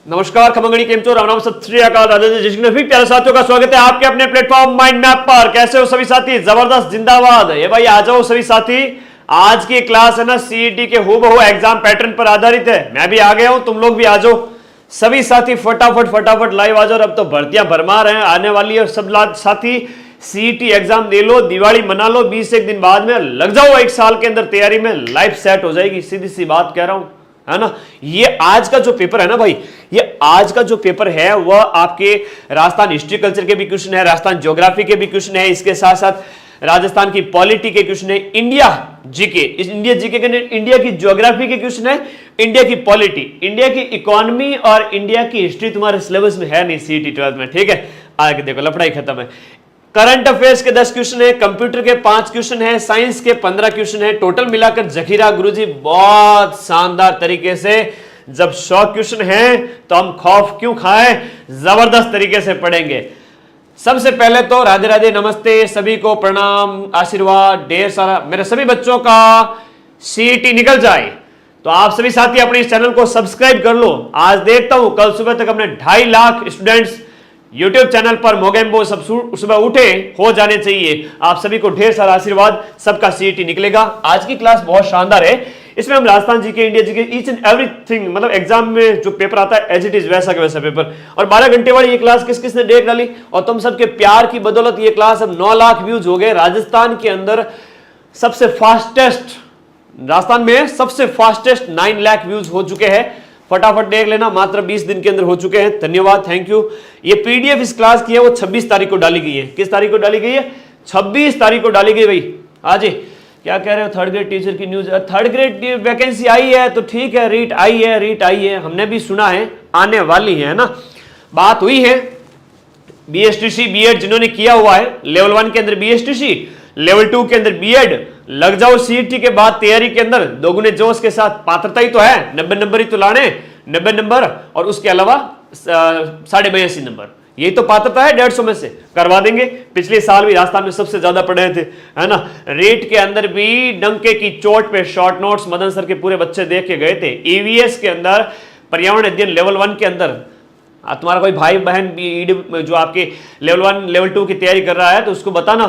नमस्कार खमंगणी केम चो राम सत श्री अकाल राधे जिसमें भी प्यारे साथियों का स्वागत है आपके अपने प्लेटफॉर्म माइंड मैप पर। कैसे हो सभी साथी? जबरदस्त जिंदाबाद। ये भाई आ जाओ सभी साथी, आज की क्लास है ना सीईटी के हूबहू एग्जाम पैटर्न पर आधारित है। मैं भी आ गया हूं, तुम लोग भी आ जाओ सभी साथी, फटाफट लाइव आ जाओ। अब तो भर्तियां भरमार हैं आने वाली है। सब साथी सीईटी एग्जाम दे लो, दिवाली मना लो, 20 एक दिन बाद में लग जाओ, एक साल के अंदर तैयारी में लाइफ सेट हो जाएगी। सीधी सी बात कह रहा हूं, है ना। ये आज का जो पेपर है ना भाई, ये आज का जो पेपर है वह आपके राजस्थान हिस्ट्री कल्चर के भी क्वेश्चन है, राजस्थान ज्योग्राफी के भी क्वेश्चन है, इसके साथ साथ राजस्थान की पॉलिटी के क्वेश्चन है, इंडिया जीके, इस इंडिया जीके के इंडिया की ज्योग्राफी के क्वेश्चन है, इंडिया की पॉलिटी, इंडिया की इकोनॉमी और इंडिया की हिस्ट्री तुम्हारे सिलेबस में है नहीं सीईटी 12 में, ठीक है। आगे देखो, लफड़ाई खत्म है। करंट अफेयर्स के 10 क्वेश्चन है, कंप्यूटर के 5 क्वेश्चन है, साइंस के 15 क्वेश्चन है, टोटल मिलाकर जखीरा गुरुजी बहुत शानदार तरीके से, जब 100 क्वेश्चन है तो हम खौफ क्यों खाएं, जबरदस्त तरीके से पढ़ेंगे। सबसे पहले तो राधे राधे, नमस्ते सभी को, प्रणाम, आशीर्वाद ढेर सारा। मेरे सभी बच्चों का सीईटी निकल जाए तो आप सभी साथी अपने इस चैनल को सब्सक्राइब कर लो। आज देखता हूं कल सुबह तक अपने 2.5 लाख स्टूडेंट्स यूट्यूब चैनल पर मोगेम्बो सब सुबह उठे हो जाने चाहिए। आप सभी को ढेर सारा आशीर्वाद, सबका सीईटी निकलेगा। आज की क्लास बहुत शानदार है, इसमें हम Rajasthan GK, India GK, each and everything, मतलब एग्जाम में जो पेपर आता है एज इट इज वैसा का वैसा पेपर। और 12 घंटे वाली ये क्लास किस किसने देख डाली, और तुम सबके प्यार की बदौलत ये क्लास अब 9 लाख व्यूज हो गए। राजस्थान के अंदर सबसे फास्टेस्ट, राजस्थान में सबसे फास्टेस्ट 9 लाख व्यूज हो चुके हैं। फटाफट देख लेना, मात्र 20 दिन के अंदर हो चुके हैं। धन्यवाद, थैंक यू। ये पीडीएफ इस क्लास की है वो 26 तारीख को डाली गई है। किस तारीख को डाली गई है? 26 तारीख को डाली गई भाई। आज क्या कह रहे हो? थर्ड ग्रेड टीचर की न्यूज, थर्ड ग्रेड वैकेंसी आई है तो ठीक है, रीट आई है, हमने भी सुना है आने वाली है ना। बात हुई है बीएसटीसी बीएड जिन्होंने किया हुआ है, लेवल 1 के अंदर बीएसटीसी, लेवल 2 के अंदर बीएड, लग जाओ सीईटी के बाद तैयारी के अंदर दोगुने जोश के साथ। पात्रता ही तो है, 90 नंबर ही तो लाने, 90 नंबर और उसके अलावा 82.5 नंबर, यही तो पात्रता है 150 में से। करवा देंगे। पिछले साल भी राजस्थान में सबसे ज्यादा पढ़े थे, है ना। रेट के अंदर भी डंके की चोट पे शॉर्ट नोट्स मदन सर के पूरे बच्चे देख के गए थे। ईवीएस के अंदर पर्यावरण अध्ययन लेवल 1 के अंदर तुम्हारा कोई भाई बहन जो आपके लेवल 1 लेवल 2 की तैयारी कर रहा है तो उसको बताना,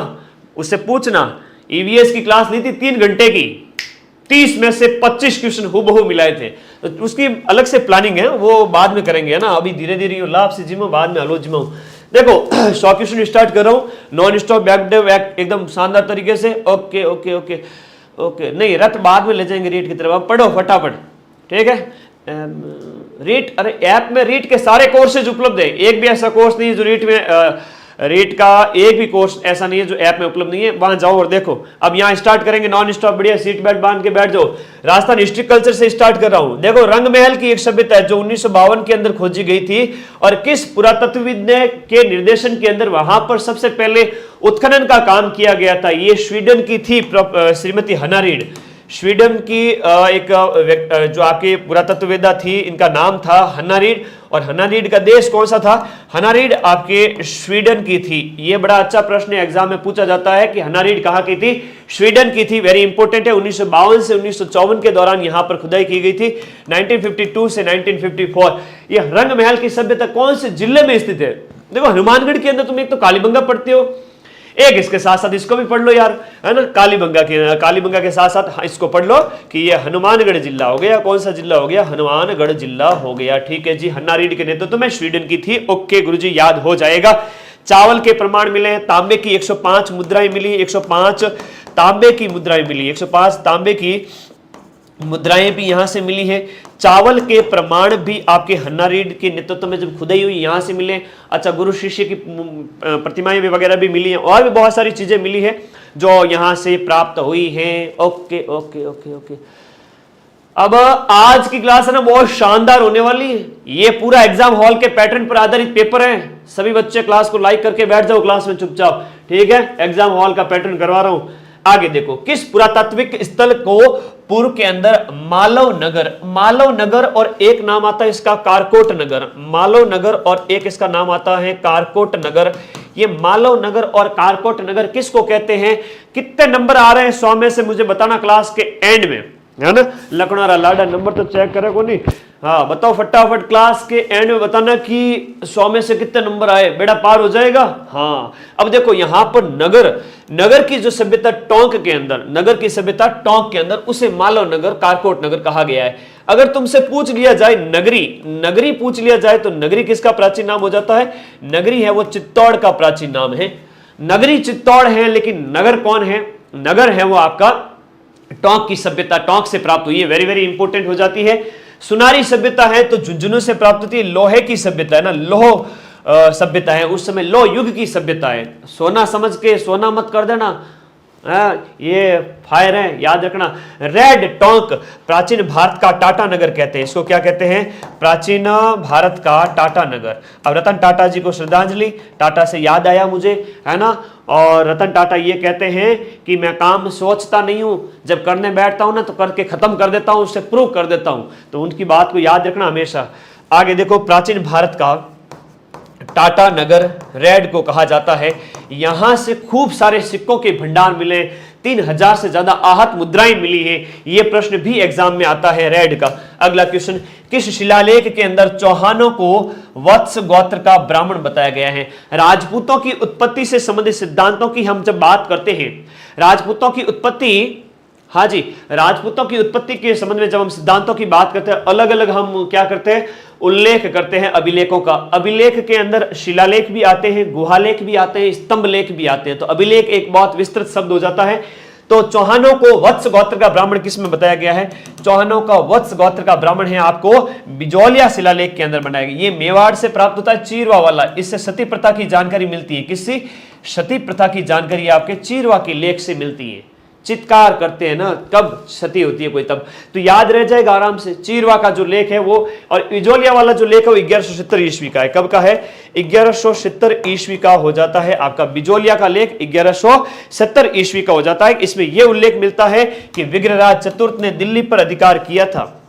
उससे पूछना। ईवीएस की क्लास ली थी 3 घंटे की, 30 में से 25 क्वेश्चन हूबहू मिलाए थे। तो उसकी अलग से प्लानिंग है, वो बाद में करेंगे, है ना। अभी धीरे धीरे लाभ से जिमो, बाद में हलो जिमो। देखो 100 क्वेश्चन स्टार्ट कर रहा हूं, नॉन स्टॉप बैक एकदम शानदार तरीके से। ओके ओके ओके ओके, नहीं रथ बाद में ले जाएंगे रीट की तरफ। अब पढ़ो फटाफट, ठीक है। रीट, अरे ऐप में रीट के सारे कोर्सेज उपलब्ध है, एक भी ऐसा कोर्स नहीं है जो रीट में, रीट का एक भी कोर्स ऐसा नहीं है जो ऐप में उपलब्ध नहीं है। वहां जाओ और देखो। अब यहां स्टार्ट करेंगे नॉन स्टॉप, बढ़िया सीट बेल्ट बांध के बैठ जाओ। राजस्थान हिस्ट्री कल्चर से स्टार्ट कर रहा हूं। देखो रंग महल की एक सभ्यता है जो 1952 के अंदर खोजी गई थी, और किस पुरातत्वविद के निर्देशन के अंदर वहां पर सबसे पहले उत्खनन का काम किया गया था। ये स्वीडन की थी श्रीमती हन्ना रीड। स्वीडन की एक जो आपकी पुरातत्ववेदा थी, इनका नाम था हन्ना रीड। और हन्ना रीड का देश कौन सा था? हन्ना रीड आपके स्वीडन की थी। ये बड़ा अच्छा प्रश्न एग्जाम में पूछा जाता है कि हन्ना रीड कहां की थी? स्वीडन की थी। वेरी इंपॉर्टेंट है। 1952 से 1954 के दौरान यहां पर खुदाई की गई थी। 1952 से 1954। ये रंग महल की सभ्यता कौन से जिले में स्थित है? देखो हनुमानगढ़ के अंदर तुम एक तो कालीबंगा पढ़ते हो, एक इसके साथ साथ इसको भी पढ़ लो यार, है ना। कालीबंगा के साथ साथ इसको पढ़ लो कि ये हनुमानगढ़ जिला हो गया। कौन सा जिला हो गया? हनुमानगढ़ जिला हो गया, ठीक है जी। हन्ना रीड के नेतृत्व में स्वीडन की थी। ओके गुरुजी, याद हो जाएगा। चावल के प्रमाण मिले, तांबे की 105 मुद्राएं मिली, 105 तांबे की मुद्राएं मिली, 105 तांबे की मुद्राएं भी यहां से मिली है। चावल के प्रमाण भी आपके हन्ना रीड के नेतृत्व में जब खुदाई हुई यहां से मिले। अच्छा, गुरु शिष्य की प्रतिमाएं भी वगैरह भी मिली हैं, और भी बहुत सारी चीजें मिली है जो यहां से प्राप्त हुई हैं। Okay okay okay okay. अब आज की क्लास है ना बहुत शानदार होने वाली है। ये पूरा एग्जाम हॉल के पैटर्न पर आधारित पेपर है। सभी बच्चे क्लास को लाइक करके बैठ जाओ क्लास में चुपचाप, ठीक है। एग्जाम हॉल का पैटर्न करवा रहा हूं। आगे देखो, किस पुरातात्विक स्थल को पूर्व के अंदर मालव नगर और एक नाम आता है इसका कारकोट नगर। मालव नगर और एक इसका नाम आता है कारकोट नगर। ये मालव नगर और कारकोट नगर किसको कहते हैं? कितने नंबर आ रहे हैं 100 में से मुझे बताना क्लास के एंड में। है ना। लखनौरा लाडा नंबर तो चेक करे को नहीं। हाँ बताओ फटाफट, क्लास के एंड में बताना कि 100 में से कितने नंबर आए, बेड़ा पार हो जाएगा। हाँ अब देखो यहाँ पर नगर की जो सभ्यता टोंक के अंदर, नगर की सभ्यता टोंक के अंदर, उसे मालव नगर, कारकोट नगर कहा गया है। अगर तुमसे पूछ लिया जाए नगरी पूछ लिया जाए तो नगरी किसका प्राचीन नाम हो जाता है? नगरी है वो चित्तौड़ का प्राचीन नाम है। नगरी चित्तौड़ है, लेकिन नगर कौन है? नगर है वो आपका टोंक की सभ्यता, टोंक से प्राप्त हुई है। वेरी वेरी इंपॉर्टेंट हो जाती है। सुनारी सभ्यता है तो झुंझुनू से प्राप्त होती है। लोहे की सभ्यता है ना, लोह सभ्यता है, उस समय लोह युग की सभ्यता है। सोना समझ के सोना मत कर देना, ये फायर है, याद रखना। रेड टोंक प्राचीन भारत का टाटा नगर कहते हैं, इसको क्या कहते हैं? प्राचीन भारत का टाटा नगर। अब रतन टाटा जी को श्रद्धांजलि, टाटा से याद आया मुझे, है ना। और रतन टाटा ये कहते हैं कि मैं काम सोचता नहीं हूं, जब करने बैठता हूं ना तो करके खत्म कर देता हूं, उससे प्रूव कर देता हूं। तो उनकी बात को याद रखना हमेशा। आगे देखो, प्राचीन भारत का टाटा नगर रेड को कहा जाता है। यहां से खूब सारे सिक्कों के भंडार मिले, 3000 से ज्यादा आहत मुद्राएं मिली है। यह प्रश्न भी एग्जाम में आता है रेड का। अगला क्वेश्चन, किस शिलालेख के अंदर चौहानों को वत्स गोत्र का ब्राह्मण बताया गया है? राजपूतों की उत्पत्ति से संबंधित सिद्धांतों की हम जब बात करते हैं, राजपूतों की उत्पत्ति, हाँ जी, राजपूतों की उत्पत्ति के संबंध में जब हम सिद्धांतों की बात करते हैं, अलग अलग हम क्या करते हैं? उल्लेख करते हैं अभिलेखों का। अभिलेख के अंदर शिलालेख भी आते हैं, गुहालेख भी आते हैं, स्तंभ लेख भी आते हैं। तो अभिलेख एक बहुत विस्तृत शब्द हो जाता है। तो चौहानों को वत्स गोत्र का ब्राह्मण किस में बताया गया है? चौहानों का वत्स गोत्र का ब्राह्मण है आपको बिजौलिया शिलालेख के अंदर बनाया गया। ये मेवाड़ से प्राप्त होता है, चीरवा वाला। इससे सती प्रथा की जानकारी मिलती है। किससे? सती प्रथा की जानकारी आपके चीरवा के लेख से मिलती है। चित्कार करते हैं ना, कब सती होती है कोई, तब तो याद रह जाएगा आराम से। चीरवा का जो लेख है वो, और बिजौलिया वाला जो लेख है वो 1170 ईस्वी का है। कब का है? 1170 ईस्वी का हो जाता है आपका बिजौलिया का लेख, 1170 ईस्वी का हो जाता है। इसमें यह उल्लेख मिलता है कि विग्रहराज चतुर्थ ने दिल्ली पर अधिकार किया था।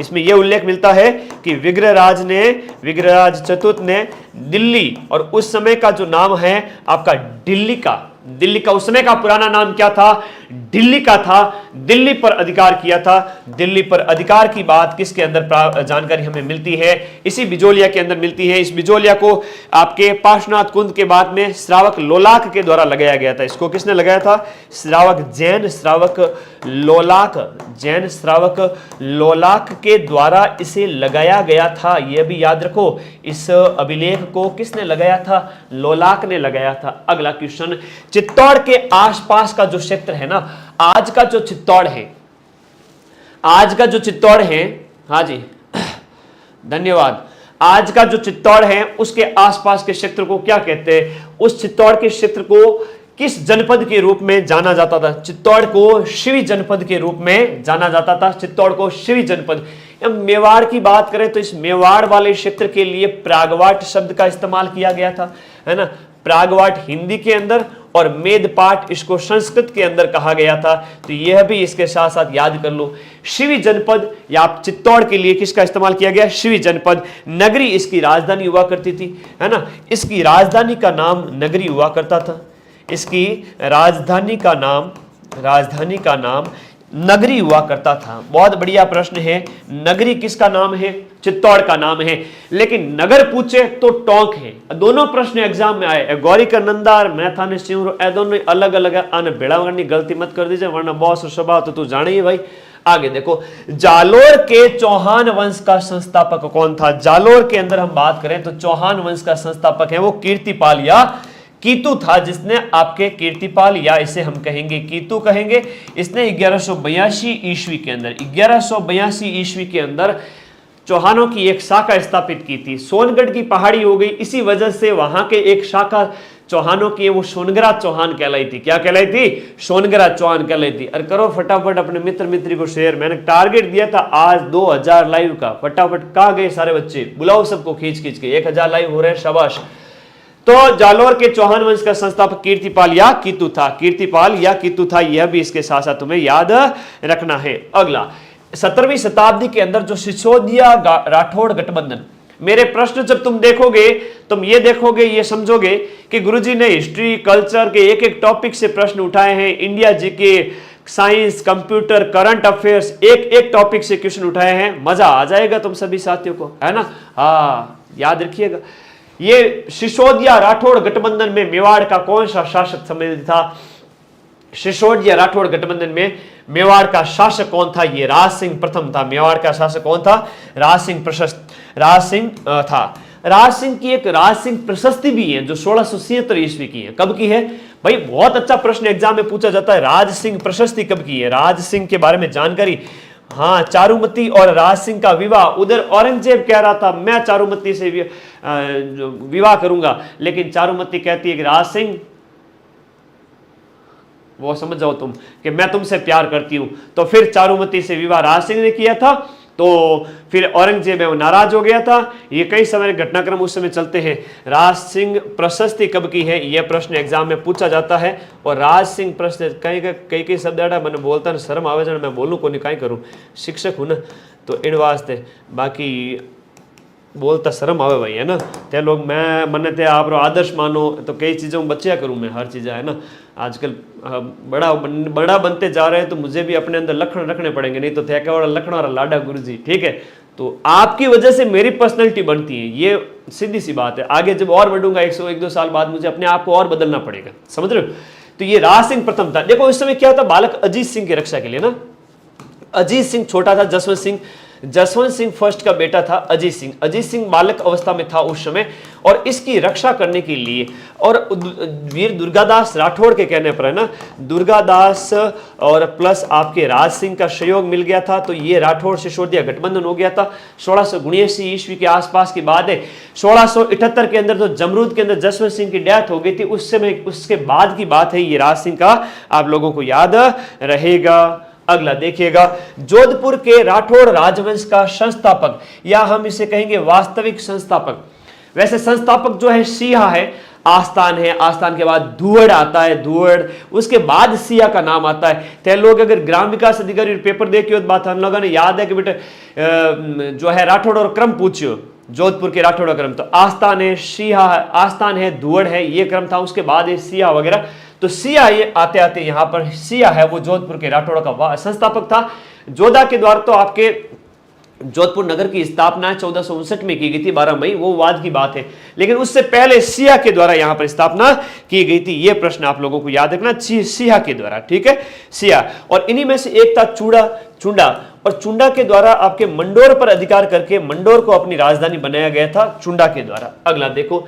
इसमें यह उल्लेख मिलता है कि विग्रहराज चतुर्थ ने दिल्ली, और उस समय का जो नाम है आपका दिल्ली का उस समय का पुराना नाम क्या था? दिल्ली का था। दिल्ली पर अधिकार किया था। दिल्ली पर अधिकार की बात किसके अंदर जानकारी हमें मिलती है? इसी बिजौलिया के अंदर मिलती है। इस बिजौलिया को आपके पार्श्वनाथ कुंद के बाद में श्रावक लोलाक के द्वारा लगाया गया था। इसको किसने लगाया था? जैन श्रावक लोलाक के द्वारा इसे लगाया गया था। यह भी याद रखो, इस अभिलेख को किसने लगाया था? लोलाक ने लगाया था। अगला क्वेश्चन, चित्तौड़ के आसपास का जो क्षेत्र है ना, आज का जो चित्तौड़ है, हाँ जी धन्यवाद, आज का जो चित्तौड़ है उसके आसपास के क्षेत्र को क्या कहते हैं? उस चित्तौड़ के क्षेत्र को किस जनपद के रूप में जाना जाता था? चित्तौड़ को शिवी जनपद के रूप में जाना जाता था। चित्तौड़ को शिवी जनपद। मेवाड़ की बात करें तो इस मेवाड़ वाले क्षेत्र के लिए प्रागवाट शब्द का इस्तेमाल किया गया था, है ना। प्रागवाट हिंदी के अंदर और मेदपाट इसको संस्कृत के अंदर कहा गया था। तो यह भी इसके साथ साथ याद कर लो। शिवी जनपद या चित्तौड़ के लिए किसका इस्तेमाल किया गया? शिवी जनपद। नगरी इसकी राजधानी हुआ करती थी, है ना। इसकी राजधानी का नाम नगरी हुआ करता था। इसकी राजधानी का नाम नगरी हुआ करता था। बहुत बढ़िया प्रश्न है। नगरी किसका नाम है? चित्तौड़ का नाम है। लेकिन नगर पूछे तो टोंक है। दोनों प्रश्न एग्जाम में आए। गौरी का नंदार, मैथा ने सिंह, दोनों अलग अलग है। अन बेड़ा करनी गलती मत कर दीजिए, वरना बॉस और स्वभाव तो तू जाने ही भाई। आगे देखो, जालोर के चौहान वंश का संस्थापक कौन था? जालोर के अंदर हम बात करें तो चौहान वंश का संस्थापक है वो कीर्तिपाल या कीतू था, जिसने आपके कीर्तिपाल या इसे हम कहेंगे कीतू कहेंगे। इसने 1182 ईस्वी के अंदर चौहानों की एक शाखा स्थापित की थी। सोनगढ़ की पहाड़ी हो गई, इसी वजह से वहां के एक शाखा चौहानों की वो सोनगरा चौहान कहलाई थी। क्या कहलाई थी? सोनगरा चौहान कहलाई थी। अरे करो फटाफट अपने मित्री को शेयर। मैंने टारगेट दिया था आज 2000 लाइव का। फटाफट कहाँ गए सारे बच्चे? बुलाओ सबको खींच के। 1000 लाइव हो रहे हैं, शाबाश। तो जालोर के चौहान वंश का संस्थापक कीर्तिपाल या कीतू था। यह भी इसके साथ साथ तुम्हें याद रखना है। अगला, 17वीं शताब्दी के अंदर जो सिसोदिया राठौड़ गठबंधन, मेरे प्रश्न जब तुम देखोगे तुम ये देखोगे, ये समझोगे कि गुरुजी ने हिस्ट्री कल्चर के एक एक टॉपिक से प्रश्न उठाए हैं। इंडिया जी के साइंस, कंप्यूटर, करंट अफेयर्स, एक एक टॉपिक से क्वेश्चन उठाए हैं। मजा आ जाएगा तुम सभी साथियों को, है ना। हाँ, याद रखिएगा। ये सिसोदिया राठौड़ गठबंधन में मेवाड़ का कौन सा शासक सम्मिलित था? सिसोदिया राठौड़ गठबंधन में मेवाड़ का शासक कौन था? ये राज सिंह प्रथम था। मेवाड़ का शासक कौन था? राज सिंह था। राज सिंह की एक राज सिंह प्रशस्ति भी है जो 1676 ईस्वी की है। कब की है भाई? बहुत अच्छा प्रश्न एग्जाम में पूछा जाता है। राज सिंह प्रशस्ति कब की है? राज सिंह के बारे में जानकारी। हाँ, चारुमती और राज सिंह का विवाह, उधर औरंगजेब कह रहा था मैं चारुमती से विवाह करूंगा, लेकिन चारुमती कहती है कि राज सिंह, वो समझ जाओ तुम कि मैं तुमसे प्यार करती हूं। तो फिर चारुमती से विवाह राज सिंह ने किया था। तो फिर औरंगजेब है वो नाराज हो गया था। ये कई समय घटनाक्रम उस समय चलते हैं। राज सिंह प्रशस्ति कब की है? यह प्रश्न एग्जाम में पूछा जाता है। और राज सिंह प्रशस्ति कई शब्द मैंने बोलता शर्म आवे जाने, मैं बोलूँ को नहीं, कहीं करूँ, शिक्षक हूँ ना, तो इन वास्ते बाकी बोलता शर्म आवे भाई, है ना। ते लोग मैं मने ते आप आदर्श मानो तो कई चीज़ों में बच्चा करूँ मैं, हर चीज़, है ना। आजकल बड़ा बनते जा रहे हैं तो मुझे भी अपने अंदर लक्षण रखने पड़ेंगे, नहीं तो थे वाला लखन और लाडा गुरु जी, ठीक है। तो आपकी वजह से मेरी पर्सनैलिटी बनती है, ये सीधी सी बात है। आगे जब और बढ़ूंगा 101-2 साल बाद मुझे अपने आप को और बदलना पड़ेगा, समझ रहे हो। तो ये राज सिंह प्रथम था। देखो इस समय क्या था, बालक अजीत सिंह की रक्षा के लिए ना, अजीत सिंह छोटा था, जसवंत सिंह फर्स्ट का बेटा था अजीत सिंह। अजीत सिंह बालक अवस्था में था उस समय, और इसकी रक्षा करने के लिए, और वीर दुर्गादास राठौड़ के कहने पर, है ना, दुर्गादास और प्लस आपके राज सिंह का सहयोग मिल गया था। तो ये राठौड़ सिसोदिया गठबंधन हो गया था। 1679 ईस्वी के आसपास की बात है। 1678 के अंदर तो जमरूद के अंदर जसवंत सिंह की डेथ हो गई थी, उस समय उसके बाद की बात है। ये राज सिंह का आप लोगों को याद रहेगा। अगला देखिएगा, जोधपुर के राठौड़ राजवंश का संस्थापक, या हम इसे कहेंगे वास्तविक संस्थापक। वैसे संस्थापक जो है सिया है, आस्थान है, आस्थान के बाद धुअड़ आता है, धुअड़, उसके बाद सिया का नाम आता है। ते लोग अगर ग्राम विकास अधिकारी पेपर देखियो तो बात हम लोगों ने याद है कि बेटे जो है राठौड़ और क्रम पूछियो, जोधपुर के राठौड़ का क्रम, तो आस्थान है, सिया है, आस्थान है, धुअड़ है, ये क्रम था। उसके बाद है सिया वगैरह। तो सिया ये आते आते यहाँ पर सिया है वो जोधपुर के राठौड़ का संस्थापक था। जोधा के द्वारा तो आपके जोधपुर नगर की स्थापना 1459 में की गई थी, 12 मई, वो वाद की बात है। लेकिन उससे पहले सिया के द्वारा यहाँ पर स्थापना की गई थी। ये प्रश्न आप लोगों को याद रखना, सिया के द्वारा, ठीक है, सिया। और इन्हीं में से एक था चुंडा, और चुंडा के द्वारा आपके मंडोर पर अधिकार करके मंडोर को अपनी राजधानी बनाया गया था चुंडा के द्वारा। अगला देखो,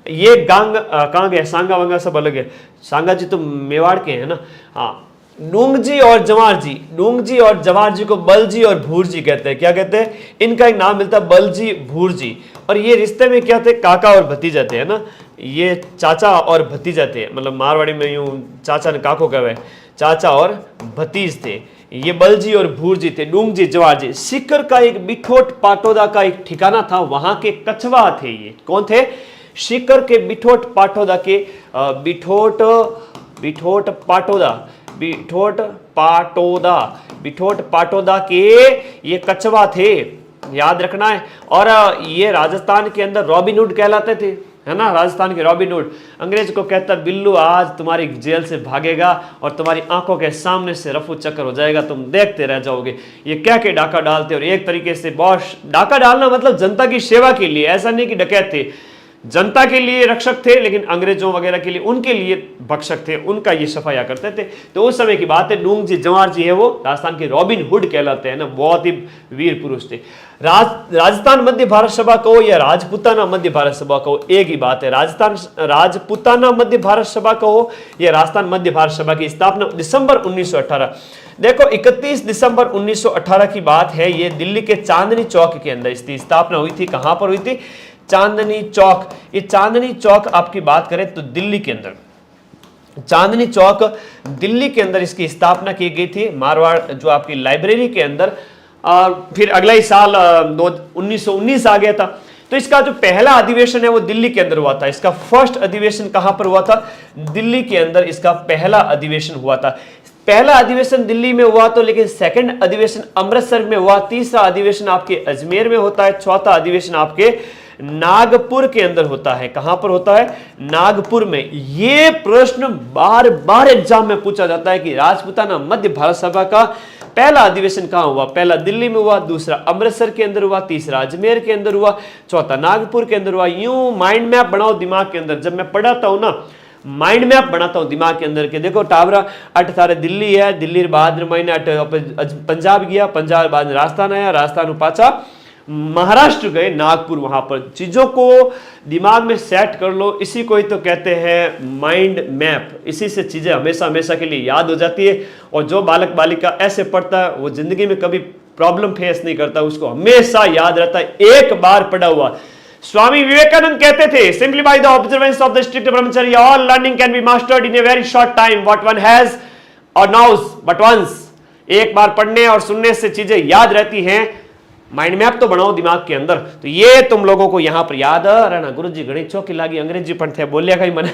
ये कांग है, सांगा वंगा सब अलग है। सांगा जी तो मेवाड़ के हैं ना। हाँ, नूंगजी और जवार जी को बलजी और भूरजी कहते हैं। क्या कहते हैं? इनका एक नाम मिलता है बलजी भूरजी। और ये रिश्ते में क्या थे? काका और भतीजा थे, है ना। ये चाचा और भतीजा थे, मतलब मारवाड़ी में यूं चाचा ने काको कहे, चाचा और भतीज थे। ये बलजी और भूरजी थे, नूंगजी जवारजी। सीकर का एक बिठोट पाटोदा का एक ठिकाना था, वहां के कछवा थे। ये कौन थे? सीकर के बिठोट पाटोदा के बिठोट पाटोदा के ये कछवा थे, याद रखना है। और ये राजस्थान के अंदर रॉबिनहुड कहलाते थे, है ना, राजस्थान के रॉबिनहुड। अंग्रेज को कहता बिल्लू आज तुम्हारी जेल से भागेगा और तुम्हारी आंखों के सामने से रफू चक्कर हो जाएगा, तुम देखते रह जाओगे। ये क्या के डाका डालते, और एक तरीके से बहुत डाका डालना मतलब जनता की सेवा के लिए, ऐसा नहीं कि डकैत थे, जनता के लिए रक्षक थे, लेकिन अंग्रेजों वगैरह के लिए, उनके लिए भक्षक थे, उनका ये सफाया करते थे। तो उस समय की बात है। नूंग जी जवार जी है वो राजस्थान के रॉबिन हुड कहलाते हैं ना, बहुत ही वीर पुरुष थे। राजस्थान मध्य भारत सभा कहो या राजपुताना मध्य भारत सभा कहो, एक ही बात है। राजपुताना मध्य भारत सभा कहो या राजस्थान मध्य भारत सभा की स्थापना दिसंबर 1918। देखो 31 दिसंबर 1918 की बात है। ये दिल्ली के चांदनी चौक के अंदर इसकी स्थापना हुई थी। कहां पर हुई थी? चांदनी चौक। ये चांदनी चौक आपकी बात करें तो दिल्ली के अंदर, चांदनी चौक दिल्ली के अंदर इसकी स्थापना की गई थी, मारवाड़ जो आपकी लाइब्रेरी के अंदर। फिर अगला ही साल 1919 आ गया था। तो इसका जो पहला अधिवेशन है वो दिल्ली के अंदर हुआ था। इसका फर्स्ट अधिवेशन कहां पर हुआ था? दिल्ली के अंदर इसका पहला अधिवेशन हुआ था। पहला अधिवेशन दिल्ली में हुआ तो, लेकिन सेकंड अधिवेशन अमृतसर में हुआ, तीसरा अधिवेशन आपके अजमेर में होता है, चौथा अधिवेशन आपके नागपुर के अंदर होता है। कहां पर होता है? नागपुर में। यह प्रश्न बार बार एग्जाम में पूछा जाता है कि राजपूताना मध्य भारत सभा का पहला अधिवेशन कहां हुआ? पहला दिल्ली में हुआ, दूसरा अमृतसर के अंदर हुआ, तीसरा अजमेर के अंदर हुआ, चौथा नागपुर के अंदर हुआ। यूं माइंड मैप बनाओ दिमाग के अंदर। जब मैं पढ़ाता हूं ना, माइंड मैप बनाता हूं दिमाग के अंदर के, देखो टावरा अट थारे दिल्ली है, दिल्ली बाद महीने अट पंजाब गया, पंजाब बाद राजस्थान आया, राजस्थान पाचा महाराष्ट्र गए, नागपुर। वहां पर चीजों को दिमाग में सेट कर लो। इसी को ही तो कहते हैं माइंड मैप। इसी से चीजें हमेशा हमेशा के लिए याद हो जाती है। और जो बालक बालिका ऐसे पढ़ता है वो जिंदगी में कभी प्रॉब्लम फेस नहीं करता, उसको हमेशा याद रहता है, एक बार पढ़ा हुआ। स्वामी विवेकानंद कहते थे, simply by the observance of the strict brahmacharya all learning can be mastered in a very short time what one has or knows but once. एक बार पढ़ने और सुनने से चीजें याद रहती हैं। माइंड मैप तो बनाओ दिमाग के अंदर। तो ये तुम लोगों को यहां पर याद रहना। गुरुजी घड़ी चौकी लागी, अंग्रेजी पढ़ते बोलिया कहीं मन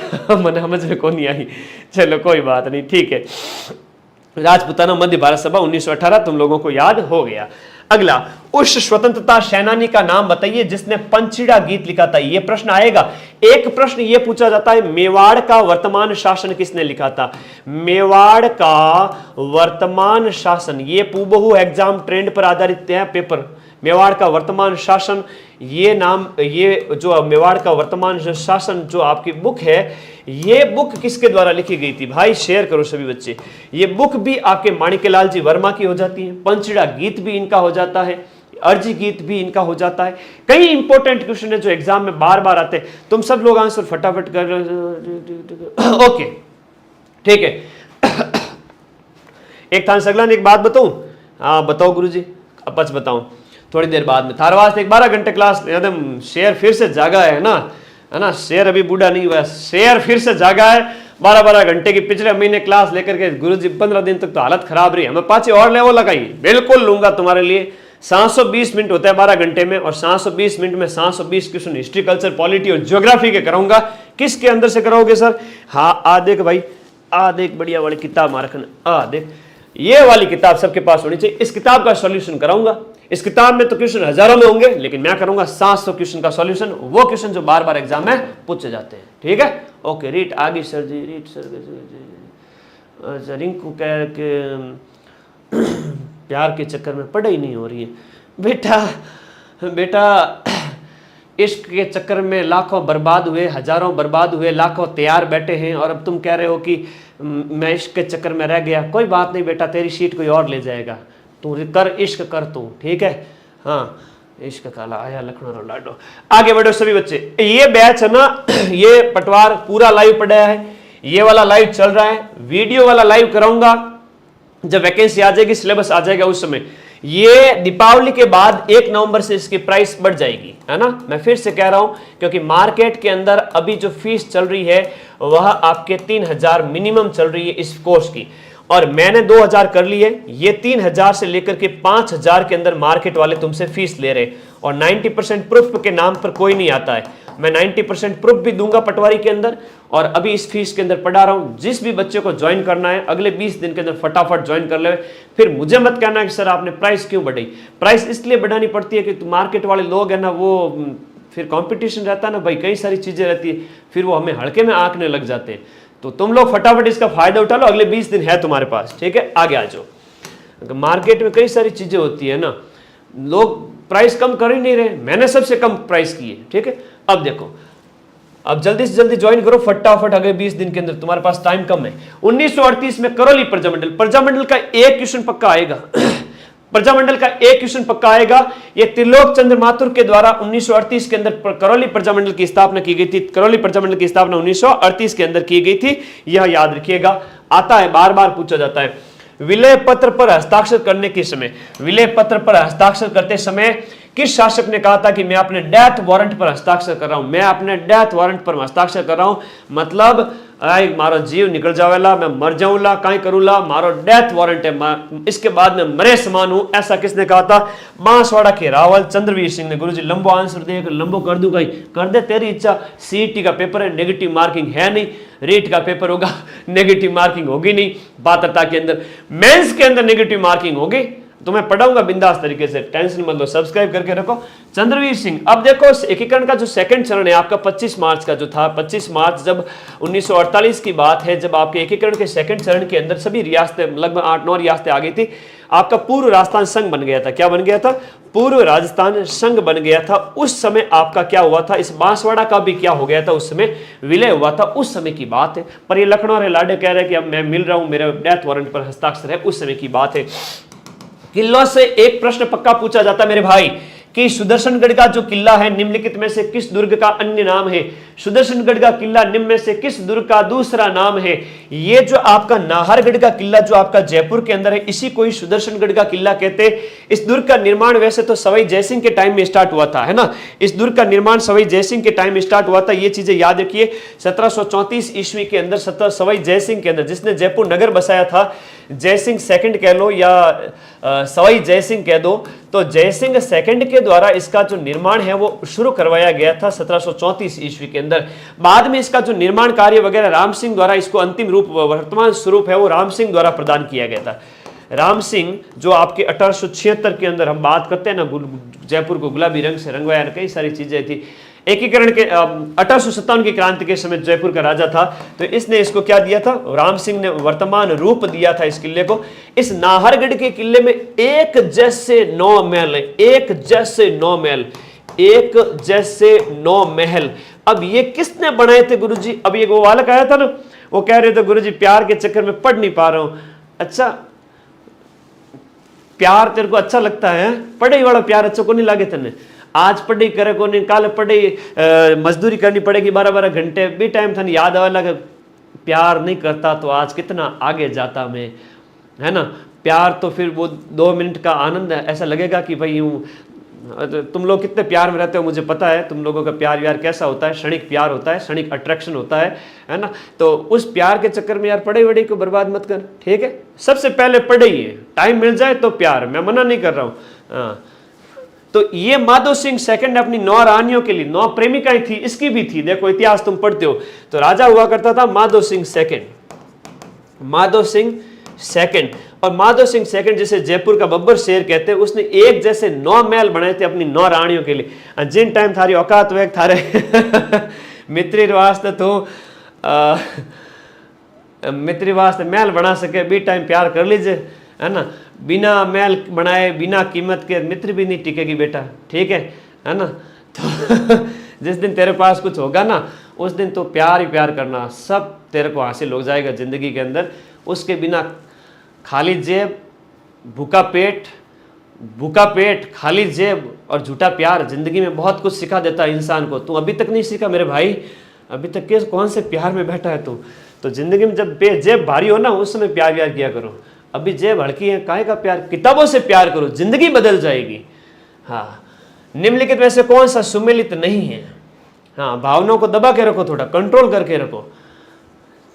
समझ में कौन नहीं आई। चलो कोई बात नहीं, ठीक है। राजपूताना मध्य भारत सभा 1918 तुम लोगों को याद हो गया। अगला, उस स्वतंत्रता सेनानी का नाम बताइए जिसने पंचीड़ा गीत लिखा था। यह प्रश्न आएगा। एक प्रश्न यह पूछा जाता है, मेवाड़ का वर्तमान शासन किसने लिखा था? मेवाड़ का वर्तमान शासन, यह पूबहू एग्जाम ट्रेंड पर आधारित है पेपर। मेवाड़ का वर्तमान शासन, ये नाम, ये जो मेवाड़ का वर्तमान शासन जो आपकी बुक है, ये बुक किसके द्वारा लिखी गई थी? भाई शेयर करो सभी बच्चे। ये बुक भी आपके माणिक्यलाल जी वर्मा की हो जाती है। पंचीड़ा गीत भी इनका हो जाता है, अर्जी गीत भी इनका हो जाता है। कई इंपॉर्टेंट क्वेश्चन है जो एग्जाम में बार बार आते हैं। तुम सब लोग आंसर फटाफट कर। ओके ठीक है। एक था सगला ने एक बात बताऊं? हाँ बताओ गुरुजी। अब बच बताऊं थोड़ी देर बाद में। थार वास्ते 12 घंटे क्लास एकदम शेयर फिर से जागा है ना, शेयर अभी बूढ़ा नहीं हुआ, शेयर फिर से जागा है। 12-12 घंटे की पिछले महीने क्लास लेकर के गुरुजी 15 दिन तक तो हालत खराब रही। हमें पांच और लेवल लगाई, बिल्कुल लूंगा तुम्हारे लिए। 720 मिनट होता है 12 घंटे में, और 720 मिनट में 720 क्वेश्चन हिस्ट्री, कल्चर, पॉलिटी और ज्योग्राफी के कराऊंगा। किसके अंदर से कराओगे सर? हाँ आ देख भाई, आ देख बढ़िया वाली किताब मारखन, आ देख ये वाली किताब सबके पास होनी चाहिए। इस किताब का सॉल्यूशन कराऊंगा। इस किताब में तो क्वेश्चन हजारों में होंगे, लेकिन मैं करूंगा 700 क्वेश्चन का सॉल्यूशन, वो क्वेश्चन जो बार बार एग्जाम में पूछे जाते हैं। ठीक है, ओके। रीट आगे सर जी, रीट सर। रिंकू कह के प्यार के चक्कर में पढ़ाई नहीं हो रही है। बेटा इश्क के चक्कर में लाखों बर्बाद हुए, हजारों बर्बाद हुए, लाखों तैयार बैठे हैं, और अब तुम कह रहे हो कि मैं इश्क के चक्कर में रह गया। कोई बात नहीं बेटा, तेरी सीट कोई और ले जाएगा। तू कर, इश्क कर तू, ठीक है। हाँ इश्क काला आया लखनऊ लाडो। आगे बढ़ो सभी बच्चे। ये बैच है ना, ये पटवार पूरा लाइव पड़ा है, ये वाला लाइव चल रहा है। वीडियो वाला लाइव कराऊंगा जब वैकेंसी आ जाएगी, सिलेबस आ जाएगा उस समय। ये दीपावली के बाद 1 नवंबर से इसकी प्राइस बढ़ जाएगी, है ना। मैं फिर से कह रहा हूं, क्योंकि मार्केट के अंदर अभी जो फीस चल रही है वह आपके 3000 मिनिमम चल रही है इस कोर्स की, और मैंने 2000 कर ली है। ये 3000 से लेकर के 5000 के अंदर मार्केट वाले तुमसे फीस ले रहे, और 90% प्रूफ के नाम पर कोई नहीं आता है। मैं 90% प्रूफ भी दूंगा पटवारी के अंदर, और अभी इस फीस के अंदर पढ़ा रहा हूं। जिस भी बच्चे को ज्वाइन करना है अगले 20 दिन के अंदर फटाफट ज्वाइन कर ले। फिर मुझे मत कहना कि सर आपने प्राइस क्यों बढ़ाई। प्राइस इसलिए बढ़ानी पड़ती है कि मार्केट वाले लोग है ना, वो फिर कंपटीशन रहता है ना भाई, कई सारी चीजें रहती है, फिर वो हमें हल्के में आंकने लग जाते हैं। तो तुम लोग फटाफट इसका फायदा उठा लो, अगले 20 दिन है तुम्हारे पास, ठीक है। आगे आ जाओ। मार्केट में कई सारी चीजें होती है ना, लोग प्राइस कम कर ही नहीं रहे, मैंने सबसे कम प्राइस की है, ठीक है। अब देखो, अब जल्दी से जल्दी ज्वाइन करो फटाफट, अगले 20 दिन के अंदर, तुम्हारे पास टाइम कम है। 1938 में करौली प्रजामंडल का एक क्वेश्चन पक्का आएगा। प्रजामंडल का एक क्वेश्चन पक्का आएगा। ये त्रिलोक चंद्र माथुर के द्वारा 1938 के अंदर करौली प्रजामंडल की स्थापना की गई थी। करौली प्रजामंडल की स्थापना 1938 के अंदर की गई थी, यह याद रखिएगा। आता है, बार बार पूछा जाता है। विलय पत्र पर हस्ताक्षर करने के समय, विलय पत्र पर हस्ताक्षर करते समय किस शासक ने कहा था कि मैं अपने डेथ वारंट पर हस्ताक्षर कर रहा हूं, मैं अपने डेथ वारंट पर हस्ताक्षर कर रहा हूं, मतलब मारो जीव निकल जावेला, मैं मर जाऊंला, काई करूंला, मारो डेथ वारंट है, इसके बाद मैं मरे समान हूं, ऐसा किसने कहा था? बांसवाड़ा के रावल चंद्रवीर सिंह ने। गुरुजी लंबो आंसर दे, लंबो कर दूं भाई, कर दे, तेरी इच्छा। सीईटी का पेपर है, नेगेटिव मार्किंग है नहीं, रीट का पेपर होगा, नेगेटिव मार्किंग होगी नहीं, पात्रता के अंदर। मेंस के अंदर नेगेटिव मार्किंग होगी, तुम्हें पढ़ाऊंगा बिंदास तरीके से, टेंशन मत लो, सब्सक्राइब करके रखो। चंद्रवीर सिंह, अब देखो एकीकरण का जो सेकंड चरण है आपका 25 मार्च का जो था, 25 मार्च जब 1948 की बात है, जब आपके एकीकरण के सेकंड चरण के अंदर सभी रियासतें, लगभग 8-9 रियासतें आ गई थी, आपका पूर्व राजस्थान संघ बन गया था। क्या बन गया था? पूर्व राजस्थान संघ बन गया था। उस समय आपका क्या हुआ था, इस बांसवाड़ा का भी क्या हो गया था, उस समय विलय हुआ था, उस समय की बात है। पर ये लखनऊ और लाडे कह रहे हैं कि अब मैं मिल रहा हूं, मेरे डेथ वारंट पर हस्ताक्षर है, उस समय की बात है। किलों से एक प्रश्न पक्का पूछा जाता मेरे भाई कि सुदर्शनगढ़ का जो किला है निम्नलिखित में से किस दुर्ग का अन्य नाम है? सुदर्शनगढ़ का किला निम्न में से किस दुर्ग का दूसरा नाम है? ये जो आपका नाहरगढ़ का किला जो आपका जयपुर के अंदर है, इसी को ही सुदर्शनगढ़ का किला कहते हैं। इस दुर्ग का निर्माण वैसे तो सवाई जयसिंह के टाइम में स्टार्ट हुआ था, है ना। इस दुर्ग का निर्माण सवाई जयसिंह के टाइम में स्टार्ट हुआ था, ये चीजें याद रखिए। 1734 ईस्वी के अंदर सवाई जयसिंह के अंदर, जिसने जयपुर नगर बसाया था, जयसिंह सेकंड कह लो या सवाई जयसिंह कह दो, तो जयसिंह सेकंड के द्वारा इसका जो निर्माण है वो शुरू करवाया गया था 1734 ईस्वी के अंदर। बाद में इसका जो निर्माण कार्य वगैरह राम सिंह द्वारा, इसको अंतिम रूप, वर्तमान स्वरूप है वो राम सिंह द्वारा प्रदान किया गया था। राम सिंह जो आपके 1876 के अंदर हम बात करते हैं ना, जयपुर को गुलाबी रंग से रंगवाया, कई सारी चीजें थी। एकीकरण के 1857 की क्रांति के समय जयपुर का राजा था, तो इसने इसको क्या दिया था, राम सिंह ने वर्तमान रूप दिया था इस किले को। इस नाहरगढ़ के किले में एक जैसे 9 महल है, एक जैसे 9 महल, एक जैसे 9 महल। अब ये किसने बनाए थे गुरुजी? अब ये वो बालक आया था ना, वो कह रहे थे गुरुजी प्यार के चक्कर में पढ़ नहीं पा रहा हूं। अच्छा, प्यार तेरे को अच्छा लगता है? पढ़ाई वाला प्यार अच्छा को नहीं लागे तेने? आज पढ़ाई करे को नहीं, कल पढ़ाई मजदूरी करनी पड़ेगी 12-12 घंटे भी, टाइम था नहीं याद आवा लगा। प्यार नहीं करता तो आज कितना आगे जाता मैं, है ना। प्यार तो फिर वो 2 मिनट का आनंद है, ऐसा लगेगा कि भाई यूं। तुम लोग कितने प्यार में रहते हो मुझे पता है, तुम लोगों का प्यार व्यार कैसा होता है, क्षणिक प्यार होता है, क्षणिक अट्रैक्शन होता है ना। तो उस प्यार के चक्कर में यार पढ़ाई वढ़ाई को बर्बाद मत कर, ठीक है। सबसे पहले पढ़ाई है, टाइम मिल जाए तो प्यार, मैं मना नहीं कर रहा हूँ। तो ये माधव सिंह सेकंड अपनी 9 रानियों के लिए 9 प्रेमिकाएं थी, इसकी भी थी। देखो इतिहास तुम पढ़ते हो तो राजा हुआ करता था माधव सिंह सेकंड, माधव सिंह सेकंड। और माधव सिंह सेकंड जिसे जयपुर का बब्बर शेर कहते हैं, उसने एक जैसे 9 महल बनाए थे अपनी 9 रानियों के लिए। जिन टाइम थारी औकात वेग थारे मित्री वास्ते तो मित्री वास्ते महल बना सके, बी टाइम प्यार कर लीजिए, है ना। बिना महल बनाए, बिना कीमत के मित्र भी नहीं टिकेगी बेटा, ठीक है ना। तो जिस दिन तेरे पास कुछ होगा ना, उस दिन तो प्यार ही प्यार करना, सब तेरे को हासिल हो जाएगा जिंदगी के अंदर। उसके बिना खाली जेब, भूखा पेट, खाली जेब और झूठा प्यार जिंदगी में बहुत कुछ सिखा देता है इंसान को। तू अभी तक नहीं सीखा मेरे भाई, अभी तक के कौन से प्यार में बैठा है तू? तो जिंदगी में जब जेब भारी हो ना, उस समय प्यार व्यार किया करो। अभी जेब हल्की है, काहे का प्यार? किताबों से प्यार करो, जिंदगी बदल जाएगी। हाँ, निम्नलिखित में से कौन सा सुमेलित नहीं है? हाँ, भावनाओं को दबा के रखो, थोड़ा कंट्रोल करके रखो।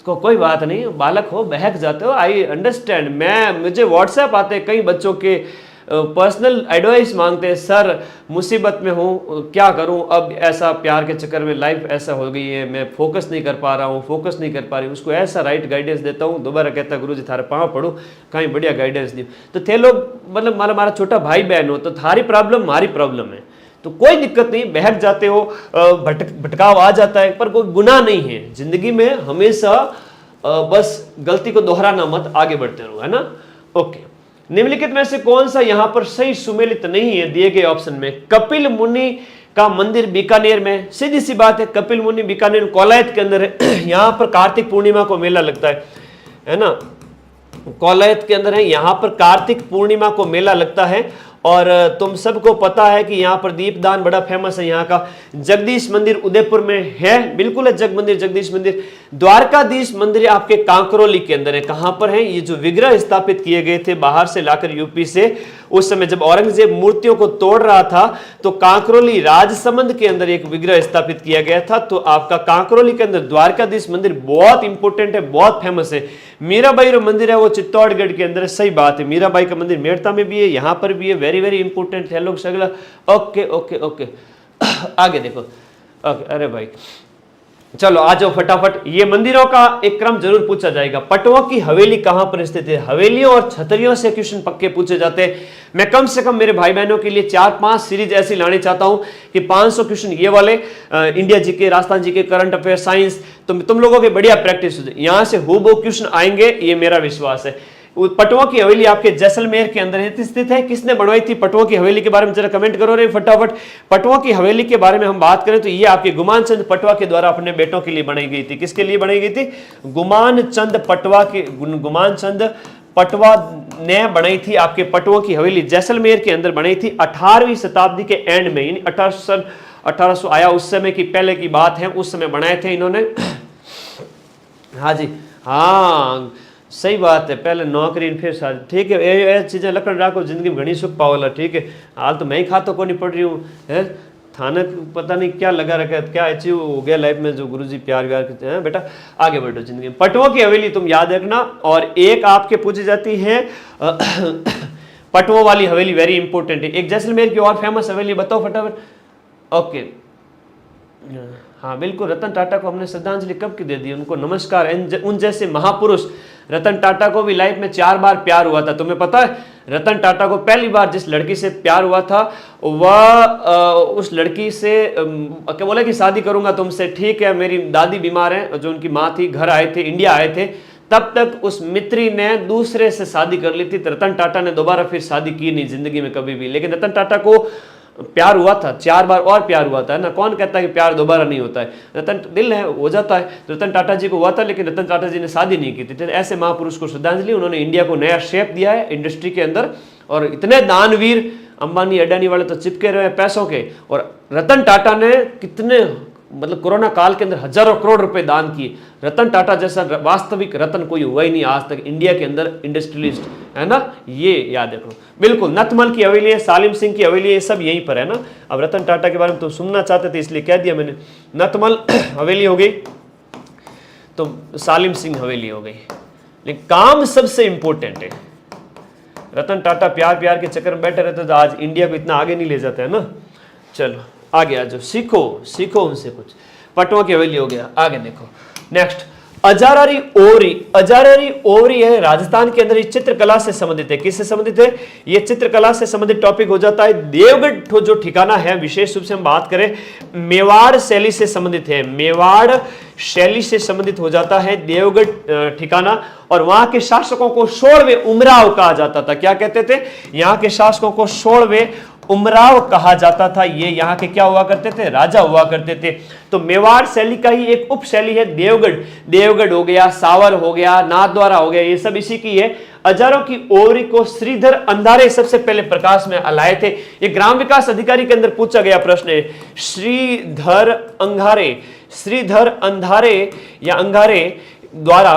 तो कोई बात नहीं, बालक हो, बहक जाते हो, आई अंडरस्टैंड। मुझे व्हाट्सएप आते कई बच्चों के, पर्सनल एडवाइस मांगते हैं, सर मुसीबत में हूँ, क्या करूँ, अब ऐसा प्यार के चक्कर में लाइफ ऐसा हो गई है, मैं फोकस नहीं कर पा रहा हूँ, फोकस नहीं कर पा रही हूँ। उसको ऐसा राइट गाइडेंस देता हूँ, दोबारा कहता है गुरुजी थारे पाँव पढ़ो, कहीं बढ़िया गाइडेंस दी। तो थे लोग, मतलब हमारा छोटा भाई बहन हो, तो थारी प्रॉब्लम हमारी प्रॉब्लम है, तो कोई दिक्कत नहीं, बहक जाते हो, भटकाव आ जाता है, पर कोई गुनाह नहीं है जिंदगी में। हमेशा बस गलती को दोहराना मत, आगे बढ़ते रहो, है ना। ओके, निम्नलिखित में से कौन सा यहां पर सही सुमेलित नहीं है दिए गए ऑप्शन में? कपिल मुनि का मंदिर बीकानेर में, सीधी सी बात है, कपिल मुनि बीकानेर कोलायत के अंदर है। यहां पर कार्तिक पूर्णिमा को मेला लगता है ना, कोलायत के अंदर है, यहां पर कार्तिक पूर्णिमा को मेला लगता है। और तुम सबको पता है कि यहाँ पर दीपदान बड़ा फेमस है यहाँ का। जगदीश मंदिर उदयपुर में है, बिल्कुल है जगदीश मंदिर। द्वारकाधीश मंदिर आपके कांकरोली के अंदर है। कहाँ पर है? ये जो विग्रह स्थापित किए गए थे बाहर से लाकर यूपी से, उस समय जब औरंगजेब मूर्तियों को तोड़ रहा था, तो कांकरोली राजसमंद के अंदर एक विग्रह स्थापित किया गया था। तो आपका कांकरोली के अंदर द्वारकाधीश मंदिर बहुत इंपोर्टेंट है, बहुत फेमस है। मीराबाई का मंदिर है वो चित्तौड़गढ़ के अंदर, सही बात है। मीराबाई का मंदिर मेड़ता में भी है, यहाँ पर भी है, वेरी वेरी इंपोर्टेंट है लोग सगला। ओके ओके ओके, आगे देखो। ओके, अरे भाई चलो आ जाओ फटाफट। ये मंदिरों का एक क्रम जरूर पूछा जाएगा। पटवा की हवेली कहां पर स्थित है? हवेलियों और छतरियों से क्वेश्चन पक्के पूछे जाते हैं। मैं कम से कम मेरे भाई बहनों के लिए 4-5 सीरीज ऐसी लानी चाहता हूं कि 500 क्वेश्चन ये वाले इंडिया जी के, राजस्थान जी के, करंट अफेयर, साइंस, तुम लोगों की बढ़िया प्रैक्टिस हो जाए। यहां से हूबहू क्वेश्चन आएंगे, ये मेरा विश्वास है। पटवा की हवेली आपके जैसलमेर के अंदर स्थित है। किसने बनवाई थी पटवा की हवेली के बारे में जरा कमेंट करो रे फटाफट। पटवा की हवेली के बारे में हम बात करें तो ये आपके गुमान चंद पटवा के द्वारा अपने बेटों के लिए बनाई गई थी। किसके लिए बनाई गई थी? गुमान चंद पटवा ने बनाई थी आपके पटवा की हवेली, जैसलमेर के अंदर बनाई थी 18वीं शताब्दी के एंड में, यानी 1800 आया उस समय की पहले की बात है, उस समय बनाए थे इन्होंने। हाँ जी, हाँ सही बात है, पहले नौकरी फिर शादी, ठीक है। ये चीजें लखन राखो, जिंदगी में घनी सुख पाओला, ठीक है। हाल तो मैं ही खाता को नहीं पढ़ रही हूँ, है थाना पता नहीं क्या लगा रखा है, क्या अचीव हो गया लाइफ में जो गुरुजी प्यार व्यार करते हैं। बेटा आगे बढ़ो जिंदगी में। पटवा की हवेली तुम याद रखना। और एक आपके पूछी जाती है पटवा वाली हवेली, वेरी इंपॉर्टेंट है। एक जैसलमेर की और फेमस हवेली बताओ फटाफट। ओके, हाँ बिल्कुल, रतन टाटा को हमने श्रद्धांजलि कब की दे दी, उनको नमस्कार। उन जैसे महापुरुष, रतन टाटा को भी लाइफ में 4 बार प्यार हुआ था, तुम्हें पता है? रतन टाटा को पहली बार जिस लड़की से प्यार हुआ था वह उस लड़की से क्या बोला कि शादी करूंगा तुमसे, ठीक है। मेरी दादी बीमार है, जो उनकी माँ थी, घर आए थे, इंडिया आए थे, तब तक उस मित्री ने दूसरे से शादी कर ली थी। रतन टाटा ने दोबारा फिर शादी की नहीं जिंदगी में कभी भी, लेकिन रतन टाटा को प्यार हुआ था, 4 बार और प्यार हुआ था ना। कौन कहता है कि प्यार दोबारा नहीं होता है? रतन दिल है, हो जाता है। तो रतन टाटा जी को हुआ था, लेकिन रतन टाटा जी ने शादी नहीं की थी। ऐसे महापुरुष को श्रद्धांजलि, उन्होंने इंडिया को नया शेप दिया है इंडस्ट्री के अंदर। और इतने दानवीर अंबानी अडानी वाले तो चिपके रहे पैसों के, और रतन टाटा ने कितने मतलब कोरोना काल के अंदर हजारों करोड़ रुपए दान किए। रतन टाटा जैसा वास्तविक रतन कोई हुआ ही नहीं आज तक इंडिया के अंदर, इंडस्ट्रियलिस्ट, है ना, ये याद रखो। बिल्कुल, नथमल की हवेली है, सालिम सिंह की हवेली है, सब यहीं पर है ना। अब रतन टाटा के बारे में तो सुनना चाहते थे इसलिए कह दिया मैंने। नथमल हवेली हो गई, तो सालिम सिंह हवेली हो गई, लेकिन काम सबसे इंपॉर्टेंट है। रतन टाटा प्यार के चक्कर में बैठे रहते तो आज इंडिया को इतना आगे नहीं ले जाता है ना। चलो आगे आ जाओ, सीखो उनसे कुछ। पटवा की हवेली हो गया, आगे देखो नेक्स्ट। अजारारी ओवरी है राजस्थान के अंदर, ये चित्रकला से संबंधित है। किससे संबंधित है? ये चित्रकला से संबंधित टॉपिक हो जाता है। देवगढ़ जो ठिकाना है, विशेष रूप से हम बात करें मेवाड़ शैली से संबंधित है, मेवाड़ शैली से संबंधित हो जाता है देवगढ़ ठिकाना। और वहां के शासकों को 16वें उमराव कहा जाता था। क्या कहते थे? यहाँ के शासकों को 16वें उमराव कहा जाता था। ये यहाँ के क्या हुआ करते थे? राजा हुआ करते थे। तो मेवाड़ शैली का ही एक उप शैली है देवगढ़ हो गया, सावर हो गया, नाथद्वारा हो गया, ये सब इसी की है। अजारों की ओवरी को श्रीधर अंधारे सबसे पहले प्रकाश में लाए थे। ये ग्राम विकास अधिकारी के अंदर पूछा गया प्रश्न है। श्रीधर अंधारे या अंगारे द्वारा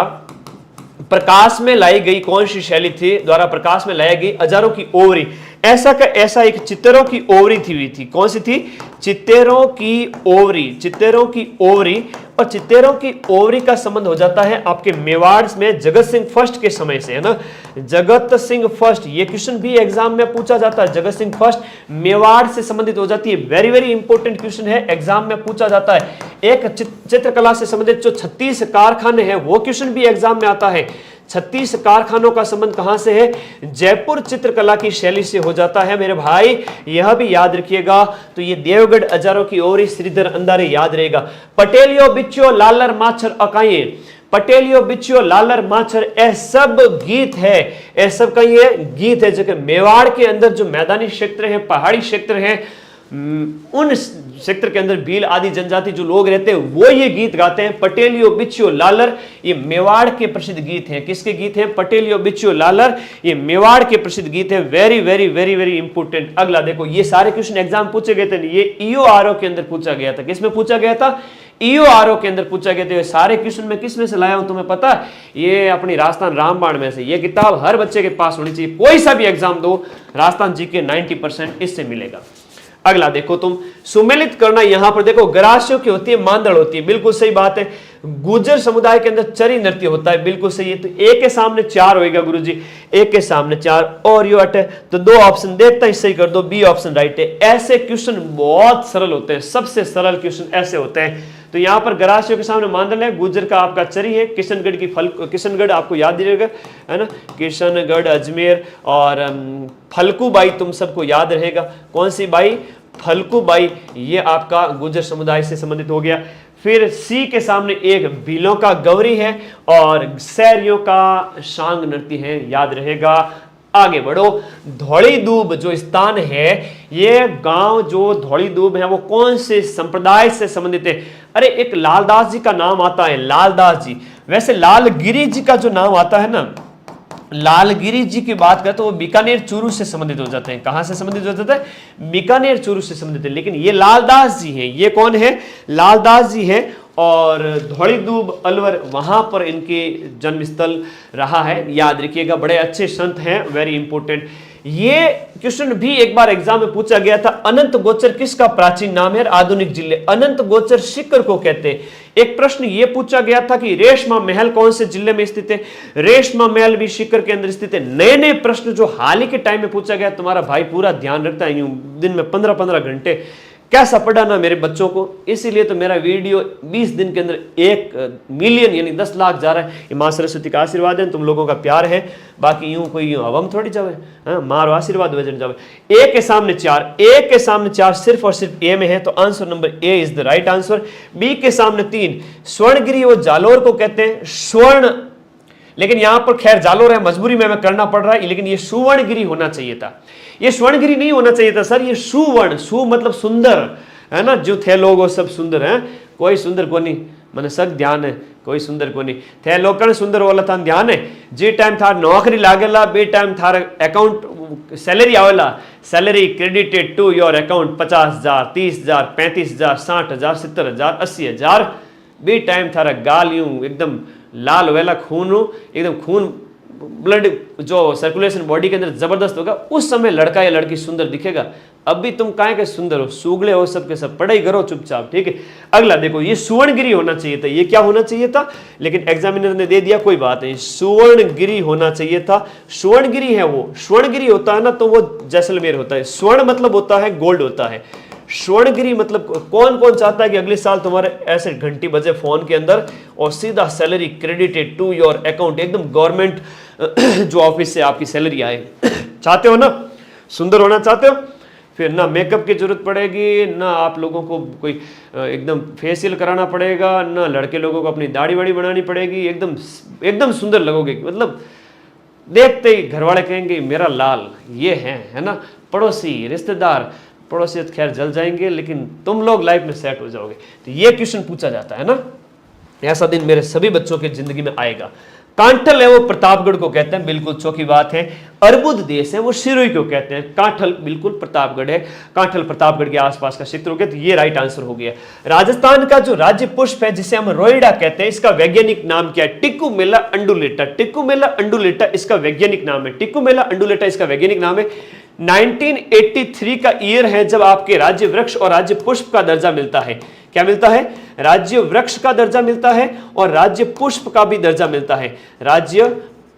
प्रकाश में लाई गई कौन सी शैली थी? द्वारा प्रकाश में लाई गई अजारों की ओवरी। ऐसा का ऐसा एक चित्तरों की ओवरी थी हुई थी। कौन सी थी? चित्तरों की ओवरी। और चित्तरों की ओवरी का संबंध हो जाता है आपके मेवाड़ में जगत सिंह फर्स्ट के समय से, है ना। जगत सिंह फर्स्ट, ये क्वेश्चन भी एग्जाम में पूछा जाता है। जगत सिंह फर्स्ट मेवाड़ से संबंधित हो जाती है। वेरी वेरी इंपॉर्टेंट क्वेश्चन है, एग्जाम में पूछा जाता है। एक चित्रकला से संबंधित जो 36 कारखाने हैं, वो क्वेश्चन भी एग्जाम में आता है। 36 कारखानों का संबंध कहां से है? जयपुर चित्रकला की शैली से हो जाता है मेरे भाई, यह भी याद रखिएगा। तो ये देवगढ़, अजारों की ओवरी, श्रीधर अंधारे याद रहेगा। पटेलियो बिच्चो लालर माछर अकाये, पटेलियो बिच्चो लालर माछर, यह सब गीत है, यह सब का ये गीत है जो कि मेवाड़ के अंदर जो मैदानी क्षेत्र है, पहाड़ी क्षेत्र है, उन क्षेत्र के अंदर भील आदि जनजाति जो लोग रहते हैं वो ये गीत गाते हैं। पटेलियो बिच्चो लालर, ये मेवाड़ के प्रसिद्ध गीत हैं। किसके गीत हैं? पटेलियो बिच्चो लालर, ये मेवाड़ के प्रसिद्ध गीत हैं। Very very very very important. अगला देखो, ये सारे क्वेश्चन एग्जाम पूछे गए थे, ये ईओआरओ के अंदर पूछा गया था। किसमें पूछा गया था? ईओआरओ के अंदर पूछा गया था। सारे क्वेश्चन में किसमें से लाया हूं तुम्हें पता है? ये अपनी राजस्थान रामबाण में से। ये किताब हर बच्चे के पास होनी चाहिए, कोई सा भी एग्जाम दो, राजस्थान जी के 90% इससे मिलेगा। अगला देखो तुम, सुमेलित करना। यहां पर देखो, गरासियों की होती है, मांदड़ होती है, बिल्कुल सही बात है। गुर्जर समुदाय के अंदर चरी नृत्य होता है, बिल्कुल सही है। तो एक के सामने 4 होएगा गुरुजी, एक के सामने 4। और यू अट है तो 2 ऑप्शन देखता ही सही कर दो, बी ऑप्शन राइट है। ऐसे क्वेश्चन बहुत सरल होते हैं, सबसे सरल क्वेश्चन ऐसे होते हैं। तो यहाँ पर गरासियों के सामने मांडल है, गुजर का आपका चरी है, किशनगढ़ की किशनगढ़ आपको याद रहेगा, है ना, किशनगढ़, अजमेर, और फलकू बाई तुम सबको याद रहेगा। कौन सी बाई? फलकू बाई, ये आपका गुजर समुदाय से संबंधित हो गया। फिर सी के सामने एक भीलों का गौरी है और सैरियों का शांग नृत्य है, याद रहेगा। आगे बढ़ो। धौली दूब जो स्थान है, ये गांव जो धौली दूब है वो कौन से संप्रदाय से संबंधित है? अरे एक लालदास जी का नाम आता है, लालदास जी। वैसे लालगिरी जी का जो नाम आता है ना, लालगिरी जी की बात करें तो वो बीकानेर चूरू से संबंधित हो जाते हैं। कहां से संबंधित हो जाता है? बीकानेर चूरू से संबंधित है। लेकिन ये लालदास जी हैं। ये कौन है? लालदास जी है। और धौली दूब अलवर, वहां पर इनके जन्मस्थल रहा है, याद रखिएगा। बड़े अच्छे संत हैं, वेरी इंपॉर्टेंट। ये क्वेश्चन भी एक बार एग्जाम में पूछा गया था। अनंत गोचर किसका प्राचीन नाम है? आधुनिक जिले अनंत गोचर सीकर को कहते हैं। एक प्रश्न ये पूछा गया था कि रेशमा महल कौन से जिले में स्थित है? रेशमा महल भी सीकर के अंदर स्थित है। नए नए प्रश्न जो हाल ही के टाइम में पूछा गया, तुम्हारा भाई पूरा ध्यान रखता है, दिन में 15-15 घंटे कैसा पढ़ाना मेरे बच्चों को। इसीलिए तो मेरा वीडियो 20 दिन के अंदर 1 मिलियन यानी 10 लाख जा रहा है। ये माँ सरस्वती का आशीर्वाद है, तुम लोगों का प्यार है। बाकी यूं कोई यूं हम थोड़ी जावे, मारो आशीर्वाद वजन जावे। ए के सामने 4, ए के सामने 4 सिर्फ और सिर्फ ए में है, तो answer number A is the right answer. B के सामने 3, स्वर्णगिरी वो जालोर को कहते हैं, स्वर्ण। लेकिन यहां पर खैर जालोर है, मजबूरी में करना पड़ रहा है, लेकिन ये सुवर्णगिरी होना चाहिए था। ये स्वर्णगिरी नहीं होना चाहिए था सर, ये सुवर्ण, सु मतलब सुंदर, है ना। जो थे लोग वो सब सुंदर हैं, कोई सुंदर को नहीं, मैंने सब ध्यान है, कोई सुंदर को नहीं थे। लोकन सुंदर वाला था ध्यान है। जे टाइम था नौकरी लागेला, बे टाइम था अकाउंट सैलरी आवेला, salary credited to your account 50,000, 30,000, 35,000, 60,000, 70,000, 80,000। बे टाइम था गाल यूं एकदम लाल वेला, खून एकदम खून ब्लड जो सर्कुलेशन बॉडी के अंदर जबरदस्त होगा, उस समय लड़का या लड़की सुंदर दिखेगा। अब भी तुम काहे के सुंदर हो, सूगले हो सब के सब, पढ़ाई करो चुपचाप, ठीक है। अगला देखो, ये सुवर्णगिरी होना चाहिए था। ये क्या होना चाहिए था? लेकिन एग्जामिनर ने दे दिया, कोई बात नहीं, सुवर्णगिरी होना चाहिए था। सुवर्णगिरी है वो, स्वर्णगिरी होता है ना तो वो जैसलमेर होता है। स्वर्ण मतलब होता है गोल्ड होता है, स्वर्णगिरी मतलब कौन कौन चाहता है कि अगले साल तुम्हारे ऐसे घंटी बजे फोन के अंदर और सीधा salary credited to your account, एकदम गवर्नमेंट जो ऑफिस से आपकी सैलरी आए। चाहते हो ना? सुंदर होना चाहते हो? फिर ना मेकअप की जरूरत पड़ेगी, ना आप लोगों को कोई एकदम फेशियल कराना पड़ेगा, ना लड़के लोगों को अपनी दाढ़ी वाड़ी बनानी पड़ेगी, एकदम एकदम सुंदर लगोगे। मतलब देखते ही घर वाले कहेंगे मेरा लाल ये है ना। पड़ोसी रिश्तेदार, पड़ोसी खैर जल जाएंगे, लेकिन तुम लोग लाइफ में सेट हो जाओगे। तो ये क्वेश्चन पूछा जाता है ना। ऐसा दिन मेरे सभी बच्चों की जिंदगी में आएगा। कांठल है वो प्रतापगढ़ को कहते हैं, बिल्कुल चौकी बात है। अर्बुद देश है वो सिरोही को कहते हैं। कांठल बिल्कुल प्रतापगढ़ है, कांठल प्रतापगढ़ के आसपास का क्षेत्र हो गया, तो ये राइट आंसर हो गया। राजस्थान का जो राज्य पुष्प है जिसे हम रोइडा कहते हैं, इसका वैज्ञानिक नाम क्या है? टिकुमेला अंडुलेटा। टिकुमेला अंडुलेटा इसका वैज्ञानिक नाम है। टिकुमेला अंडुलेटा इसका वैज्ञानिक नाम है। 1983 का ईयर है जब आपके राज्य वृक्ष और राज्य पुष्प का दर्जा मिलता है। क्या मिलता है? राज्य वृक्ष का दर्जा मिलता है और राज्य पुष्प का भी दर्जा मिलता है, राज्य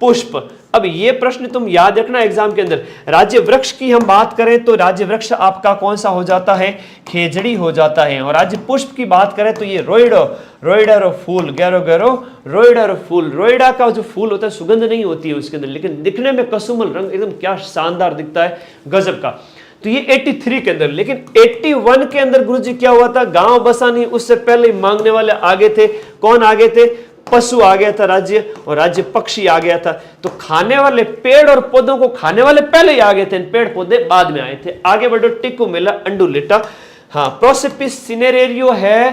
पुष्प। अब ये प्रश्न तुम याद रखना एग्जाम के अंदर। राज्य वृक्ष की हम बात करें तो राज्य वृक्ष आपका कौन सा हो जाता है? खेजड़ी हो जाता है। और राज्य पुष्प की बात करें तो ये रोइडो, रोइडर फूल, गैरो गैरो रोइडर फूल। रोइडा का जो फूल होता है सुगंध नहीं होती है उसके अंदर, लेकिन दिखने में कसुमल रंग एकदम क्या शानदार दिखता है, गजब का। तो ये 83 के अंदर। लेकिन 81 के अंदर गुरुजी क्या हुआ था? गांव बसा नहीं, उससे पहले मांगने वाले आगे थे। कौन आगे थे? पशु आ गया था राज्य, और राज्य पक्षी आ गया था। तो खाने वाले पेड़ और पौधों को खाने वाले पहले ही आ गए थे, पेड़ पौधे बाद में आए थे। आगे बढ़ो, टिकुमेला अंडुलेटा। हाँ, प्रोसेपिस सिनेरेरियो है।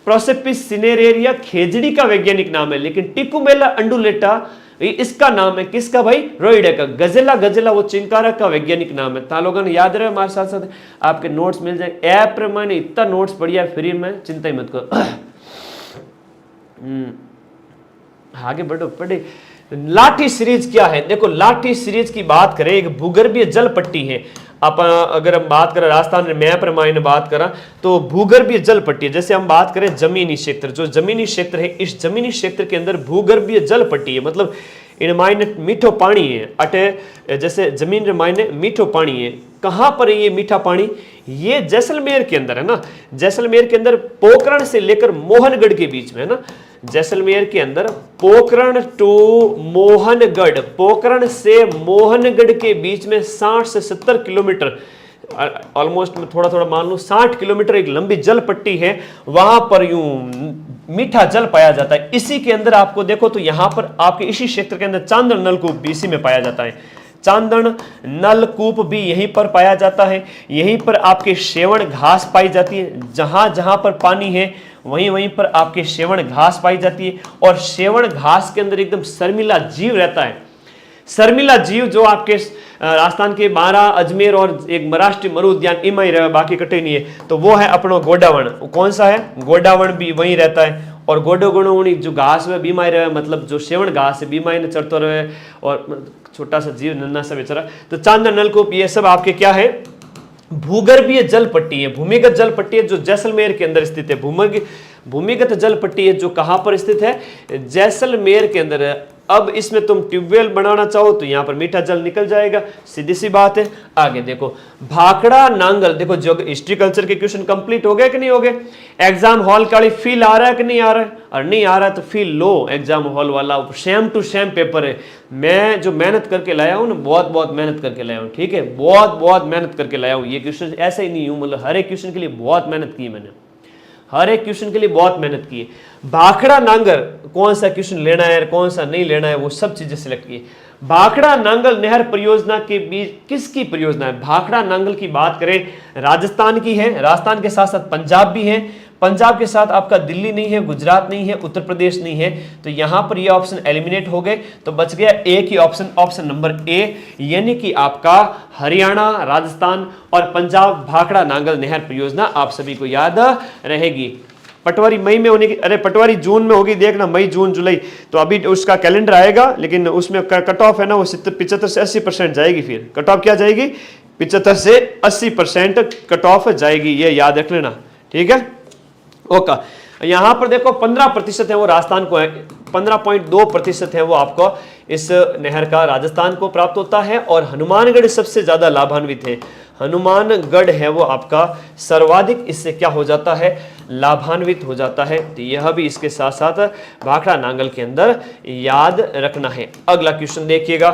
प्रोसेपिस सिनेरेरिया खेजड़ी का वैज्ञानिक नाम है, लेकिन टिकुमेला अंडुलेटा इसका नाम है किसका भाई? रोइडा का। गजेला, गजेला वो चिंकारा का वैज्ञानिक नाम है। ता लोगों ने याद रहे, हमारे साथ साथ आपके नोट्स मिल जाए। ऐप मैंने इतना नोट्स बढ़िया फ्री में, चिंता ही मत करो। आगे बढ़ो, पढ़े। लाठी सीरीज क्या है? देखो, लाठी सीरीज की बात करें, एक भूगर्भीय जल पट्टी है। अगर हम बात करें राजस्थान मैप रामायण बात करा तो भूगर्भीय जल पट्टी, जैसे हम बात करें जमीनी क्षेत्र, जो जमीनी क्षेत्र है, इस जमीनी क्षेत्र के अंदर भूगर्भीय जल पट्टी है। मतलब इन मायने मीठो पानी है अटे, जैसे जमीन रे मायने मीठो पानी है, कहां पर है ये मीठा पानी? ये जैसलमेर के अंदर है ना, जैसलमेर के अंदर पोखरण से लेकर मोहनगढ़ के बीच में है ना, जैसलमेर के अंदर पोखरण टू मोहनगढ़, पोखरण से मोहनगढ़ के बीच में 60 से 70 किलोमीटर, ऑलमोस्ट मैं थोड़ा थोड़ा मान लूं 60 किलोमीटर एक लंबी जल पट्टी है, वहां पर यूं मीठा जल पाया जाता है। इसी के अंदर आपको देखो तो यहां पर आपके इसी क्षेत्र के अंदर चांदन नलकूप भी इसी में पाया जाता है, चांदन नलकूप भी यहीं पर पाया जाता है। यहीं पर आपके शेवण घास पाई जाती है, जहां जहां पर पानी है वहीं वहीं पर आपके शेवण घास पाई जाती है, और शेवण घास के अंदर एकदम शर्मिला जीव रहता है। शर्मिला जीव जो आपके राजस्थान के 12 अजमेर और एक महाराष्ट्र मरु उद्यान इमा ही रहे, बाकी कटे नहीं है, तो वो है अपनो गोडावण। कौन सा है? गोडावण भी वहीं रहता है। और गोडो गुणोणी जो घास है बीमा ही रहे, मतलब जो शेवण घास है बीमा ने चढ़ते रहे, और छोटा सा जीव नन्ना सा बेचारा। तो चांदन नलकूप ये सब आपके क्या है? भूगर्भीय जल पट्टी है, भूमिगत जल पट्टी है जो जैसलमेर के अंदर स्थित है। भूमिगत जल पट्टी है जो कहां पर स्थित है? जैसलमेर के अंदर है। अब इसमें तुम ट्यूबवेल बनाना चाहो तो यहां पर मीठा जल निकल जाएगा, सीधी सी बात है। आगे देखो भाखड़ा नांगल, देखो जो हिस्ट्री कल्चर के क्वेश्चन कंप्लीट हो गए कि नहीं हो गए? एग्जाम हॉल का फील आ रहा है कि नहीं आ रहा है? और नहीं आ रहा है तो फील लो, एग्जाम हॉल वाला सेम टू सेम पेपर है। मैं जो मेहनत करके लाया हूं ना, बहुत बहुत मेहनत करके लाया हूं, ठीक है, बहुत बहुत मेहनत करके लाया हूं। ये क्वेश्चन ऐसे ही नहीं हूं, मतलब हर एक क्वेश्चन के लिए बहुत मेहनत की मैंने, हर एक क्वेश्चन के लिए बहुत मेहनत की है। भाखड़ा नांगल कौन सा क्वेश्चन लेना है कौन सा नहीं लेना है वो सब चीजें सिलेक्ट की। भाखड़ा नांगल नहर परियोजना के बीच किसकी परियोजना है? भाखड़ा नांगल की बात करें राजस्थान की है, राजस्थान के साथ साथ पंजाब भी है, पंजाब के साथ आपका दिल्ली नहीं है, गुजरात नहीं है, उत्तर प्रदेश नहीं है, तो यहां पर ये ऑप्शन एलिमिनेट हो गए। तो बच गया एक ही ऑप्शन, ऑप्शन नंबर ए, यानी कि आपका हरियाणा, राजस्थान और पंजाब भाखड़ा नांगल नहर परियोजना आप सभी को याद रहेगी। पटवारी मई में होने की, अरे पटवारी जून में होगी, देखना मई जून जुलाई, तो अभी उसका कैलेंडर आएगा, लेकिन उसमें कट ऑफ है ना वो 75 से 80% जाएगी। फिर कट ऑफ क्या जाएगी? 75 से 80% कट ऑफ जाएगी, ये याद रख लेना, ठीक है। ओके, यहां पर देखो 15% है वो राजस्थान को है, 15.2% है वो आपको इस नहर का राजस्थान को प्राप्त होता है, और हनुमानगढ़ सबसे ज्यादा लाभान्वित है। हनुमानगढ़ है वो आपका सर्वाधिक इससे क्या हो जाता है? लाभान्वित हो जाता है। तो यह भी इसके साथ साथ भाखड़ा नांगल के अंदर याद रखना है। अगला क्वेश्चन देखिएगा,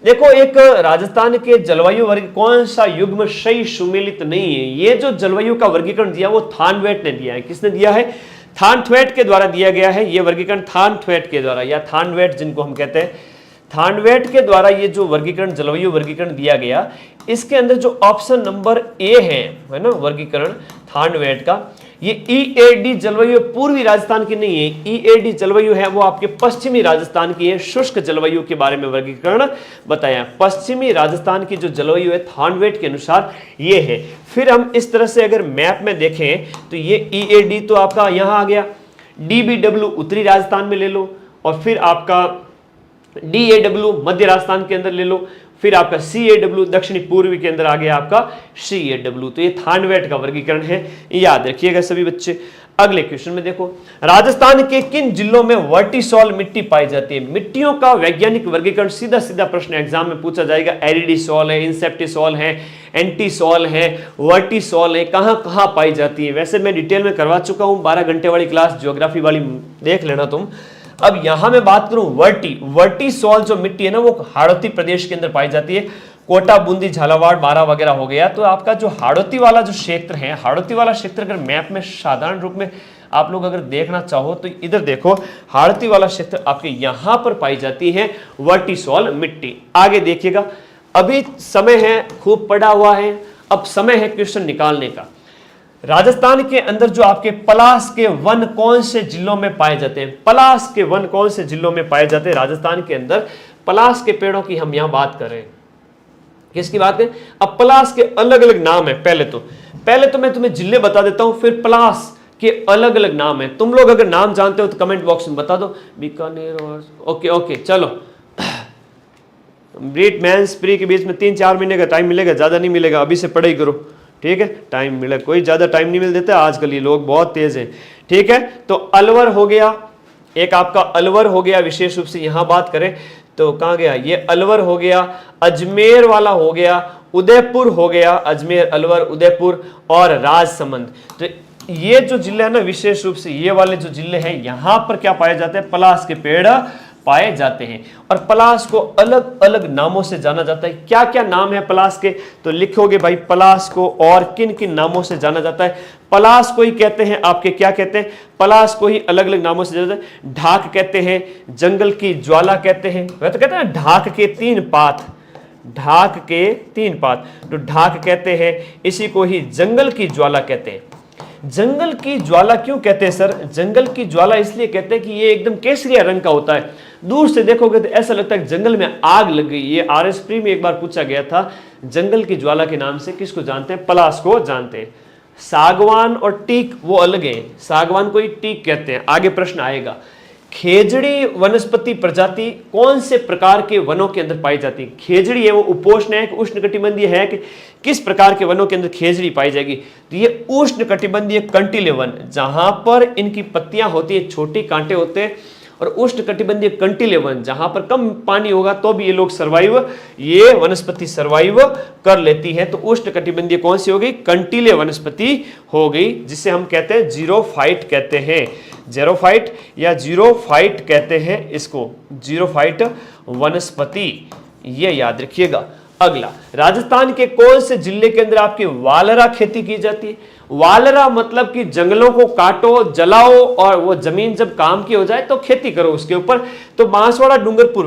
देखो एक राजस्थान के जलवायु वर्ग कौन सा युग्म सही सुमेलित नहीं है? ये जो जलवायु का वर्गीकरण दिया वो थानवेट ने दिया है। किसने दिया है? थानथवेट के द्वारा दिया गया है ये वर्गीकरण, थानथवेट के द्वारा, या थानवेट जिनको हम कहते हैं, थानवेट के द्वारा ये जो वर्गीकरण जलवायु वर्गीकरण दिया गया, इसके अंदर जो ऑप्शन नंबर ए है ना वर्गीकरण थानवेट का, ये ईएडी जलवायु पूर्वी राजस्थान की नहीं है, ईएडी जलवायु है वो आपके पश्चिमी राजस्थान की है। शुष्क जलवायु के बारे में वर्गीकरण बताया, पश्चिमी राजस्थान की जो जलवायु है थानवेट के अनुसार ये है। फिर हम इस तरह से अगर मैप में देखें तो ये ईएडी तो आपका यहां आ गया, डीबीडब्ल्यू उत्तरी राजस्थान में ले लो, और फिर आपका डीएडब्ल्यू मध्य राजस्थान के अंदर ले लो, फिर आपका सीएडब्ल्यू दक्षिणी पूर्वी के अंदर आ गया आपका सीएडब्ल्यू। तो ये थानवेट का वर्गीकरण है, याद रखिएगा सभी बच्चे। अगले क्वेश्चन में देखो, राजस्थान के किन जिलों में वर्टिसॉल मिट्टी पाई जाती है? मिट्टियों का वैज्ञानिक वर्गीकरण सीधा सीधा प्रश्न एग्जाम में पूछा जाएगा। एरिडिसॉल है, इंसेप्टिसॉल है, एंटीसॉल है, वर्टिसॉल है, कहां कहां पाई जाती है? वैसे मैं डिटेल में करवा चुका हूं, 12 घंटे वाली क्लास ज्योग्राफी वाली देख लेना तुम। अब यहां मैं बात करूं वर्टिसॉल जो मिट्टी है ना वो हाड़ौती प्रदेश के अंदर पाई जाती है। कोटा, बूंदी, झालावाड़, बारां वगैरह हो गया। तो आपका जो हाड़ौती वाला जो क्षेत्र है, हाड़ौती वाला क्षेत्र अगर मैप में साधारण रूप में आप लोग अगर देखना चाहो तो इधर देखो, हाड़ौती वाला क्षेत्र आपके यहां पर पाई जाती है वर्टिसॉल मिट्टी। आगे देखिएगा, अभी समय है खूब पड़ा हुआ है, अब समय है क्वेश्चन निकालने का। राजस्थान के अंदर जो आपके पलास के वन कौन से जिलों में पाए जाते हैं? पलास के वन कौन से जिलों में पाए जाते हैं राजस्थान के अंदर? पलास के पेड़ों की हम यहां बात कर रहे हैं, किसकी बात है? अब पलास के अलग अलग नाम है। पहले तो मैं तुम्हें जिले बता देता हूं, फिर पलास के अलग अलग नाम है। तुम लोग अगर नाम जानते हो तो कमेंट बॉक्स में बता दो। बीकानेर और ओके चलो, ब्रीट मेंस प्री के बीच में 3-4 महीने का टाइम मिलेगा, ज्यादा नहीं मिलेगा। अभी से पढ़ाई करो, ठीक है, टाइम मिला, कोई ज्यादा टाइम नहीं मिल देता आजकल, ये लोग बहुत तेज हैं, ठीक है। तो अलवर हो गया, एक आपका अलवर हो गया, विशेष रूप से यहां बात करें तो कहां गया ये? अलवर हो गया, अजमेर वाला हो गया, उदयपुर हो गया, अजमेर, अलवर, उदयपुर और राजसमंद। तो ये जो जिले हैं ना, विशेष रूप से ये वाले जो जिले हैं, यहां पर क्या पाए जाते हैं, पलाश के पेड़ पाए जाते हैं। और पलाश को अलग अलग नामों से जाना जाता है। क्या क्या नाम है पलाश के, तो लिखोगे भाई पलाश को और किन किन नामों से जाना जाता है। पलाश को ही कहते हैं आपके, क्या कहते हैं, पलाश को ही अलग अलग नामों से जाना जाता है। ढाक कहते हैं, जंगल की ज्वाला कहते हैं, वह तो कहते हैं ढाक के 3 पात, ढाक के 3 पात, तो ढाक कहते हैं। इसी को ही जंगल की ज्वाला कहते हैं। जंगल की ज्वाला क्यों कहते हैं सर, जंगल की ज्वाला इसलिए कहते हैं कि ये एकदम केसरिया रंग का होता है। दूर से देखोगे तो ऐसा लगता है जंगल में आग लग गई। ये RS प्री में एक बार पूछा गया था, जंगल की ज्वाला के नाम से किसको जानते हैं, पलाश को जानते हैं। सागवान और टीक वो अलग है, सागवान को ही टीक कहते हैं। आगे प्रश्न आएगा, खेजड़ी वनस्पति प्रजाति कौन से प्रकार के वनों के अंदर पाई जाती है। खेजड़ी है वो उपोष्ण है कि उष्णकटिबंधीय है, कि किस प्रकार के वनों के अंदर खेजड़ी पाई जाएगी, तो ये उष्णकटिबंधीय कंटीले वन, जहां पर इनकी पत्तियां होती है, छोटी कांटे होते हैं। और उष्णकटिबंधीय कंटीले वन, जहां पर कम पानी होगा तो भी ये लोग सर्वाइव, ये वनस्पति सर्वाइव कर लेती है। तो उष्णकटिबंधीय कौन सी हो गई, कंटीले वनस्पति हो गई, जिसे हम कहते हैं जीरोफाइट कहते हैं, जेरोफाइट या जीरोफाइट कहते हैं इसको, जीरोफाइट वनस्पति, ये याद रखिएगा। अगला, राजस्थान के कौन से जिले के अंदर आपकी वालरा खेती की जाती है। वालरा मतलब कि जंगलों को काटो, जलाओ और वो जमीन जब काम की हो जाए तो खेती करो उसके ऊपर। तो बांसवाड़ा डूंगरपुर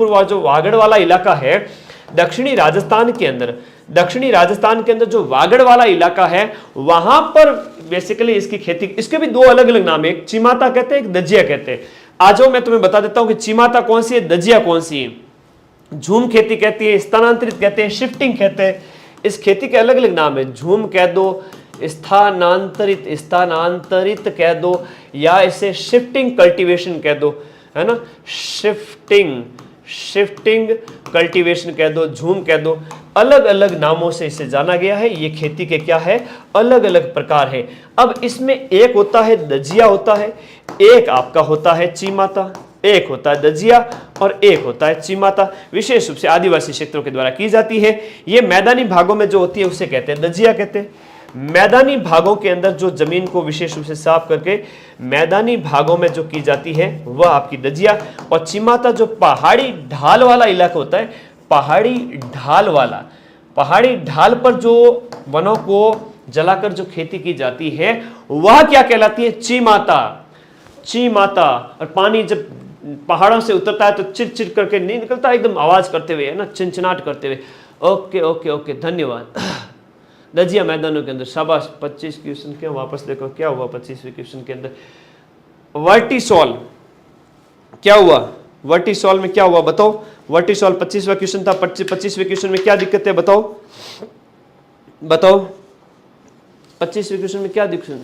वाला जो वागड़ वाला इलाका है दक्षिणी राजस्थान के अंदर, जो वागड़ वाला इलाका है, वहां पर बेसिकली इसकी खेती, इसके भी 2 अलग अलग नाम है, एक चिमाता कहते हैं, एक दजिया कहते हैं। आज मैं तुम्हें बता देता हूं कि चिमाता कौन सी है, दजिया कौन सी है। झूम खेती कहती है, स्थानांतरित कहते हैं, शिफ्टिंग कहते हैं। इस खेती के अलग अलग नाम है, झूम कह दो, स्थानांतरित कह दो, या इसे शिफ्टिंग कल्टीवेशन कह दो, है ना, शिफ्टिंग कल्टीवेशन कह दो, झूम कह दो। अलग अलग नामों से इसे जाना गया है। ये खेती के क्या है, अलग अलग प्रकार है। अब इसमें एक होता है दजिया होता है, एक आपका होता है चिमाता, एक होता है दजिया और एक होता है चिमाता। विशेष रूप से आदिवासी क्षेत्रों के द्वारा की जाती है। ये मैदानी भागों में जो होती है उसे कहते हैं दजिया कहते हैं। मैदानी भागों के अंदर जो जमीन को विशेष रूप से साफ करके मैदानी भागों में जो की जाती है वह आपकी दजिया। और चिमाता जो पहाड़ी ढाल वाला इलाका होता है, पहाड़ी ढाल पर जो वनों को जलाकर जो खेती की जाती है वह क्या कहलाती है, चिमाता। और पानी जब पहाड़ों से उतरता है तो चिर करके नहीं निकलता, एकदम आवाज करते हुए, है ना, चिनचिनाट करते हुए। ओके, धन्यवाद। दजिया मैदानों के अंदर, शाबाश। 25 क्वेश्चन क्या, वापस देखो क्या हुआ 25वें क्वेश्चन के अंदर। वर्टिसॉल क्या हुआ, वर्टिसॉल में क्या हुआ बताओ। वर्टिसॉल 25वां क्वेश्चन था। 25वें क्वेश्चन में क्या दिक्कत है बताओ 25वें क्वेश्चन में क्या दिक्कत है।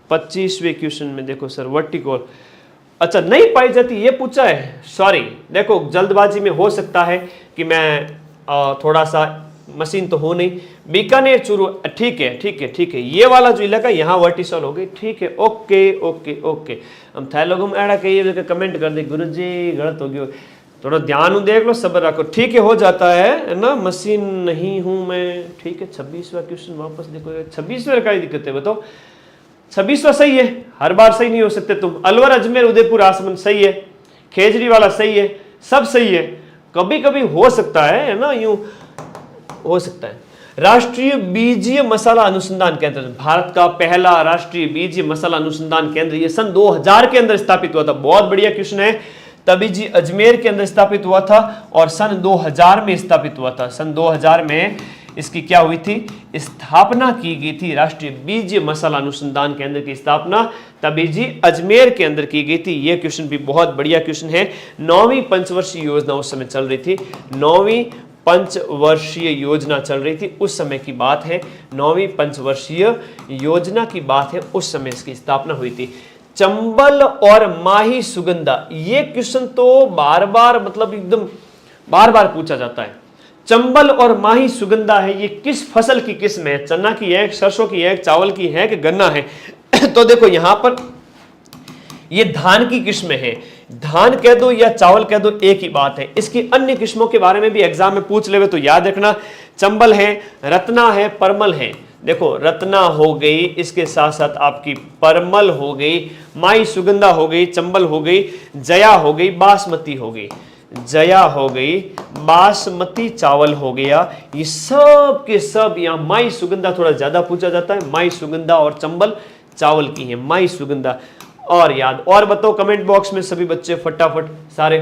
25वें क्वेश्चन में देखो सर, वर्टिकॉल अच्छा नहीं पाई जाती ये पूछा है, सॉरी। देखो जल्दबाजी में हो सकता है कि मैं थोड़ा सा, मशीन तो हो नहीं। बीकानेर चूरू, ठीक है, ये वाला जो इलाका यहाँ वर्टिसॉल हो गई, ठीक है। ओके हम थे लोग ऐसा कहिए कमेंट कर दे गुरुजी गलत हो गया, थोड़ा ध्यान देख लो, सब्र रखो, ठीक है, हो जाता है ना, मशीन नहीं हूं मैं, ठीक है। 26वां क्वेश्चन वापस देखो, 26वें का दिक्कत है बताओ। 26वां सही है, हर बार सही नहीं हो सकते तुम। अलवर, अजमेर, उदयपुर, राजसमंद सही है, खेजड़ी वाला सही है, सब सही है। कभी कभी हो सकता है ना, यूं हो सकता है। राष्ट्रीय बीजीय मसाला अनुसंधान केंद्र, भारत का पहला राष्ट्रीय बीजीय मसाला अनुसंधान केंद्र, ये सन 2000 के अंदर स्थापित हुआ था। बहुत बढ़िया क्वेश्चन है। तभी जी अजमेर के अंदर स्थापित हुआ था और सन 2000 में स्थापित हुआ था। सन 2000 में इसकी क्या हुई थी, स्थापना की गई थी। राष्ट्रीय बीजीय मसाला अनुसंधान केंद्र की स्थापना तभी जी अजमेर के अंदर की गई थी। यह क्वेश्चन भी बहुत बढ़िया क्वेश्चन है। 9वीं पंचवर्षीय योजना उस समय चल रही थी, 9वीं पंचवर्षीय योजना चल रही थी, उस समय की बात है। 9वीं पंचवर्षीय योजना की बात है, उस समय इसकी स्थापना हुई थी। चंबल और माही सुगंधा, ये क्वेश्चन तो बार बार मतलब एकदम बार बार पूछा जाता है। चंबल और माही सुगंधा है, ये किस फसल की किस्म है? चना की है, सरसों की है, चावल की है कि गन्ना है? तो देखो यहां पर ये धान की किस्म है। धान कह दो या चावल कह दो एक ही बात है। इसकी अन्य किस्मों के बारे में भी एग्जाम में पूछ लेवे तो याद रखना, चंबल है, रत्ना है, परमल है। देखो रत्ना हो गई, इसके साथ साथ आपकी परमल हो गई, माई सुगंधा हो गई, चंबल हो गई, जया हो गई, बासमती हो गई, जया हो गई, बासमती चावल हो गया। ये सब के सब यहाँ माई सुगंधा थोड़ा ज्यादा पूछा जाता है, माई सुगंधा और चंबल चावल की है, माई सुगंधा। और याद और बताओ कमेंट बॉक्स में सभी बच्चे फटाफट सारे,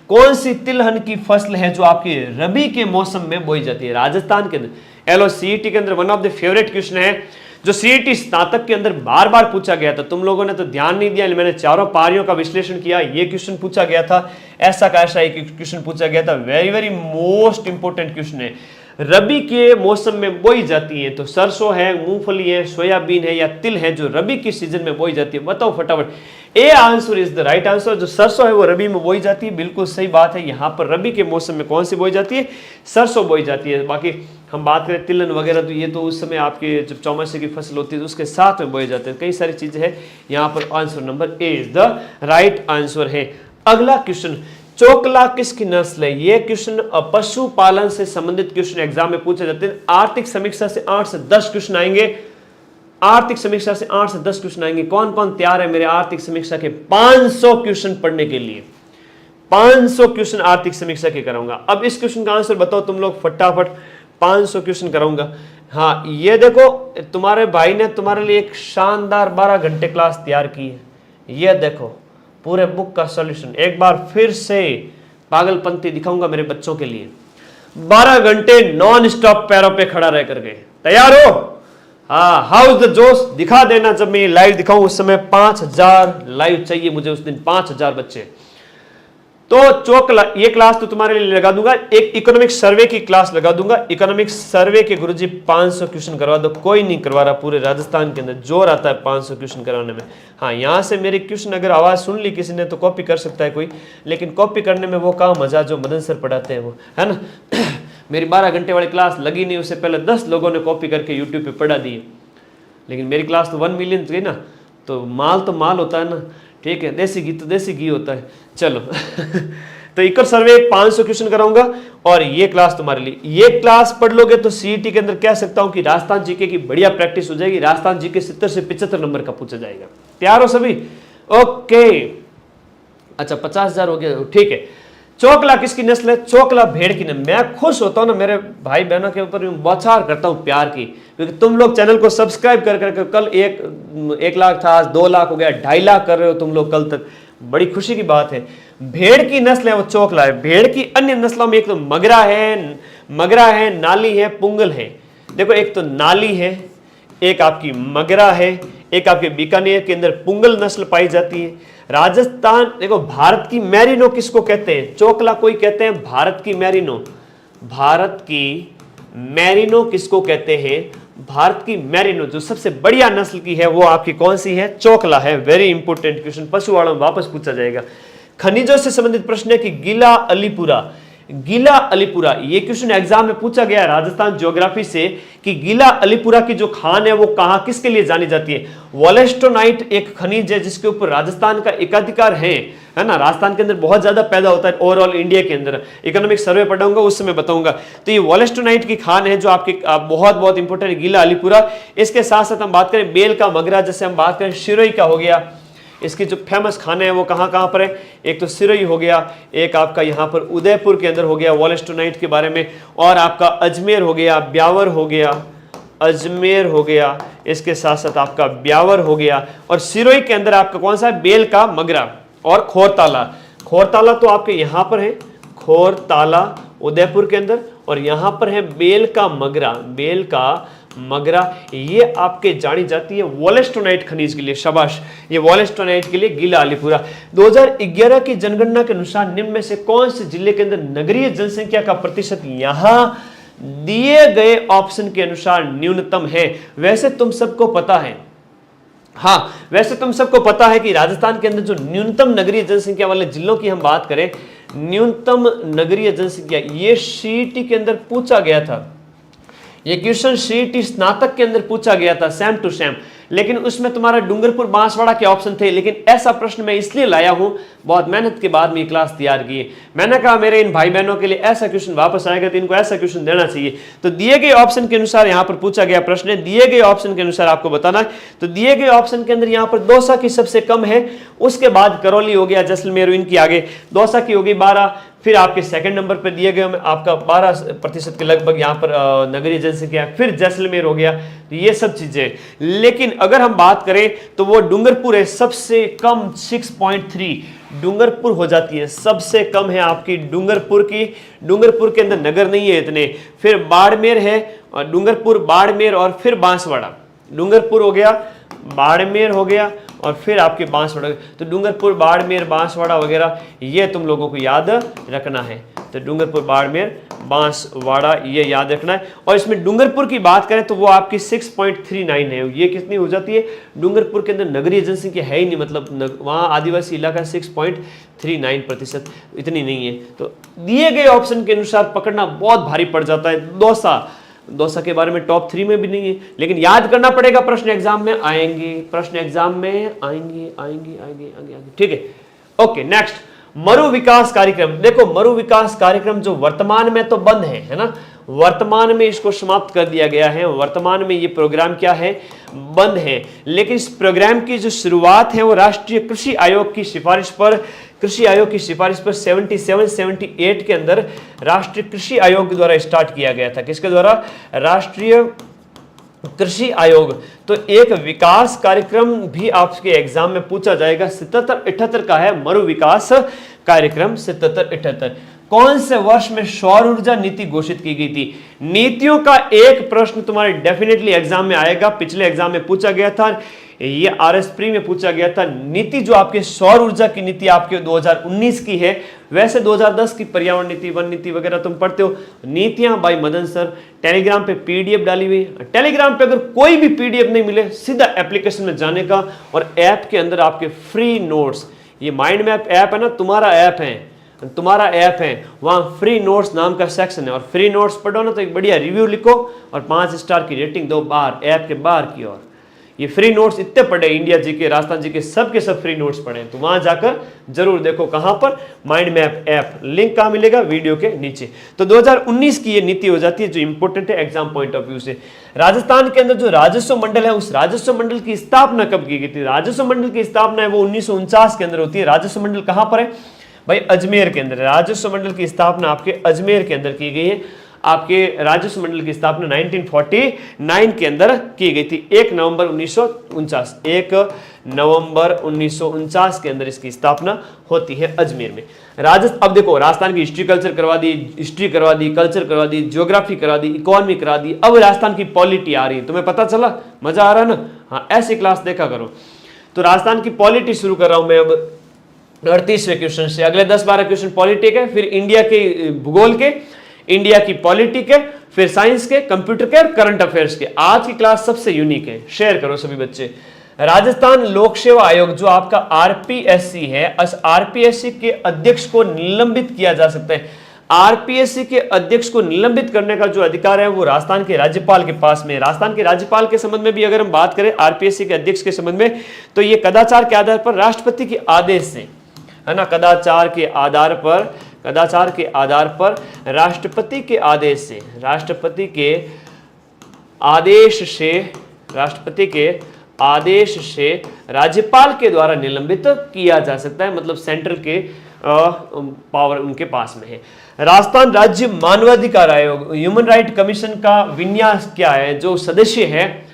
कौन सी तिलहन की फसल है जो आपकी रबी के मौसम में बोई जाती है? राजस्थान के अंदर LOCET के अंदर one of the favourite question है, जो CET स्नातक के अंदर बार बार पूछा गया था। तुम लोगों ने तो ध्यान नहीं दिया, मैंने चारों पारियों का विश्लेषण किया, ये क्वेश्चन पूछा गया था, ऐसा का ऐसा एक क्वेश्चन पूछा गया था। Very very most important question है। रबी के मौसम में बोई जाती है तो सरसों है, मूंगफली है, सोयाबीन है या तिल है जो रबी की सीजन में बोई जाती है? बताओ फटाफट। A answer is the right answer. जो सरसों है वो रबी में बोई जाती है, बिल्कुल सही बात है। यहाँ पर रबी के मौसम में कौन सी बोई जाती है? सरसों बोई जाती है। बाकी हम बात करें तिलहन वगैरह तो ये तो उस समय आपके जब चौमासे की फसल होती है तो उसके साथ में बोए जाते हैं, कई सारी चीजें हैं। यहाँ पर answer number A is the right answer है। अगला क्वेश्चन, चोकला किसकी नस्ल है? ये क्वेश्चन पशुपालन से संबंधित क्वेश्चन एग्जाम में पूछे जाते हैं। आर्थिक समीक्षा से 8 से 10 क्वेश्चन आएंगे, आर्थिक समीक्षा से 8 से 10 क्वेश्चन आएंगे। कौन कौन तैयार है मेरे आर्थिक समीक्षा के 500 क्वेश्चन पढ़ने के लिए? 500 क्वेश्चन आर्थिक समीक्षा के कराऊंगा। अब इस क्वेश्चन का आंसर बताओ तुम लोग फटाफट, 500 क्वेश्चन कराऊंगा। हाँ ये देखो तुम्हारे भाई ने तुम्हारे लिए एक शानदार 12 घंटे क्लास तैयार की है। ये देखो पूरे बुक का सॉल्यूशन एक बार फिर से पागलपंती दिखाऊंगा मेरे बच्चों के लिए। 12 घंटे नॉन स्टॉप पैरों पे खड़ा रह करके, तैयार हो? हाँ, हाउस द जोश दिखा देना। जब मैं लाइव दिखाऊं उस समय 5000 लाइव चाहिए मुझे उस दिन, 5000 बच्चे। तो चोकला ये क्लास तो तुम्हारे लिए लगा दूंगा। एक इकोनॉमिक सर्वे की क्लास लगा दूंगा। इकोनॉमिक सर्वे के गुरुजी 500 क्वेश्चन करवा दो। कोई नहीं करवा रहा, पूरे राजस्थान के अंदर जोर आता है 500 क्वेश्चन करवाने में। हाँ यहाँ से मेरी क्वेश्चन अगर आवाज सुन ली किसी ने तो कॉपी कर सकता है कोई, लेकिन कॉपी करने में वो काम मजा जो मदन सर पढ़ाते हैं वो, है ना। मेरी 12 घंटे वाली क्लास लगी नहीं, उससे पहले 10 लोगों ने कॉपी करके यूट्यूब पे पढ़ा दी। लेकिन मेरी क्लास तो 1 मिलियन गई ना, तो माल होता है ना, ठीक है, देसी घी तो देसी घी होता है। चलो तो इकर सर्वे 500 क्वेश्चन कराऊंगा और ये क्लास तुम्हारे लिए। ये क्लास पढ़ लोगे तो CET के अंदर कह सकता हूं कि राजस्थान जीके की बढ़िया प्रैक्टिस हो जाएगी। राजस्थान जीके 70 से 75 नंबर का पूछा जाएगा। तैयार हो सभी? ओके, अच्छा 50,000 हो गया, ठीक है। चोकला किसकी नस्ल है? चोकला भेड़ की नस्ल। मैं खुश होता हूं ना मेरे भाई बहनों के ऊपर, बौछार करता हूं प्यार की, क्योंकि तुम लोग चैनल को सब्सक्राइब कर करके कल 1 लाख था, आज 2 लाख हो गया, 2.5 लाख कर रहे हो तुम लोग कल तक, बड़ी खुशी की बात है। भेड़ की नस्ल है वो चोकला है। भेड़ की अन्य नस्लों में एक तो मगरा है, नाली है, पुंगल है। देखो एक तो नाली है, एक आपकी मगरा है, एक आपके बीकानेर के अंदर पुंगल नस्ल पाई जाती है। राजस्थान देखो, भारत की मैरिनो किसको कहते हैं? चोकला कोई कहते हैं भारत की मैरिनो। भारत की मैरिनो किसको कहते हैं? भारत की मैरिनो जो सबसे बढ़िया नस्ल की है वो आपकी कौन सी है? चोकला है। वेरी इंपोर्टेंट क्वेश्चन, पशुवाड़ों में वापस पूछा जाएगा। खनिजों से संबंधित प्रश्न है कि गीला अलीपुरा, ये क्वेश्चन एग्जाम में पूछा गया राजस्थान ज्योग्राफी से कि गीला अलीपुरा की जो खान है वो कहां किसके लिए जानी जाती है? वोलेस्टोनाइट एक खनिज है जिसके ऊपर राजस्थान का एकाधिकार है ना। राजस्थान के अंदर बहुत ज्यादा पैदा होता है ओवरऑल इंडिया के अंदर। इकोनॉमिक सर्वे पढ़ाऊंगा उस समय बताऊंगा। तो ये वोलेस्टोनाइट की खान है जो आपकी बहुत इंपोर्टेंट गीला अलीपुरा। इसके साथ साथ हम बात करें बेल का मगरा, जैसे हम बात करें सिरोही का हो गया। इसकी जो फेमस खाने हैं वो कहाँ पर है? एक तो सिरोही हो गया, एक आपका यहाँ पर उदयपुर के अंदर हो गया वोलेस्टोनाइट के बारे में, और आपका अजमेर हो गया, ब्यावर हो गया, अजमेर हो गया, इसके साथ साथ आपका ब्यावर हो गया, और सिरोही के अंदर आपका कौन सा है? बेल का मगरा और खोरताला तो आपके यहाँ पर है, खोरताला उदयपुर के अंदर, और यहाँ पर है बेल का मगरा, ये आपके जानी जाती है वोलेस्टोनाइट खनिज के लिए। शाबाश, ये वोलेस्टोनाइट के लिए गीला अलीपुरा। 2011 की जनगणना के अनुसार निम्न में से कौन से जिले के अंदर नगरीय जनसंख्या का प्रतिशत यहां दिए गए ऑप्शन के अनुसार न्यूनतम है? वैसे तुम सबको पता है, हाँ वैसे तुम सबको पता है कि राजस्थान के अंदर जो न्यूनतम नगरीय जनसंख्या वाले जिलों की हम बात करें, न्यूनतम नगरीय जनसंख्या ये CET के अंदर पूछा गया था। ये क्वेश्चन CET स्नातक के अंदर पूछा गया था, सेम टू सेम। लेकिन उसमें तुम्हारा डूंगरपुर बांसवाड़ा के ऑप्शन थे। लेकिन ऐसा प्रश्न मैं इसलिए लाया हूं, बहुत मेहनत के बाद में ये क्लास तैयार की है। मैंने कहा मेरे इन भाई बहनों के लिए ऐसा क्वेश्चन वापस आएगा तो इनको ऐसा क्वेश्चन देना चाहिए। तो दिए गए ऑप्शन के अनुसार यहां पर पूछा गया प्रश्न है, दिए गए ऑप्शन के अनुसार आपको बताना है। तो दिए गए ऑप्शन के अंदर यहां पर दौसा की सबसे कम है, उसके बाद करौली हो गया, जैसलमेर, इनकी आगे दौसा की होगी 12, फिर आपके सेकंड नंबर पर दिए गए आपका 12% के लगभग यहाँ पर नगरीय जनसंख्या, फिर जैसलमेर हो गया। तो ये सब चीजें, लेकिन अगर हम बात करें तो वो डूंगरपुर है सबसे कम 6.3 डूंगरपुर हो जाती है, सबसे कम है आपकी डूंगरपुर की। डूंगरपुर के अंदर नगर नहीं है इतने। फिर बाड़मेर है, डूंगरपुर, बाड़मेर और फिर बांसवाड़ा। डूंगरपुर हो गया, बाड़मेर हो गया और फिर आपके बांसवाड़ा। तो डूंगरपुर, बाड़मेर, बांसवाड़ा वगैरह ये तुम लोगों को याद रखना है। तो डूंगरपुर, बाड़मेर, बांसवाड़ा ये याद रखना है। और इसमें डूंगरपुर की बात करें तो वो आपकी 6.39 है। ये कितनी हो जाती है? डूंगरपुर के अंदर नगरीय जनसंख्या है ही नहीं, मतलब वहाँ आदिवासी इलाका 6.39%, इतनी नहीं है। तो दिए गए ऑप्शन के अनुसार पकड़ना बहुत भारी पड़ जाता है। दौसा के बारे में टॉप 3 में भी नहीं है, लेकिन याद करना पड़ेगा, प्रश्न एग्जाम में आएंगे, प्रश्न एग्जाम में आएंगे। ठीक है, ओके। नेक्स्ट, मरु विकास कार्यक्रम। देखो मरु विकास कार्यक्रम जो वर्तमान में तो बंद है ना, वर्तमान में इसको समाप्त कर दिया गया है। वर्तमान में ये प्रोग्राम क्या है? बंद है। लेकिन इस प्रोग्राम की जो शुरुआत है वो राष्ट्रीय कृषि आयोग की सिफारिश पर 77-78 के अंदर राष्ट्रीय कृषि आयोग के द्वारा स्टार्ट किया गया था। किसके द्वारा? राष्ट्रीय कृषि आयोग। तो एक विकास कार्यक्रम भी आपके एग्जाम में पूछा जाएगा, 77-78 का है मरु विकास कार्यक्रम 77-78। कौन से वर्ष में सौर ऊर्जा नीति घोषित की गई थी? नीतियों का एक प्रश्न तुम्हारे डेफिनेटली एग्जाम में आएगा, पिछले एग्जाम में पूछा गया था, ये RS प्री में पूछा गया था। नीति जो आपके सौर ऊर्जा की नीति आपके 2019 की है, वैसे 2010 की पर्यावरण नीति, वन नीति वगैरह तुम पढ़ते हो। नीतियां बाय मदन सर, टेलीग्राम पे PDF डाली हुई। टेलीग्राम पे अगर कोई भी PDF नहीं मिले, सीधा एप्लीकेशन में जाने का और ऐप के अंदर आपके फ्री नोट्स, ये माइंड मैप ऐप है ना, तुम्हारा ऐप है, वहाँ फ्री नोट्स नाम का सेक्शन है और फ्री नोट्स पढ़ो ना तो एक बढ़िया रिव्यू लिखो और 5 स्टार की रेटिंग दो बाहर, ऐप के बाहर की ओर। ये फ्री नोट्स इतने पढ़े, इंडिया जी के, राजस्थान जी के, सब के सब फ्री नोट्स पढ़े, तो वहां जाकर जरूर देखो। कहां पर? माइंड मैप ऐप, लिंक कहां मिलेगा? वीडियो के नीचे। तो 2019 की ये नीति हो जाती है जो इंपॉर्टेंट है एग्जाम पॉइंट ऑफ व्यू से। राजस्थान के अंदर जो राजस्व मंडल है, उस राजस्व मंडल की स्थापना कब की गई थी? राजस्व मंडल की स्थापना है वो 1949 के अंदर होती है। राजस्व मंडल कहां पर है भाई? अजमेर के अंदर। राजस्व मंडल की स्थापना आपके अजमेर के अंदर की गई है। आपके राजस्व मंडल की स्थापना 1949 के अंदर की गई थी, 1 नवंबर 1949 के अंदर इसकी स्थापना होती है अजमेर में। अब देखो, राजस्थान की हिस्ट्री कल्चर करवा दी, कल्चर करवा दी, ज्योग्राफी करा दी, इकोनॉमी करा दी। अब राजस्थान की पॉलिटी आ रही है, तुम्हें पता चला? मजा आ रहा है ना? हाँ, ऐसी क्लास देखा करो। तो राजस्थान की पॉलिटी शुरू कर रहा हूं मैं अब 38वें क्वेश्चन से। अगले 10-12 क्वेश्चन पॉलिटी के, फिर इंडिया के भूगोल के, इंडिया की पॉलिटी के, फिर साइंस के, कंप्यूटर के और करंट अफेयर्स के। आज की क्लास सबसे यूनिक है, शेयर करो सभी बच्चे। राजस्थान लोक सेवा आयोग जो आपका RPSC है, इस RPSC के अध्यक्ष को निलंबित किया जा सकता है। RPSC के अध्यक्ष को निलंबित करने का जो अधिकार है वो राजस्थान के राज्यपाल के पास में है। राजस्थान के राज्यपाल के संबंध में भी अगर हम बात करें RPSC के अध्यक्ष के संबंध में, तो ये कदाचार के आधार पर राष्ट्रपति के आदेश से, है ना, कदाचार के आधार पर राष्ट्रपति के आदेश से राज्यपाल के द्वारा निलंबित किया जा सकता है, मतलब सेंट्रल के पावर उनके पास में है। राजस्थान राज्य मानवाधिकार आयोग, ह्यूमन राइट कमीशन का विन्यास क्या है, जो सदस्य है?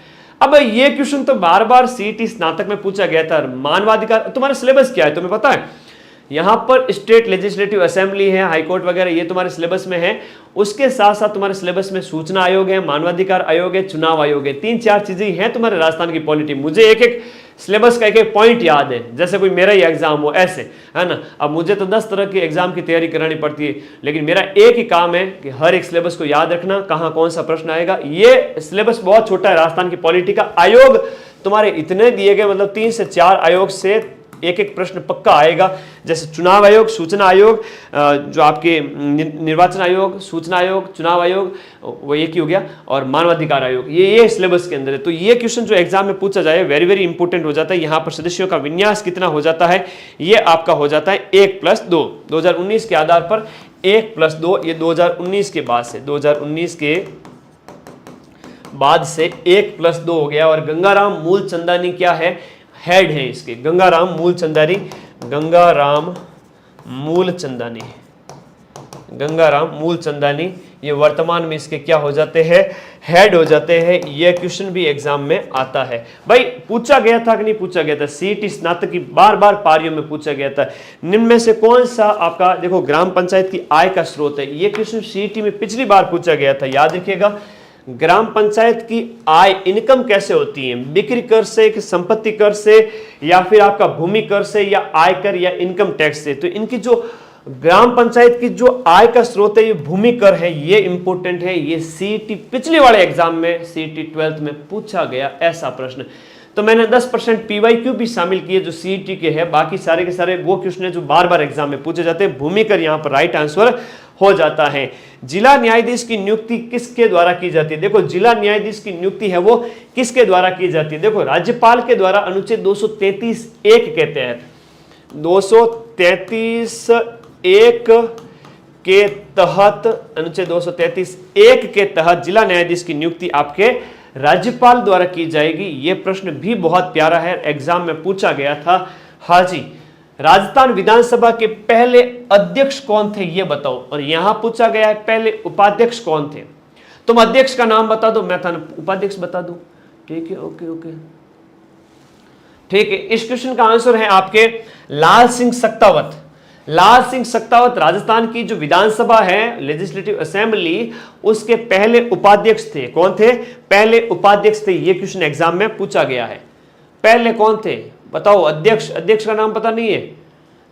अब ये क्वेश्चन तो बार बार CET स्नातक में पूछा गया था। मानवाधिकार, तुम्हारा सिलेबस क्या है तुम्हें पता है? यहाँ पर स्टेट लेजिस्लेटिव असेंबली है, हाईकोर्ट वगैरह, ये तुम्हारे सिलेबस में है। उसके साथ साथ तुम्हारे सिलेबस में सूचना आयोग है, मानवाधिकार आयोग है, चुनाव आयोग है। 3-4 चीजें हैं तुम्हारे राजस्थान की पॉलिटी। मुझे एक सिलेबस का एक पॉइंट याद है, जैसे कोई मेरा ही एग्जाम हो, ऐसे, है ना। अब मुझे तो 10 तरह के एग्जाम की तैयारी करानी पड़ती है, लेकिन मेरा एक ही काम है कि हर एक सिलेबस को याद रखना, कहाँ कौन सा प्रश्न आएगा। ये सिलेबस बहुत छोटा है राजस्थान की पॉलिटी का। आयोग तुम्हारे इतने दिए गए, मतलब 3 से 4 आयोग से एक एक प्रश्न पक्का आएगा। जैसे चुनाव आयोग, सूचना आयोग, जो आपके निर्वाचन आयोग, सूचना आयोग, चुनाव आयोग, वो एक ही हो गया, और मानवाधिकार आयोग, ये सिलेबस के अंदर है। तो ये क्वेश्चन जो एग्जाम में पूछा जाए वेरी वेरी इंपॉर्टेंट हो जाता है। यहाँ पर सदस्यों का विन्यास कितना हो जाता है, ये आपका हो जाता है 1+2। 2019 के आधार पर 1+2, ये 2019 के बाद से, 2019 के बाद से 1+2 हो गया। और गंगाराम मूलचंदानी क्या है, हेड है इसके, गंगाराम मूलचंदानी, गंगाराम मूलचंदानी, गंगाराम मूलचंदानी, ये वर्तमान में इसके क्या हो जाते हैं, हेड हो जाते हैं। ये क्वेश्चन भी एग्जाम में आता है। भाई पूछा गया था कि नहीं पूछा गया था, सीईटी स्नातक की बार बार पारियों में पूछा गया था। निम्न में से कौन सा आपका, देखो ग्राम पंचायत की आय का स्रोत है, ये क्वेश्चन सीईटी में पिछली बार पूछा गया था, याद रखिएगा। ग्राम पंचायत की आय, इनकम कैसे होती है, बिक्री कर से, संपत्ति कर से, या फिर आपका भूमि कर से, या आयकर या इनकम टैक्स से। तो इनकी जो ग्राम पंचायत की जो आय का स्रोत है ये भूमि कर है, ये इंपॉर्टेंट है। ये सीईटी पिछले वाले एग्जाम में, सीईटी 12th में पूछा गया ऐसा प्रश्न। तो मैंने 10% पीवाईक्यू भी शामिल किए जो सीईटी के हैं, बाकी सारे के सारे वो क्वेश्चन है जो बार बार एग्जाम में पूछे जाते हैं। भूमि कर यहाँ पर राइट आंसर हो जाता है। जिला न्यायाधीश की नियुक्ति किसके द्वारा की जाती है, देखो जिला न्यायाधीश की नियुक्ति है वो किसके द्वारा की जाती है, देखो राज्यपाल के द्वारा अनुच्छेद 233(1) के तहत, 233(1) के तहत, अनुच्छेद 233(1) के तहत जिला न्यायाधीश की नियुक्ति आपके राज्यपाल द्वारा की जाएगी। यह प्रश्न भी बहुत प्यारा है, एग्जाम में पूछा गया था। हाँ जी, राजस्थान विधानसभा के पहले अध्यक्ष कौन थे ये बताओ, और यहां पूछा गया है पहले उपाध्यक्ष कौन थे। तुम अध्यक्ष का नाम बता दो, मैं था उपाध्यक्ष बता दूं, ठीक है, ओके ओके, ठीक है। इस क्वेश्चन का आंसर है आपके लाल सिंह सक्तावत। लाल सिंह सक्तावत राजस्थान की जो विधानसभा है, लेजिस्लेटिव असेंबली, उसके पहले उपाध्यक्ष थे। कौन थे, पहले उपाध्यक्ष थे। यह क्वेश्चन एग्जाम में पूछा गया है, पहले कौन थे बताओ, अध्यक्ष, अध्यक्ष का नाम पता नहीं है।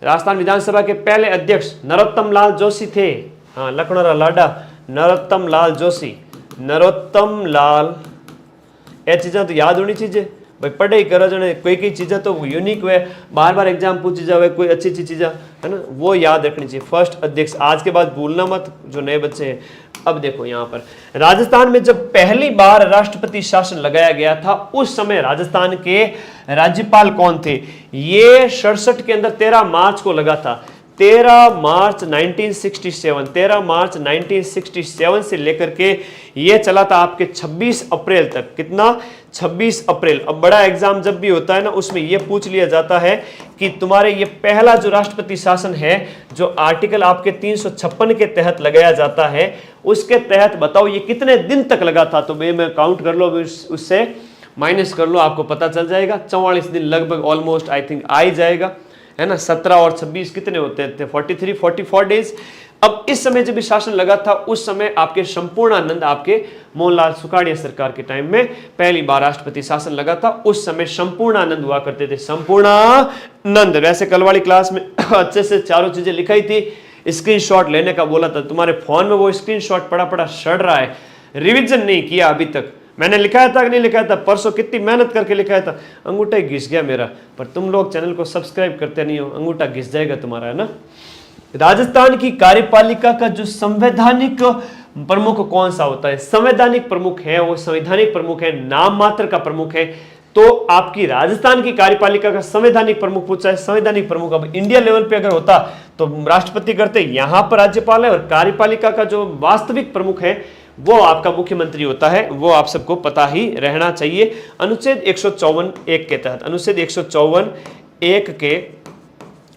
राजस्थान विधानसभा के पहले अध्यक्ष नरोत्तम लाल जोशी थे। हाँ, लखनौरा लाडा, नरोत्तम लाल जोशी, नरोत्तम लाल, ये चीजें तो याद होनी चाहिए भाई, पढ़ाई करो जो कोई कोई चीज़ें तो यूनिक हुए, बार बार एग्जाम पूछी जाए, कोई अच्छी अच्छी चीज़ें है ना, वो याद रखनी चाहिए। फर्स्ट अध्यक्ष, आज के बाद भूलना मत जो नए बच्चे हैं। अब देखो यहाँ पर राजस्थान में जब पहली बार राष्ट्रपति शासन लगाया गया था, उस समय राजस्थान के राज्यपाल कौन थे, ये 67 के अंदर 13 मार्च को लगा था। 13 मार्च 1967, 13 मार्च 1967 से लेकर के ये चला था आपके 26 अप्रैल तक। कितना, 26 अप्रैल। अब बड़ा एग्जाम जब भी होता है ना, उसमें ये पूछ लिया जाता है कि तुम्हारे ये पहला जो राष्ट्रपति शासन है, जो आर्टिकल आपके 356 के तहत लगाया जाता है, उसके तहत बताओ ये कितने दिन तक लगा था। तो मैं काउंट कर लो, उससे माइनस कर लो, आपको पता चल जाएगा। 44 दिन लगभग, ऑलमोस्ट आई थिंक आ ही जाएगा, है ना। 17 और 26 कितने होते थे, 44 डेज। अब इस समय जब शासन लगा था, उस समय आपके संपूर्णानंद, आपके मोहनलाल सुखाड़िया सरकार के टाइम में पहली बार राष्ट्रपति शासन लगा था। उस समय संपूर्णानंद हुआ करते थे, संपूर्णानंद। वैसे कल वाली क्लास में अच्छे से चारों चीजें लिखाई थी, स्क्रीनशॉट लेने का बोला था, तुम्हारे फोन में वो स्क्रीनशॉट पड़ा पड़ा सड़ रहा है, रिविजन नहीं किया अभी तक। मैंने लिखाया था कि नहीं लिखाया था, परसों कितनी मेहनत करके लिखाया था, अंगूठा घिस गया मेरा, पर तुम लोग चैनल को सब्सक्राइब करते नहीं हो, अंगूठा घिस जाएगा तुम्हारा, है ना। राजस्थान की कार्यपालिका का जो संवैधानिक प्रमुख कौन सा होता है, संवैधानिक प्रमुख है, वो संवैधानिक प्रमुख है, नाम मात्र का प्रमुख है। तो आपकी राजस्थान की कार्यपालिका का संवैधानिक प्रमुख पूछा है, संवैधानिक प्रमुख। अब इंडिया लेवल पे अगर होता तो राष्ट्रपति करते, यहां पर राज्यपाल है, और कार्यपालिका का जो वास्तविक प्रमुख है वो आपका मुख्यमंत्री होता है, वो आप सबको पता ही रहना चाहिए। अनुच्छेद 154(1) के तहत, अनुच्छेद 154(1) के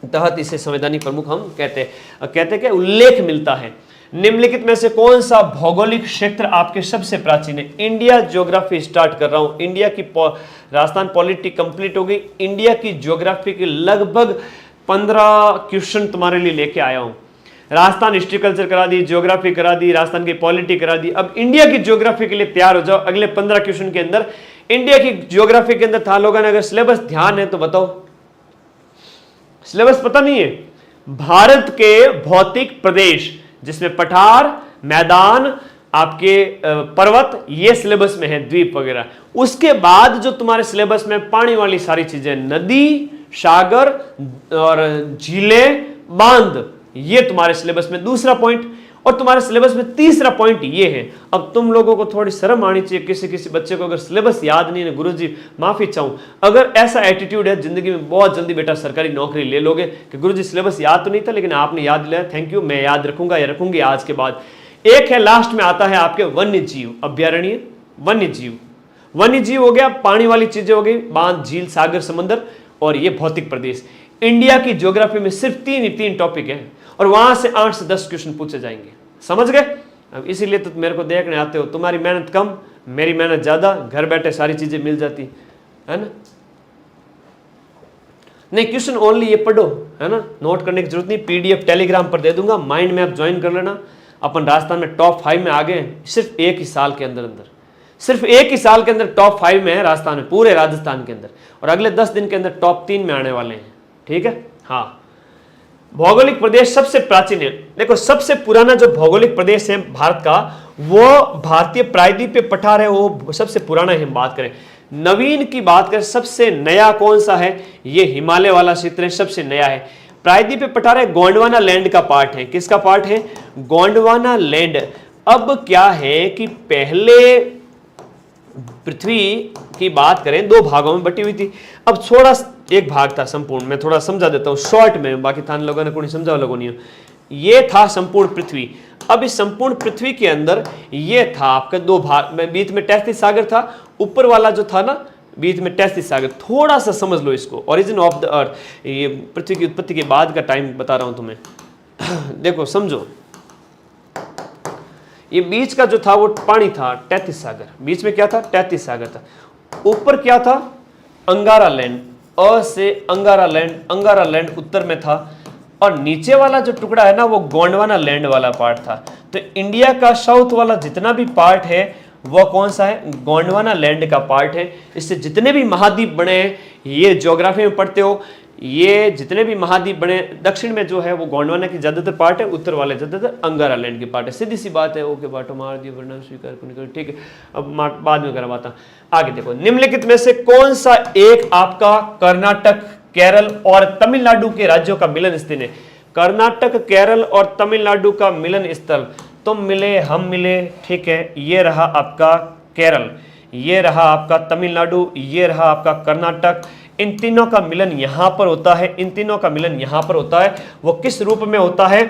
तहत इसे संवैधानिक प्रमुख हम कहते हैं कि उल्लेख मिलता है। निम्नलिखित में से कौन सा भौगोलिक क्षेत्र आपके सबसे प्राचीन है। इंडिया ज्योग्राफी स्टार्ट कर रहा हूं, इंडिया की राजस्थान पॉलिटी कंप्लीट हो गई। इंडिया की ज्योग्राफी के लगभग 15 क्वेश्चन तुम्हारे लिए लेके आया हूं। राजस्थान हिस्ट्री कल्चर करा दी, ज्योग्राफी करा दी, राजस्थान की पॉलिटी करा दी। अब इंडिया की ज्योग्राफी के लिए तैयार हो जाओ। अगले 15 क्वेश्चन के अंदर इंडिया की ज्योग्राफी के अंदर था। लोगों ने अगर सिलेबस ध्यान है तो बताओ, सिलेबस पता नहीं है। भारत के भौतिक प्रदेश जिसमें पठार, मैदान, आपके पर्वत, ये सिलेबस में है, द्वीप वगैरह। उसके बाद जो तुम्हारे सिलेबस में पानी वाली सारी चीजें, नदी, सागर और झीलें, बांध, ये तुम्हारे सिलेबस में दूसरा पॉइंट। और तुम्हारे सिलेबस में तीसरा पॉइंट ये है, अब तुम लोगों को थोड़ी शर्म आनी चाहिए, किसी किसी बच्चे को अगर सिलेबस याद नहीं है, गुरुजी माफी चाहूं, अगर ऐसा एटीट्यूड है जिंदगी में बहुत जल्दी बेटा सरकारी नौकरी ले लोगे कि गुरुजी सिलेबस याद तो नहीं था लेकिन आपने याद लिया, थैंक यू, मैं याद रखूंगा या रखूंगी आज के बाद। एक है लास्ट में आता है आपके वन्य जीव अभ्यारण्य, वन्य जीव, वन्य जीव हो गया, पानी वाली चीजें हो गई, बांध, झील, सागर, समंदर, और ये भौतिक प्रदेश। इंडिया की ज्योग्राफी में सिर्फ तीन टॉपिक है और वहां से 8 से 10 क्वेश्चन पूछे जाएंगे, समझ गए। अब इसीलिए तो मेरे को देखने आते हो, तुम्हारी मेहनत कम, मेरी मेहनत ज्यादा, घर बैठे सारी चीजें मिल जाती है ना। नहीं, क्वेश्चन ओनली ये पढ़ो, है ना, नोट करने की जरूरत नहीं, पीडीएफ टेलीग्राम पर दे दूंगा, माइंड मैप ज्वाइन कर लेना। अपन राजस्थान में टॉप 5 में आ गए सिर्फ एक ही साल के अंदर सिर्फ एक ही साल के अंदर टॉप 5 में है राजस्थान में, पूरे राजस्थान के अंदर, और अगले 10 दिन के अंदर टॉप 3 में आने वाले हैं, ठीक है। हाँ, भौगोलिक प्रदेश सबसे प्राचीन है, देखो सबसे पुराना जो भौगोलिक प्रदेश है भारत का वो भारतीय प्रायद्वीपीय पठार है, वो सबसे पुराना है। हम बात करें नवीन की बात करें, सबसे नया कौन सा है, ये हिमालय वाला क्षेत्र है, सबसे नया है। प्रायद्वीपीय पठार है, गोंडवाना लैंड का पार्ट है, किसका पार्ट है, गोंडवाना लैंड। अब क्या है कि पहले पृथ्वी की बात करें 2 भागों में बटी हुई थी, अब थोड़ा एक भाग था संपूर्ण, मैं थोड़ा समझा देता हूं शॉर्ट में, बाकी थान लोगों ने कोई समझा लोगों नहीं। ये था संपूर्ण पृथ्वी। अब इस संपूर्ण पृथ्वी के अंदर ये था आपका 2 भाग में, बीच में तैतीस सागर था, ऊपर वाला जो था ना बीच में तैतीस सागर, थोड़ा सा समझ लो इसको, ओरिजिन ऑफ द अर्थ, ये पृथ्वी की उत्पत्ति के बाद का टाइम बता रहा हूं तुम्हें। देखो समझो, ये बीच का जो था वो पानी था, तैतीस सागर, बीच में क्या था, तैतीस सागर था, ऊपर क्या था, अंगारा लैंड, अ से अंगारा लैंड, अंगारा लैंड उत्तर में था, और नीचे वाला जो टुकड़ा है ना वो गोंडवाना लैंड वाला पार्ट था। तो इंडिया का साउथ वाला जितना भी पार्ट है वो कौन सा है, गोंडवाना लैंड का पार्ट है। इससे जितने भी महाद्वीप बने हैं, ये ज्योग्राफी में पढ़ते हो, ये जितने भी महाद्वीप बने, दक्षिण में जो है वो गोंडवाना की ज्यादातर पार्ट है, उत्तर वाले ज्यादातर अंगारा लैंड की पार्ट है। सीधी सी बात है, ओके बाटो मार दिया वरना स्वीकार को निकल, ठीक है, अब बाद में करवाता। आगे देखो, निम्नलिखित में से कौन सा एक आपका कर्नाटक, केरल और तमिलनाडु के राज्यों का मिलन स्थल है। कर्नाटक, केरल और तमिलनाडु का मिलन स्थल, तुम मिले हम मिले, ठीक है, ये रहा आपका केरल, ये रहा आपका तमिलनाडु, ये रहा आपका कर्नाटक। इन तीनों का मिलन यहां पर होता है, इन तीनों का मिलन यहां पर होता है। वो किस रूप में होता है,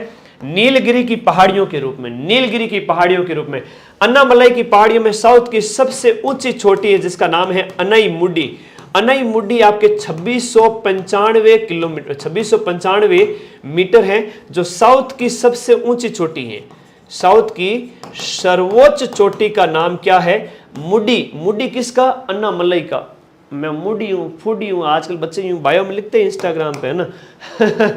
नीलगिरी की पहाड़ियों के रूप में, नीलगिरी की पहाड़ियों के रूप में। अन्नामलाई की पहाड़ियों में साउथ की सबसे ऊंची चोटी है जिसका नाम है अनईमुडी। अनईमुडी आपके 2695 किलोमीटर, 2695 मीटर है, जो साउथ की सबसे ऊंची चोटी है। साउथ की सर्वोच्च चोटी का नाम क्या है, मुडी। मुडी किसका, अन्नामलाई का। मैं मुडी हूँ, फूडी हूँ, आजकल बच्चे यूं बायो में लिखते हैं इंस्टाग्राम पे, है ना।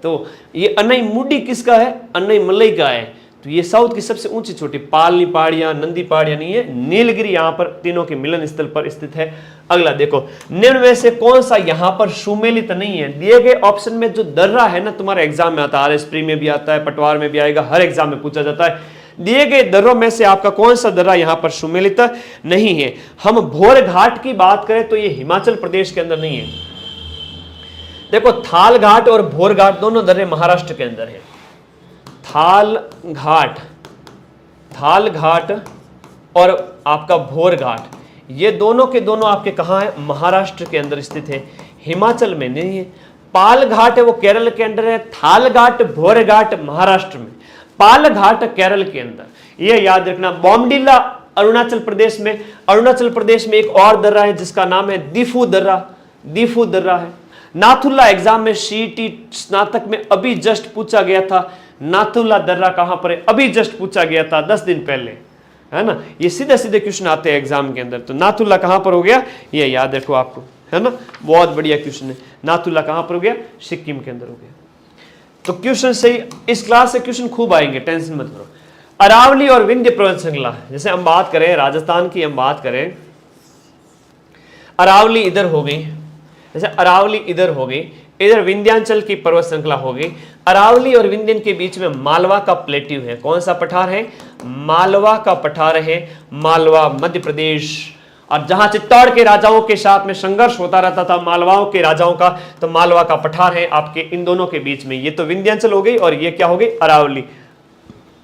तो ये अनईमुडी किसका है, अन्नामलाई का है। तो ये साउथ की सबसे ऊंची चोटी, पालनी पहाड़ियां, नंदी पहाड़ियां नहीं है, नीलगिरी यहां पर तीनों के मिलन स्थल पर स्थित है। अगला देखो, निम्न में से कौन सा यहां पर सुमेलित नहीं है। दिए गए ऑप्शन में जो दर्रा है ना, तुम्हारे एग्जाम में आता है, आरएस प्री में भी आता है, पटवार में भी आएगा, हर एग्जाम में पूछा जाता है। दिए गए दर्रों में से आपका कौन सा दर्रा यहां पर सुमेलित नहीं है। हम भोर घाट की बात करें तो ये हिमाचल प्रदेश के अंदर नहीं है। देखो, थाल घाट और भोर घाट दोनों दर्रे महाराष्ट्र के अंदर है। थाल घाट और आपका भोर घाट, ये दोनों के दोनों आपके कहां है, महाराष्ट्र के अंदर स्थित है, हिमाचल में नहीं है। पाल घाट है वो केरल के अंदर है, थाल घाट, भोर घाट महाराष्ट्र में, पाल घाट केरल के अंदर। ये याद रखना। बॉमडिला अरुणाचल प्रदेश में, अरुणाचल प्रदेश में एक और दर्रा है जिसका नाम है दीफू दर्रा, दीफू दर्रा है। नाथुला एग्जाम में सीईटी स्नातक में अभी जस्ट पूछा गया था, नाथुला दर्रा कहां पर है, अभी जस्ट पूछा गया था 10 दिन पहले, है ना। ये सीधे सीधे क्वेश्चन आते हैं एग्जाम के अंदर। तो नाथुला कहां पर हो गया, ये याद रखो आपको, है ना, बहुत बढ़िया क्वेश्चन है। नाथुला कहां पर हो गया, सिक्किम के अंदर हो गया। तो क्वेश्चन सही, इस क्लास से क्वेश्चन खूब आएंगे, टेंशन मत करो। अरावली और विंध्य पर्वत श्रृंखला, जैसे हम बात करें राजस्थान की, हम बात करें अरावली इधर हो गई, जैसे अरावली इधर हो गई, इधर विंध्याचल की पर्वत श्रृंखला हो गई। अरावली और विंध्यन के बीच में मालवा का प्लेट्यू है। कौन सा पठार है, मालवा का पठार है। मालवा मध्य प्रदेश और जहां चित्तौड़ के राजाओं के साथ में संघर्ष होता रहता था मालवाओं के राजाओं का, तो मालवा का पठार है आपके इन दोनों के बीच में। ये तो विंध्यांचल हो गई और ये क्या हो गई, अरावली।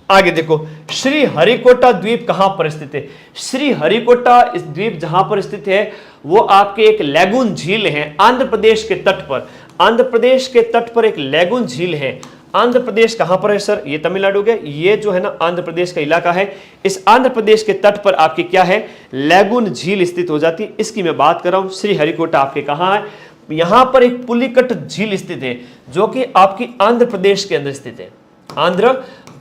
आगे देखो, श्री हरिकोटा द्वीप कहां पर स्थित है? श्री हरिकोटा इस द्वीप जहां पर स्थित है वो आपके एक लैगून झील है आंध्र प्रदेश के तट पर। आंध्र प्रदेश के तट पर एक लैगून झील है। आंध्र प्रदेश कहां पर है सर? ये तमिलनाडु के, ये जो है ना आंध्र प्रदेश का इलाका है। इस आंध्र प्रदेश के तट पर आपकी क्या है, लैगून झील स्थित हो जाती है। इसकी मैं बात कर रहा हूं। श्री हरिकोटा आपके कहां है? यहां पर एक पुलिकट झील स्थित है जो कि आपकी आंध्र प्रदेश के अंदर स्थित है। आंध्र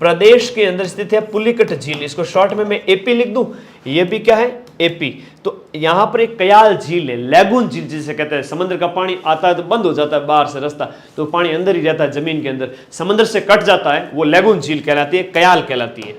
प्रदेश के अंदर स्थित है पुलिकट झील। इसको शॉर्ट में मैं एपी लिख दूं, ये भी क्या है, एपी। तो यहां पर एक कयाल झील है, लैगून झील जिसे कहते हैं। समुद्र का पानी आता है तो बंद हो जाता है बाहर से रास्ता, तो पानी अंदर ही रहता है जमीन के अंदर, समुद्र से कट जाता है, वो लैगून झील कहलाती है, कयाल कहलाती है।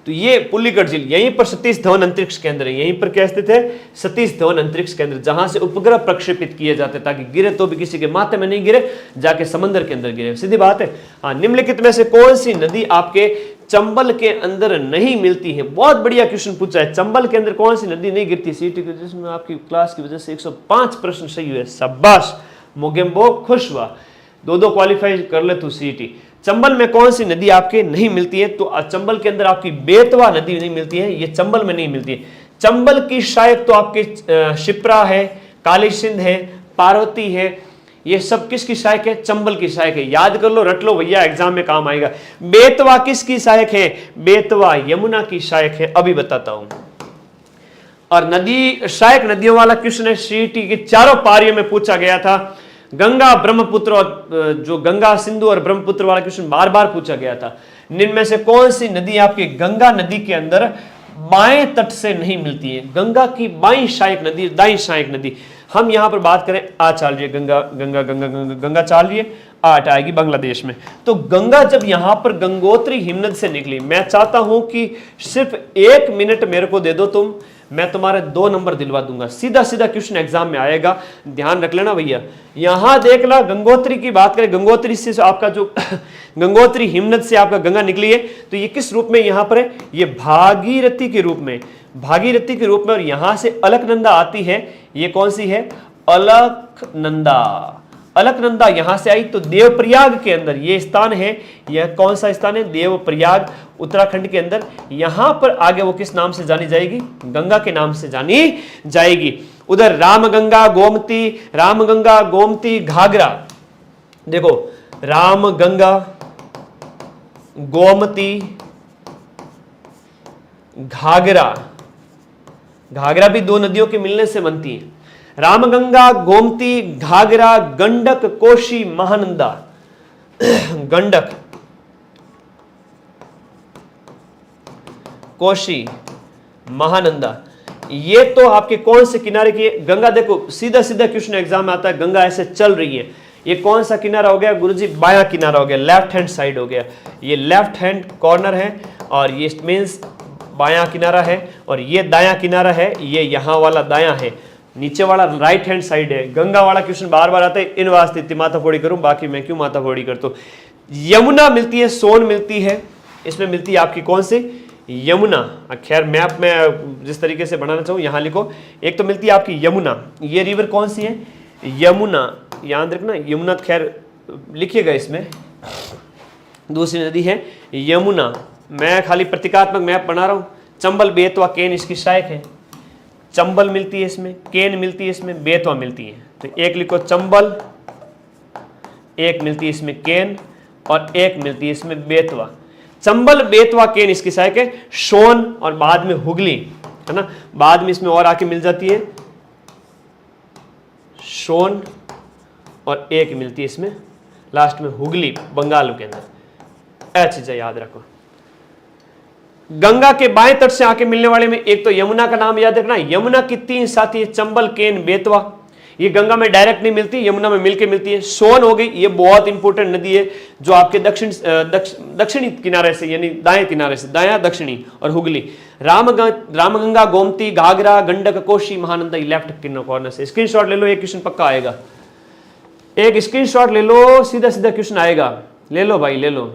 तो ये पुलिकट झील यहीं पर सतीश धवन अंतरिक्ष केंद्र है। यहीं पर क्या स्थित है, सतीश धवन अंतरिक्ष केंद्र, जहां से उपग्रह प्रक्षेपित किए जाते ताकि गिरे तो भी किसी के माथे में नहीं गिरे, जाके समंदर के अंदर गिरे। सीधी बात है। हाँ, निम्नलिखित में से कौन सी नदी आपके चंबल के अंदर नहीं मिलती है? बहुत बढ़िया क्वेश्चन पूछा है। चंबल के अंदर कौन सी नदी नहीं गिरती? सीटी के जिसमें आपकी क्लास की वजह से 105 प्रश्न सही हुए। शाबाश मोगेम्बो, खुश हुआ। दो क्वालिफाई कर ले तू सीटी। चंबल में कौन सी नदी आपके नहीं मिलती है? तो चंबल के अंदर आपकी बेतवा नदी नहीं मिलती है, ये चंबल में नहीं मिलती है। चंबल की शायक तो आपके शिप्रा है, काली सिंध है, पार्वती है, ये सब किसकी सहायक है? चंबल की सहायक है। याद कर लो, रट लो भैया, एग्जाम में काम आएगा। बेतवा किसकी सहायक है? बेतवा यमुना की सहायक है। अभी बताता हूं। और नदी सहायक नदियों वाला क्वेश्चन है सीटी के चारों पारियों में पूछा गया था। गंगा ब्रह्मपुत्र और जो गंगा सिंधु और ब्रह्मपुत्र वाला क्वेश्चन बार बार पूछा गया था। इनमें से कौन सी नदी आपकी गंगा नदी के अंदर बाएं तट से नहीं मिलती है? गंगा की बाईं सहायक नदी, दाईं सहायक नदी। हम यहां पर बात करें, आ चाल रही है गंगा, गंगा गंगा गंगा गंगा चाल रही है, आठ आएगी बांग्लादेश में। तो गंगा जब यहां पर गंगोत्री हिमनद से निकली, मैं चाहता हूं कि सिर्फ 1 मिनट मेरे को दे दो तुम, मैं तुम्हारे 2 नंबर दिलवा दूंगा। सीधा सीधा क्वेश्चन एग्जाम में आएगा, ध्यान रख लेना भैया। यहां देख ला, गंगोत्री की बात करें, गंगोत्री से आपका जो गंगोत्री हिमनद से आपका गंगा निकली है, तो ये किस रूप में यहां पर है? ये भागीरथी के रूप में, भागीरथी के रूप में। और यहां से अलकनंदा आती है, ये कौन सी है? अलकनंदा। अलकनंदा यहां से आई तो देवप्रयाग के अंदर ये स्थान है। यह कौन सा स्थान है? देवप्रयाग, उत्तराखंड के अंदर। यहां पर आगे वो किस नाम से जानी जाएगी? गंगा के नाम से जानी जाएगी। उधर रामगंगा गोमती, रामगंगा गोमती घाघरा। देखो, रामगंगा गोमती घाघरा, घाघरा भी 2 नदियों के मिलने से बनती है। रामगंगा गोमती घाघरा गंडक कोशी महानंदा। गंडक कोशी महानंदा, ये तो आपके कौन से किनारे की है? गंगा देखो, सीधा सीधा क्वेश्चन एग्जाम में आता है, गंगा ऐसे चल रही है। ये कौन सा किनारा हो गया गुरुजी? बायां किनारा हो गया, लेफ्ट हैंड साइड हो गया। ये लेफ्ट हैंड कॉर्नर है और ये मींस बायां किनारा है, और ये दायां किनारा है, ये यहां वाला दायां है, नीचे वाला राइट हैंड साइड है। गंगा वाला क्वेश्चन बार बार आता है, इन वास्ते इतनी माथाफोड़ी करूं, बाकी मैं क्यों माथाफोड़ी करता हूं। यमुना मिलती है, सोन मिलती है, इसमें मिलती है आपकी कौन सी? यमुना। खैर मैप में जिस तरीके से बनाना चाहूँ यहाँ लिखो। एक तो मिलती है आपकी यमुना, ये रिवर कौन सी है? यमुना, याद रखना यमुना, खैर लिखिएगा इसमें। दूसरी नदी है यमुना। मैं खाली प्रतीकात्मक मैप बना रहा हूँ। चंबल, बेतवा, केन इसकी सहायक है। चंबल मिलती है इसमें, केन मिलती है इसमें, बेतवा मिलती है। तो एक लिखो चंबल, एक मिलती है इसमें केन, और एक मिलती है इसमें बेतवा। चंबल, बेतवा, केन इसकी सहायक है। सोन और बाद में हुगली, है ना, बाद में इसमें और आके मिल जाती है सोन, और एक मिलती है इसमें लास्ट में हुगली, बंगाल के अंदर। ऐसी चीजें याद रखो। गंगा के बाएं तट से आके मिलने वाले में एक तो यमुना का नाम याद रखना। यमुना की 3 साथी है, चंबल, केन, बेतवा। ये गंगा में डायरेक्ट नहीं मिलती, यमुना में मिलके मिलती है। सोन हो गई, ये बहुत इंपॉर्टेंट नदी है जो आपके दक्षिणी किनारे से, यानी दाएं किनारे से, दाया दक्षिणी। और हुगली, रामगंगा गोमती घाघरा गंडक कोशी महानंदा, लेफ्ट कॉर्नर से। स्क्रीनशॉट ले लो, एक क्वेश्चन पक्का आएगा। एक स्क्रीनशॉट ले लो, सीधा सीधा क्वेश्चन आएगा। ले लो भाई, ले लो,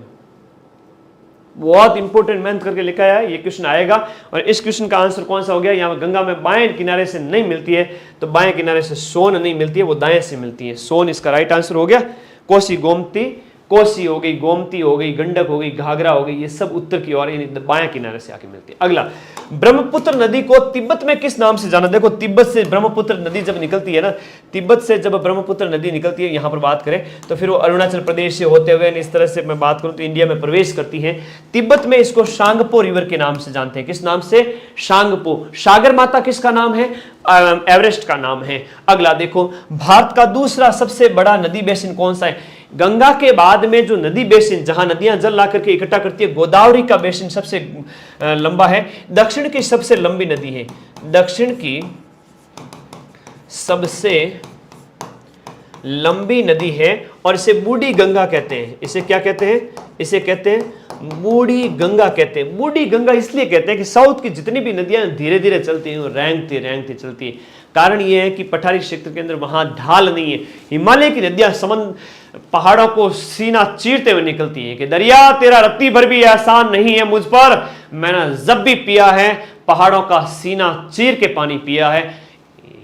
बहुत इंपॉर्टेंट मेहनत करके लिखा है, ये क्वेश्चन आएगा। और इस क्वेश्चन का आंसर कौन सा हो गया, यहाँ गंगा में बाएं किनारे से नहीं मिलती है, तो बाएं किनारे से सोन नहीं मिलती है, वो दाएं से मिलती है। सोन इसका राइट आंसर हो गया। कोसी गोमती, कोसी हो गई, गोमती हो गई, गंडक हो गई, घाघरा हो गई, ये सब उत्तर की ओर बाएं किनारे से आके मिलती है। अगला, ब्रह्मपुत्र नदी को तिब्बत में किस नाम से जाना। देखो तिब्बत से ब्रह्मपुत्र नदी जब निकलती है ना, तिब्बत से जब ब्रह्मपुत्र नदी निकलती है, यहाँ पर बात करें तो फिर वो अरुणाचल प्रदेश से होते हुए, इस तरह से मैं बात करूं तो इंडिया में प्रवेश करती है। तिब्बत में इसको शांगपो रिवर के नाम से जानते हैं। किस नाम से, शांगपो। सागर माता किसका नाम है, एवरेस्ट का नाम है। अगला देखो, भारत का दूसरा सबसे बड़ा नदी बेसिन कौन सा है। गंगा के बाद में जो नदी बेसिन, जहां नदियां जल ला करके इकट्ठा करती है, गोदावरी का बेसिन सबसे लंबा है। दक्षिण की सबसे लंबी नदी है, दक्षिण की सबसे लंबी नदी है और इसे बूढ़ी गंगा कहते हैं। इसे क्या कहते हैं, इसे कहते हैं बूढ़ी गंगा कहते हैं। बूढ़ी गंगा इसलिए कहते हैं कि साउथ की जितनी भी नदियां धीरे धीरे चलती हैं, रेंगती रेंगती चलती है। कारण यह है कि पठारी क्षेत्र के अंदर वहां ढाल नहीं है। हिमालय की नदियां पहाड़ों को सीना चीरते हुए निकलती है कि दरिया तेरा रत्ती भर भी एहसान नहीं है मुझ पर, मैंने जब भी पिया है पहाड़ों का सीना चीर के पानी पिया है।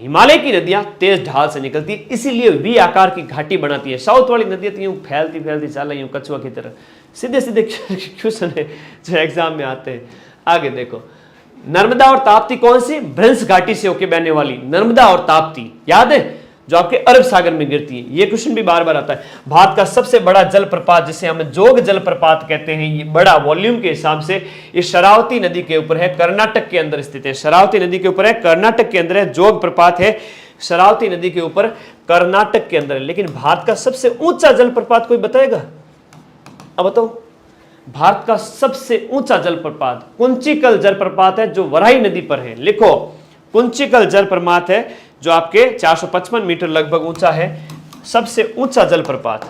हिमालय की नदियां तेज ढाल से निकलती है, इसीलिए वी आकार की घाटी बनाती है। साउथ वाली नदियां तो यूं फैलती फैलती चल रही, यूं कछुआ की तरह। सीधे सीधे क्वेश्चन है जो एग्जाम में आते हैं। आगे देखो, नर्मदा और ताप्ती कौन सी, भ्रंश घाटी से होकर बहने वाली नर्मदा और ताप्ती, याद है, जो आपके अरब सागर में गिरती है। ये क्वेश्चन भी बार बार आता है। भारत का सबसे बड़ा जलप्रपात, जिसे हम जोग जलप्रपात कहते हैं, ये बड़ा वॉल्यूम के हिसाब से इस शरावती नदी के ऊपर है, कर्नाटक के अंदर स्थित है। शरावती नदी के ऊपर है, कर्नाटक के अंदर है। जोग प्रपात है शरावती नदी के ऊपर, कर्नाटक के अंदर है। लेकिन भारत का सबसे ऊंचा जलप्रपात कोई बताएगा, अब बताओ। भारत का सबसे ऊंचा जलप्रपात कुंचिकल जलप्रपात है, जो वराही नदी पर है। लिखो, कुंचिकल जलप्रपात है जो आपके 455 मीटर लगभग ऊंचा है। सबसे ऊंचा जलप्रपात,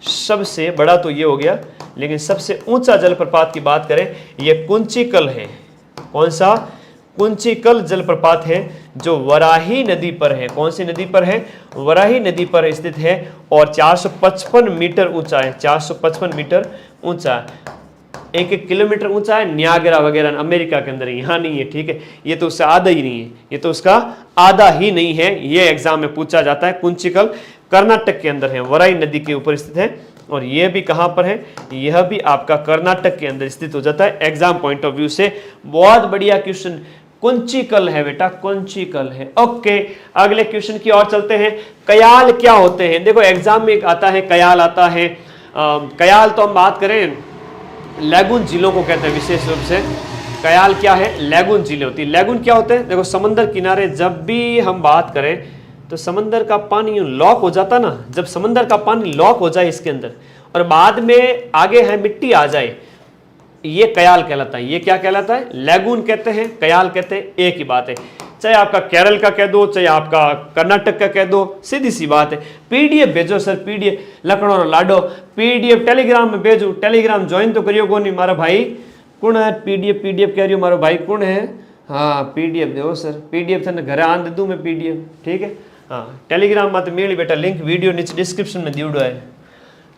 सबसे बड़ा तो ये हो गया, लेकिन सबसे ऊंचा जलप्रपात की बात करें, ये कुंचिकल है। कौन सा, कुंचिकल जलप्रपात है जो वराही नदी पर है। कौन सी नदी पर है, वराही नदी पर स्थित है और 455 मीटर ऊंचा है। 455 मीटर ऊंचा है, 1-1 किलोमीटर ऊंचा है। नियाग्रा वगैरह अमेरिका के अंदर, यहाँ नहीं है, ठीक है। ये तो उससे आधा ही नहीं है, ये तो उसका आधा ही नहीं है। ये एग्जाम में पूछा जाता है। कुंचिकल कर्नाटक के अंदर है, वराई नदी के ऊपर स्थित है। और यह भी कहां पर है, यह भी आपका कर्नाटक के अंदर स्थित हो जाता है। एग्जाम पॉइंट ऑफ व्यू से बहुत बढ़िया क्वेश्चन, कुंचिकल है बेटा, कुंचिकल है। ओके, अगले क्वेश्चन की ओर चलते हैं। कयाल क्या होते हैं। देखो एग्जाम में आता है कयाल आता है। कयाल तो हम बात करें लैगून झीलों को कहते हैं विशेष रूप से। कयाल क्या है, लैगून झीलें होती है। लैगून क्या होते हैं, देखो समंदर किनारे जब भी हम बात करें तो समंदर का पानी लॉक हो जाता ना, जब समंदर का पानी लॉक हो जाए इसके अंदर और बाद में आगे है मिट्टी आ जाए, ये कयाल कहलाता है। ये क्या कहलाता है, लैगून कहते हैं, कयाल कहते हैं, एक ही बात है। चाहे आपका केरल का कह दो, चाहे आपका कर्नाटक का कह दो, सीधी सी बात है। पीडीएफ भेजो सर, पीडीएफ लखनऊ लाडो, पीडीएफ टेलीग्राम में भेजो। टेलीग्राम ज्वाइन तो करियो को नहीं, मारा भाई कौन है, पीडीएफ कह रही हो, मारो भाई कौन है, हाँ पीडीएफ दो सर, पीडीएफ थे घर आन दे दूँ मैं पीडीएफ, ठीक है। हाँ टेलीग्राम में तो मेरी बेटा लिंक वीडियो नीचे डिस्क्रिप्शन में दिया है।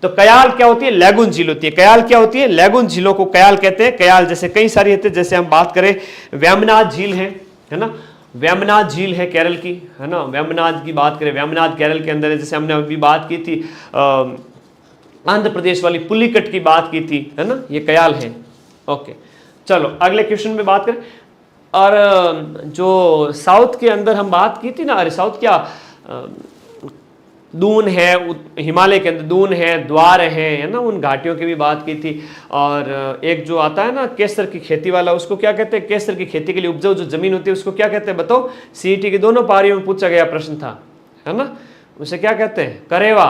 तो कयाल क्या होती है, लैगून झील होती है। कयाल क्या होती है, लैगून झीलों को कयाल कहते हैं। कयाल जैसे कई सारी होती है, जैसे हम बात करें वेम्बनाड झील है ना, वेम्बनाड झील है केरल की, है ना। वेम्बनाड की बात करें, वेम्बनाड केरल के अंदर है। जैसे हमने अभी बात की थी आंध्र प्रदेश वाली पुलिकट की बात की थी, है ना, ये कयाल है। ओके चलो अगले क्वेश्चन में बात करें। और जो साउथ के अंदर हम बात की थी ना, अरे साउथ क्या, दून है, हिमालय के अंदर दून है, द्वार है ना, उन घाटियों की भी बात की थी। और एक जो आता है ना केसर की खेती वाला, उसको क्या कहते हैं, केसर की खेती के लिए उपजाऊ जो जमीन होती है उसको क्या कहते हैं बताओ। सीईटी की दोनों पारियों में पूछा गया प्रश्न था, है ना, उसे क्या कहते हैं, करेवा।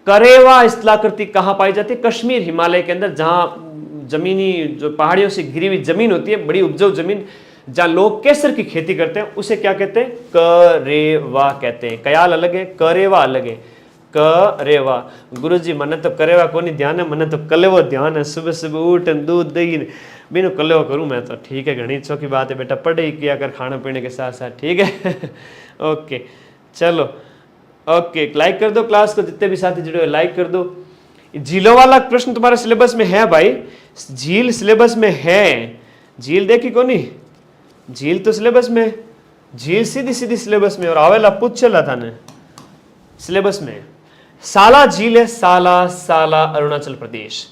करेवा स्थलाकृति कहाँ पाई जाती है, कश्मीर हिमालय के अंदर, जहाँ जमीनी जो पहाड़ियों से घिरी हुई जमीन होती है, बड़ी उपजाऊ जमीन, जहाँ लोग केसर की खेती करते हैं, उसे क्या कहते हैं, करेवा कहते हैं। कयाल अलग है, करेवा अलग है। करेवा गुरुजी मने तो करेवा को नहीं ध्यान है, मने तो कलेवो ध्यान है। सुबह सुबह उठ दूध दही बिनु कलेवो करूँ मैं तो, ठीक है, घनी चौकी बात है बेटा, पढ़ाई किया कर खाने पीने के साथ साथ, ठीक है। ओके चलो, ओके लाइक कर दो क्लास को, जितने भी साथी जुड़े हुए लाइक कर दो। झीलों वाला प्रश्न तुम्हारे सिलेबस में है भाई, झील सिलेबस में है, झील देखी को नहीं, झील तो सिलेबस में, झील सीधी सीधी सिलेबस में और आवेला पूछ चला था ने सिलेबस में। साला झील है, साला साला अरुणाचल प्रदेश।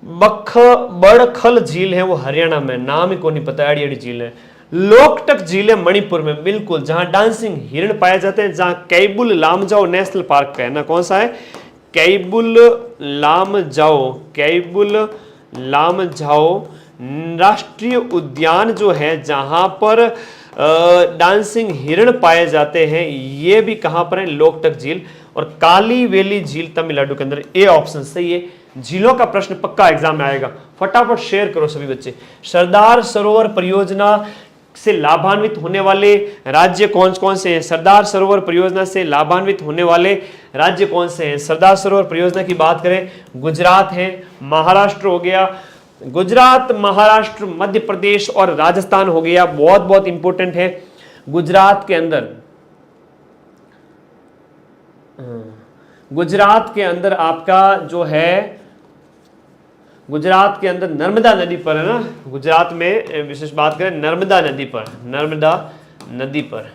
बड़खल झील है वो हरियाणा में, नाम ही को नहीं पता, अड़ी अड़ी झील है। लोकटक झील है मणिपुर में, बिल्कुल, जहां डांसिंग हिरण पाए जाते हैं, जहां कैबुल लामजाओ नेशनल पार्क का है ना, कौन सा है, कैबुल लामजाओ, कैबुल लामजाओ राष्ट्रीय उद्यान जो है, जहां पर डांसिंग हिरण पाए जाते हैं, ये भी कहां पर है, लोकटक झील। और काली वेली झील तमिलनाडु के अंदर, ए ऑप्शन सही है। झीलों का प्रश्न पक्का एग्जाम में आएगा, फटाफट शेयर करो सभी बच्चे। सरदार सरोवर परियोजना से लाभान्वित होने वाले राज्य कौन कौन से हैं? सरदार सरोवर परियोजना से लाभान्वित होने वाले राज्य कौन से हैं? सरदार सरोवर परियोजना की बात करें, गुजरात है, महाराष्ट्र हो गया, गुजरात, महाराष्ट्र, मध्य प्रदेश और राजस्थान हो गया। बहुत बहुत इंपॉर्टेंट है। गुजरात के अंदर आपका जो है, गुजरात के अंदर नर्मदा नदी पर है ना, गुजरात में विशेष बात करें नर्मदा नदी पर, नर्मदा नदी पर।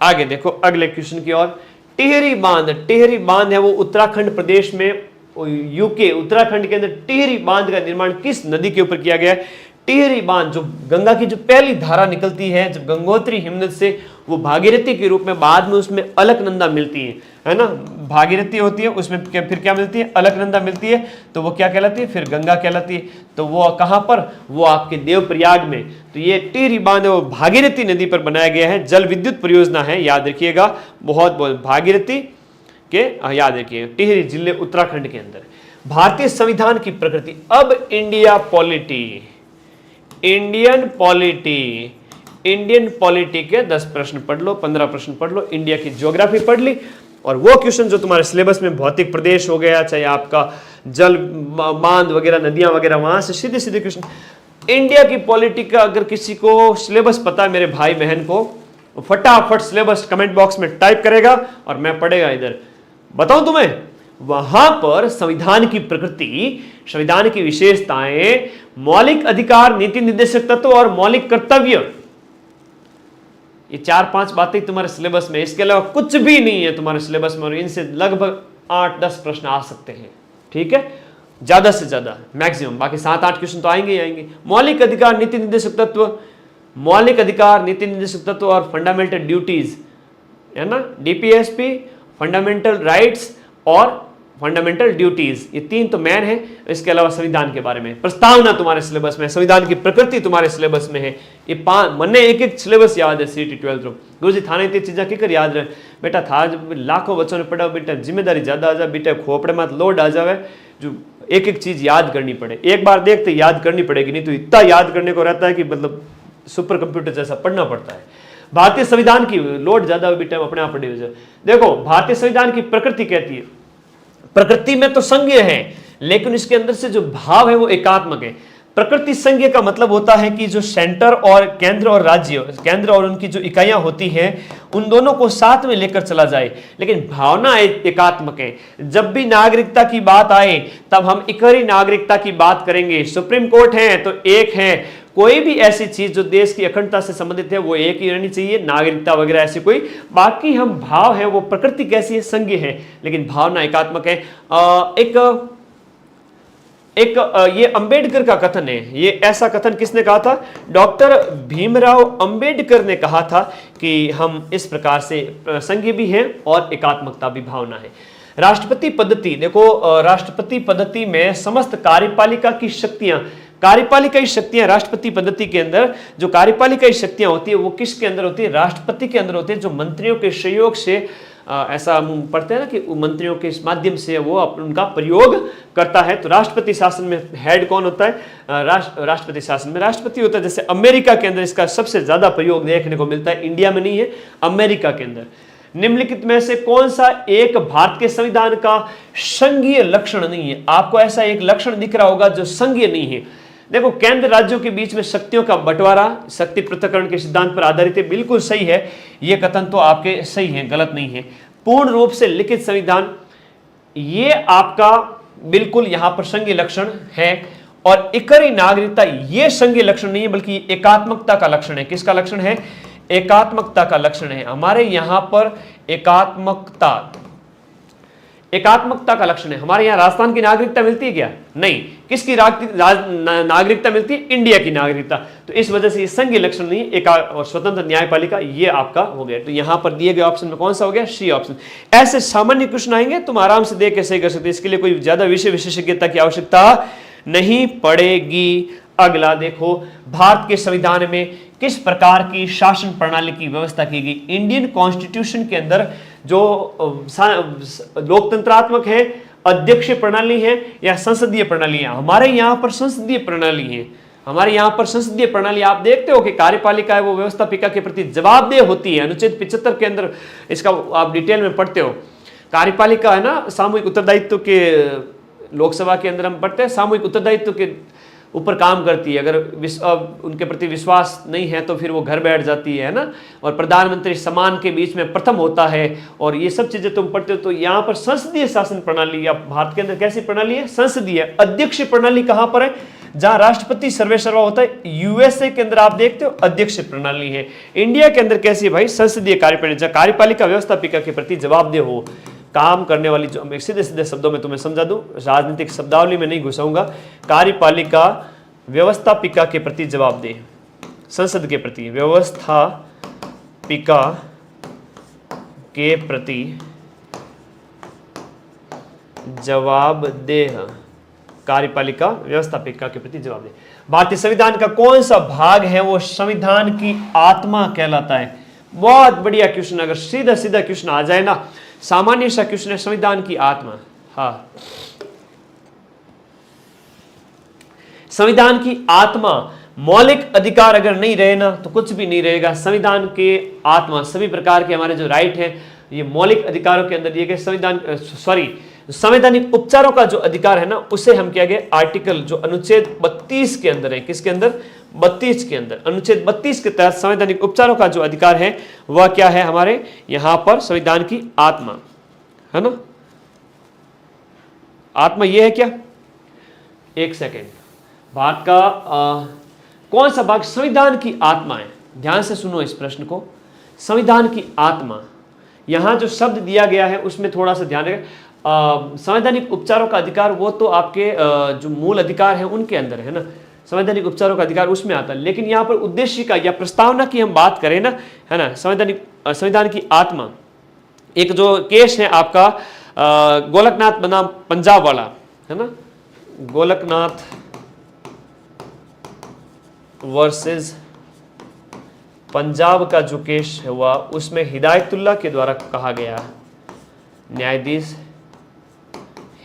आगे देखो अगले क्वेश्चन की ओर। टिहरी बांध, टिहरी बांध है वो उत्तराखंड प्रदेश में, यूके उत्तराखंड के अंदर टिहरी बांध का निर्माण किस नदी के ऊपर किया गया है? टिहरी बांध जो गंगा की जो पहली धारा निकलती है जब गंगोत्री हिमनद से, वो भागीरथी के रूप में, बाद में उसमें अलकनंदा मिलती है ना, भागीरथी होती है, उसमें फिर क्या मिलती है, अलकनंदा मिलती है, तो वो क्या कहलाती है, फिर गंगा कहलाती है। तो वो कहां पर, वो आपके देवप्रयाग में। तो ये टिहरी बांध वो भागीरथी नदी पर बनाया गया है, जल विद्युत परियोजना है, याद रखिएगा, बहुत बहुत भागीरथी के याद रखिएगा। टिहरी जिले उत्तराखंड के अंदर। भारतीय संविधान की प्रकृति, अब India polity, Indian polity, Indian polity के 10 प्रश्न पढ़ लो, 15 प्रश्न पढ़ लो, इंडिया की ज्योग्राफी पढ़ ली, और वो क्वेश्चन जो तुम्हारे सिलेबस में भौतिक प्रदेश हो गया, चाहे आपका जल बांध वगैरह, नदियां वगैरह, वहां से सीधे सीधे क्वेश्चन। इंडिया की पॉलिटी का अगर किसी को सिलेबस पता है मेरे भाई बहन को, फटाफट सिलेबस कमेंट बॉक्स में टाइप करेगा और मैं पढ़ेगा इधर। बताऊं तुम्हें, वहां पर संविधान की प्रकृति, संविधान की विशेषताएं, मौलिक अधिकार, नीति निर्देशक तत्व और मौलिक कर्तव्य, ये 4-5 बातें तुम्हारे सिलेबस में, इसके अलावा कुछ भी नहीं है तुम्हारे सिलेबस में, और इनसे लगभग 8-10 प्रश्न आ सकते हैं। ठीक है, ज्यादा से ज्यादा मैक्सिमम, बाकी 7-8 क्वेश्चन तो आएंगे ही आएंगे। मौलिक अधिकार, नीति निर्देशक तत्व, मौलिक अधिकार, नीति निर्देशक तत्व और फंडामेंटल ड्यूटीज, है ना, डीपीएसपी, फंडामेंटल राइट्स और फंडामेंटल ड्यूटीज, ये 3 तो मैन है। इसके अलावा संविधान के बारे में प्रस्तावना तुम्हारे सिलेबस में, संविधान की प्रकृति तुम्हारे सिलेबस में है। ये 5 मन्ने एक सिलेबस याद है सीटी 12 रो। गुरुजी थाने ते चीजा की कर याद रहे बेटा, था लाखों बच्चों ने पढ़ा बेटा, जिम्मेदारी ज्यादा आ जाए बेटा, खोपड़े मत लोड आ जावे, जो एक चीज याद करनी पड़े, एक बार देखते याद करनी पड़ेगी, नहीं तो इतना याद करने को रहता है कि मतलब सुपर कंप्यूटर जैसा पढ़ना पड़ता है। भारतीय संविधान की लोड ज्यादा बेटा, अपने आप पढ़े हुए। देखो भारतीय संविधान की प्रकृति कहती है, प्रकृति में तो संघीय है, लेकिन इसके अंदर से जो भाव है वो एकात्मक है। प्रकृति संघीय का मतलब होता है कि जो सेंटर और केंद्र और राज्य, केंद्र और उनकी जो इकाइयां होती हैं, उन दोनों को साथ में लेकर चला जाए, लेकिन भावना एकात्मक है। जब भी नागरिकता की बात आए तब हम इकहरी नागरिकता की बात करेंगे। सुप्रीम कोर्ट है तो एक है, कोई भी ऐसी चीज जो देश की अखंडता से संबंधित है वो एक ही रहनी चाहिए, नागरिकता वगैरह ऐसी कोई। बाकी हम भाव है वो प्रकृति कैसी है, संघीय है, लेकिन भावना एकात्मक है। ये अंबेडकर का कथन है। ये ऐसा कथन किसने कहा था? डॉक्टर भीमराव अंबेडकर ने कहा था कि हम इस प्रकार से संघीय भी हैं और एकात्मकता भी भावना है। राष्ट्रपति पद्धति, देखो राष्ट्रपति पद्धति में समस्त कार्यपालिका की शक्तियां, कार्यपालिकाई शक्तियां राष्ट्रपति पद्धति के अंदर, जो कार्यपालिकाई शक्तियां होती है वो किसके अंदर होती है? राष्ट्रपति के अंदर होती है, जो मंत्रियों के सहयोग से ऐसा पढ़ते हैं ना कि मंत्रियों के माध्यम से वो उनका प्रयोग करता है। तो राष्ट्रपति शासन में हेड कौन होता है? राष्ट्रपति शासन में राष्ट्रपति होता है। जैसे अमेरिका के अंदर इसका सबसे ज्यादा प्रयोग देखने को मिलता है, इंडिया में नहीं है, अमेरिका के अंदर। निम्नलिखित में से कौन सा एक भारत के संविधान का संघीय लक्षण नहीं है? आपको ऐसा एक लक्षण दिख रहा होगा जो संघीय नहीं है। देखो, केंद्र राज्यों के बीच में शक्तियों का बंटवारा शक्ति पृथक्करण के सिद्धांत पर आधारित है, बिल्कुल सही है। यह कथन तो आपके सही है, गलत नहीं है। पूर्ण रूप से लिखित संविधान, ये आपका बिल्कुल यहां पर संघीय लक्षण है। और इकरी नागरिकता ये संघीय लक्षण नहीं है, बल्कि एकात्मकता का लक्षण है। किसका लक्षण है? एकात्मकता का लक्षण है। हमारे यहां पर एकात्मकता का लक्षण है। हमारे यहाँ राजस्थान की नागरिकता मिलती है क्या? नहीं। किसकी नागरिकता मिलती है? इंडिया की नागरिकता। तो इस वजह से ये संघीय लक्षण नहीं है। और स्वतंत्र न्यायपालिका ये आपका हो गया। तो यहां पर दिए गए ऑप्शन में कौन सा हो गया? C option. ऐसे सामान्य क्वेश्चन आएंगे, तुम आराम से देख के सही कर सकते। इसके लिए कोई ज्यादा विषय विशेषज्ञता की आवश्यकता नहीं पड़ेगी। अगला देखो, भारत के संविधान में किस प्रकार की शासन प्रणाली की व्यवस्था की गई? इंडियन कॉन्स्टिट्यूशन के अंदर जो लोकतंत्रात्मक है, अध्यक्षीय प्रणाली है या संसदीय प्रणाली है? हमारे यहाँ पर संसदीय प्रणाली है। हमारे यहाँ पर संसदीय प्रणाली आप देखते हो कि कार्यपालिका है वो व्यवस्थापिका के प्रति जवाबदेह होती है। अनुच्छेद 75 के अंदर इसका आप डिटेल में पढ़ते हो। कार्यपालिका है ना, सामूहिक उत्तरदायित्व के, लोकसभा के अंदर हम पढ़ते हैं, सामूहिक उत्तरदायित्व के ऊपर काम करती है। अगर उनके प्रति विश्वास नहीं है तो फिर वो घर बैठ जाती है ना। और प्रधानमंत्री सम्मान के बीच में प्रथम होता है। और ये सब चीजें तुम पढ़ते हो। तो यहाँ पर संसदीय शासन प्रणाली, या भारत के अंदर कैसी प्रणाली है? संसदीय। अध्यक्षीय प्रणाली कहां पर है? जहां राष्ट्रपति सर्वेसर्वा होता है। यूएसए के अंदर आप देखते हो अध्यक्षीय प्रणाली है। इंडिया के अंदर कैसी है भाई? संसदीय कार्यप्रणाली, जहां कार्यपालिका व्यवस्थापिका के प्रति जवाबदेह हो, काम करने वाली। जो मैं सीधे सीधे शब्दों में तुम्हें समझा दूं, राजनीतिक शब्दावली में नहीं घुसाऊंगा। कार्यपालिका व्यवस्थापिका के प्रति जवाबदेह, संसद के प्रति, व्यवस्थापिका के प्रति जवाबदेह, कार्यपालिका व्यवस्थापिका के प्रति जवाबदेह। भारतीय संविधान का कौन सा भाग है वो संविधान की आत्मा कहलाता है? बहुत बढ़िया क्वेश्चन। अगर सीधा सीधा क्वेश्चन आ जाए ना, सामान्य सा क्वेश्चन है, संविधान की आत्मा। हाँ, संविधान की आत्मा, मौलिक अधिकार अगर नहीं रहे ना तो कुछ भी नहीं रहेगा। संविधान के आत्मा, सभी प्रकार के हमारे जो राइट हैं ये मौलिक अधिकारों के अंदर दिए गए। संवैधानिक उपचारों का जो अधिकार है ना, उसे हम क्या गए? आर्टिकल जो अनुच्छेद 32 के अंदर है। किसके अंदर? 32 के अंदर। अनुच्छेद 32 के तहत संवैधानिक उपचारों का जो अधिकार है वह क्या है? हमारे यहां पर संविधान की आत्मा है ना। आत्मा यह है क्या? एक सेकेंड, भारत का कौन सा भाग संविधान की आत्मा है? ध्यान से सुनो इस प्रश्न को। संविधान की आत्मा, यहां जो शब्द दिया गया है उसमें थोड़ा सा ध्यान रखें। संवैधानिक उपचारों का अधिकार वो तो आपके जो मूल अधिकार है उनके अंदर है ना। संवैधानिक उपचारों का अधिकार उसमें आता है। लेकिन यहाँ पर उद्देश्य का या प्रस्तावना की हम बात करें ना, है ना, संविधान की आत्मा, एक जो केस है आपका गोलकनाथ बनाम पंजाब वाला है ना, गोलकनाथ वर्सेस पंजाब का जो केस हुआ उसमें हिदायतुल्लाह के द्वारा कहा गया, न्यायाधीश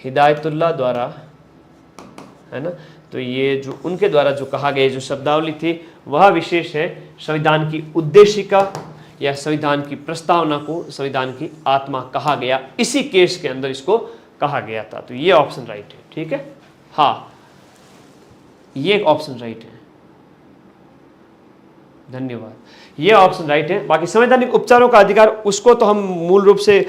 हिदायतुल्लाह द्वारा, है ना। तो ये जो उनके द्वारा जो कहा गया, जो शब्दावली थी वह विशेष है संविधान की उद्देशिका या संविधान की प्रस्तावना को संविधान की आत्मा कहा गया। इसी केस के अंदर इसको कहा गया था। तो ये ऑप्शन राइट है, ठीक है। हाँ, ये ऑप्शन राइट है, धन्यवाद, ये ऑप्शन राइट है। बाकी संवैधानिक उपचारों का अधिकार उसको तो हम मूल रूप से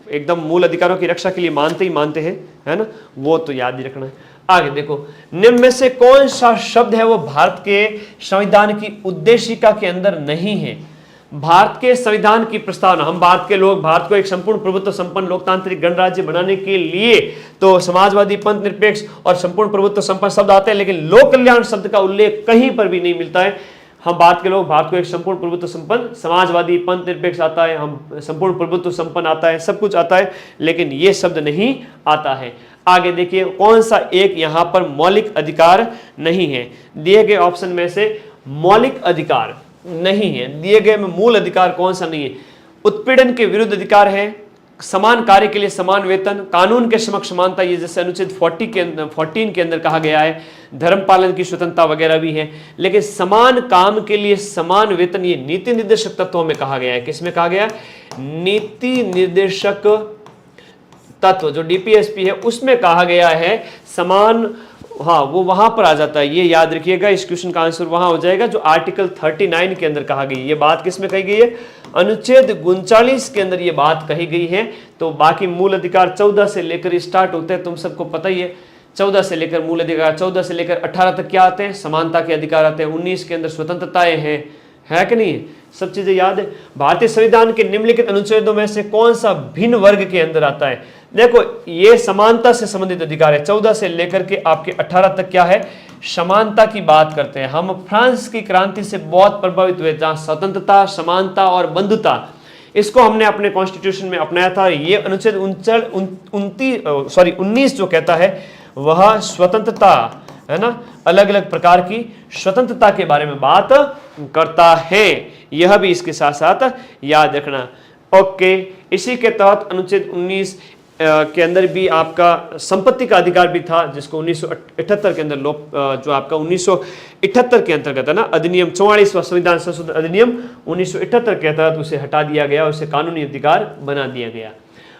एकदम मूल अधिकारों की रक्षा के लिए मानते ही मानते हैं, है ना, वो तो याद ही रखना है। आगे देखो, निम्न में से कौन सा शब्द है वो भारत के संविधान की उद्देशिका के अंदर नहीं है। भारत के संविधान की प्रस्तावना, हम भारत के लोग भारत को एक संपूर्ण प्रभुत्व संपन्न लोकतांत्रिक गणराज्य बनाने के लिए तो समाजवादी, पंथ निरपेक्ष और संपूर्ण प्रभुत्व संपन्न शब्द आते हैं, लेकिन लोक कल्याण शब्द का उल्लेख कहीं पर भी नहीं मिलता है। हम भारत के लोग भारत को एक संपूर्ण प्रभुत्व संपन्न, समाजवादी, पंथ निरपेक्ष आता है, हम संपूर्ण प्रभुत्व संपन्न आता है, सब कुछ आता है, लेकिन ये शब्द नहीं आता है। आगे देखिए, कौन सा एक यहां पर मौलिक अधिकार नहीं है। दिए गए ऑप्शन में से मौलिक अधिकार नहीं है, दिए गए में मूल अधिकार कौन सा नहीं है। उत्पीड़न के विरुद्ध अधिकार है, समान कार्य के लिए समान वेतन, कानून के समक्ष समानता, ये जैसे अनुच्छेद 14 के अंदर कहा गया है, धर्म पालन की स्वतंत्रता वगैरह भी है। लेकिन समान काम के लिए समान वेतन, ये नीति निर्देशक तत्वों में कहा गया है। किसमें कहा गया? नीति निर्देशक तत्व जो डीपीएसपी है उसमें कहा गया है, समान हाँ वो वहां पर आ जाता है, ये याद रखिएगा, इस क्वेश्चन का आंसर वहां हो जाएगा जो आर्टिकल 39 के अंदर कहा गई। ये बात किसमें कही गई है? अनुच्छेद 39 के अंदर ये बात कही गई है। तो बाकी मूल अधिकार 14 से लेकर स्टार्ट होते हैं, तुम सबको पता ही है। 14 से लेकर मूल अधिकार, 14 से लेकर 18 तक क्या आते हैं? समानता के अधिकार आते हैं। 19 के अंदर स्वतंत्रताएं हैं, है कि नहीं? सब चीजें याद है। भारतीय संविधान के निम्नलिखित अनुच्छेदों में से कौन सा भिन्न वर्ग के अंदर आता है? देखो ये समानता से संबंधित अधिकार है। 14 से लेकर के आपके 18 तक क्या है? समानता की बात करते हैं। हम फ्रांस की क्रांति से बहुत प्रभावित हुए, जहां स्वतंत्रता, समानता और बंधुता, इसको हमने अपने कॉन्स्टिट्यूशन में अपनाया था। ये अनुच्छेद 19 जो कहता है वह स्वतंत्रता, है ना, अलग अलग प्रकार की स्वतंत्रता के बारे में बात करता है। यह भी इसके साथ साथ याद रखना। ओके, इसी के तहत अनुच्छेद 19 के अंदर भी आपका संपत्ति का अधिकार भी था, जिसको 1978 के अंदर जो आपका 1978 के अंतर्गत है ना, अधिनियम 44वां संविधान संशोधन अधिनियम 1978 के तहत उसे हटा दिया गया, उसे कानूनी अधिकार बना दिया गया।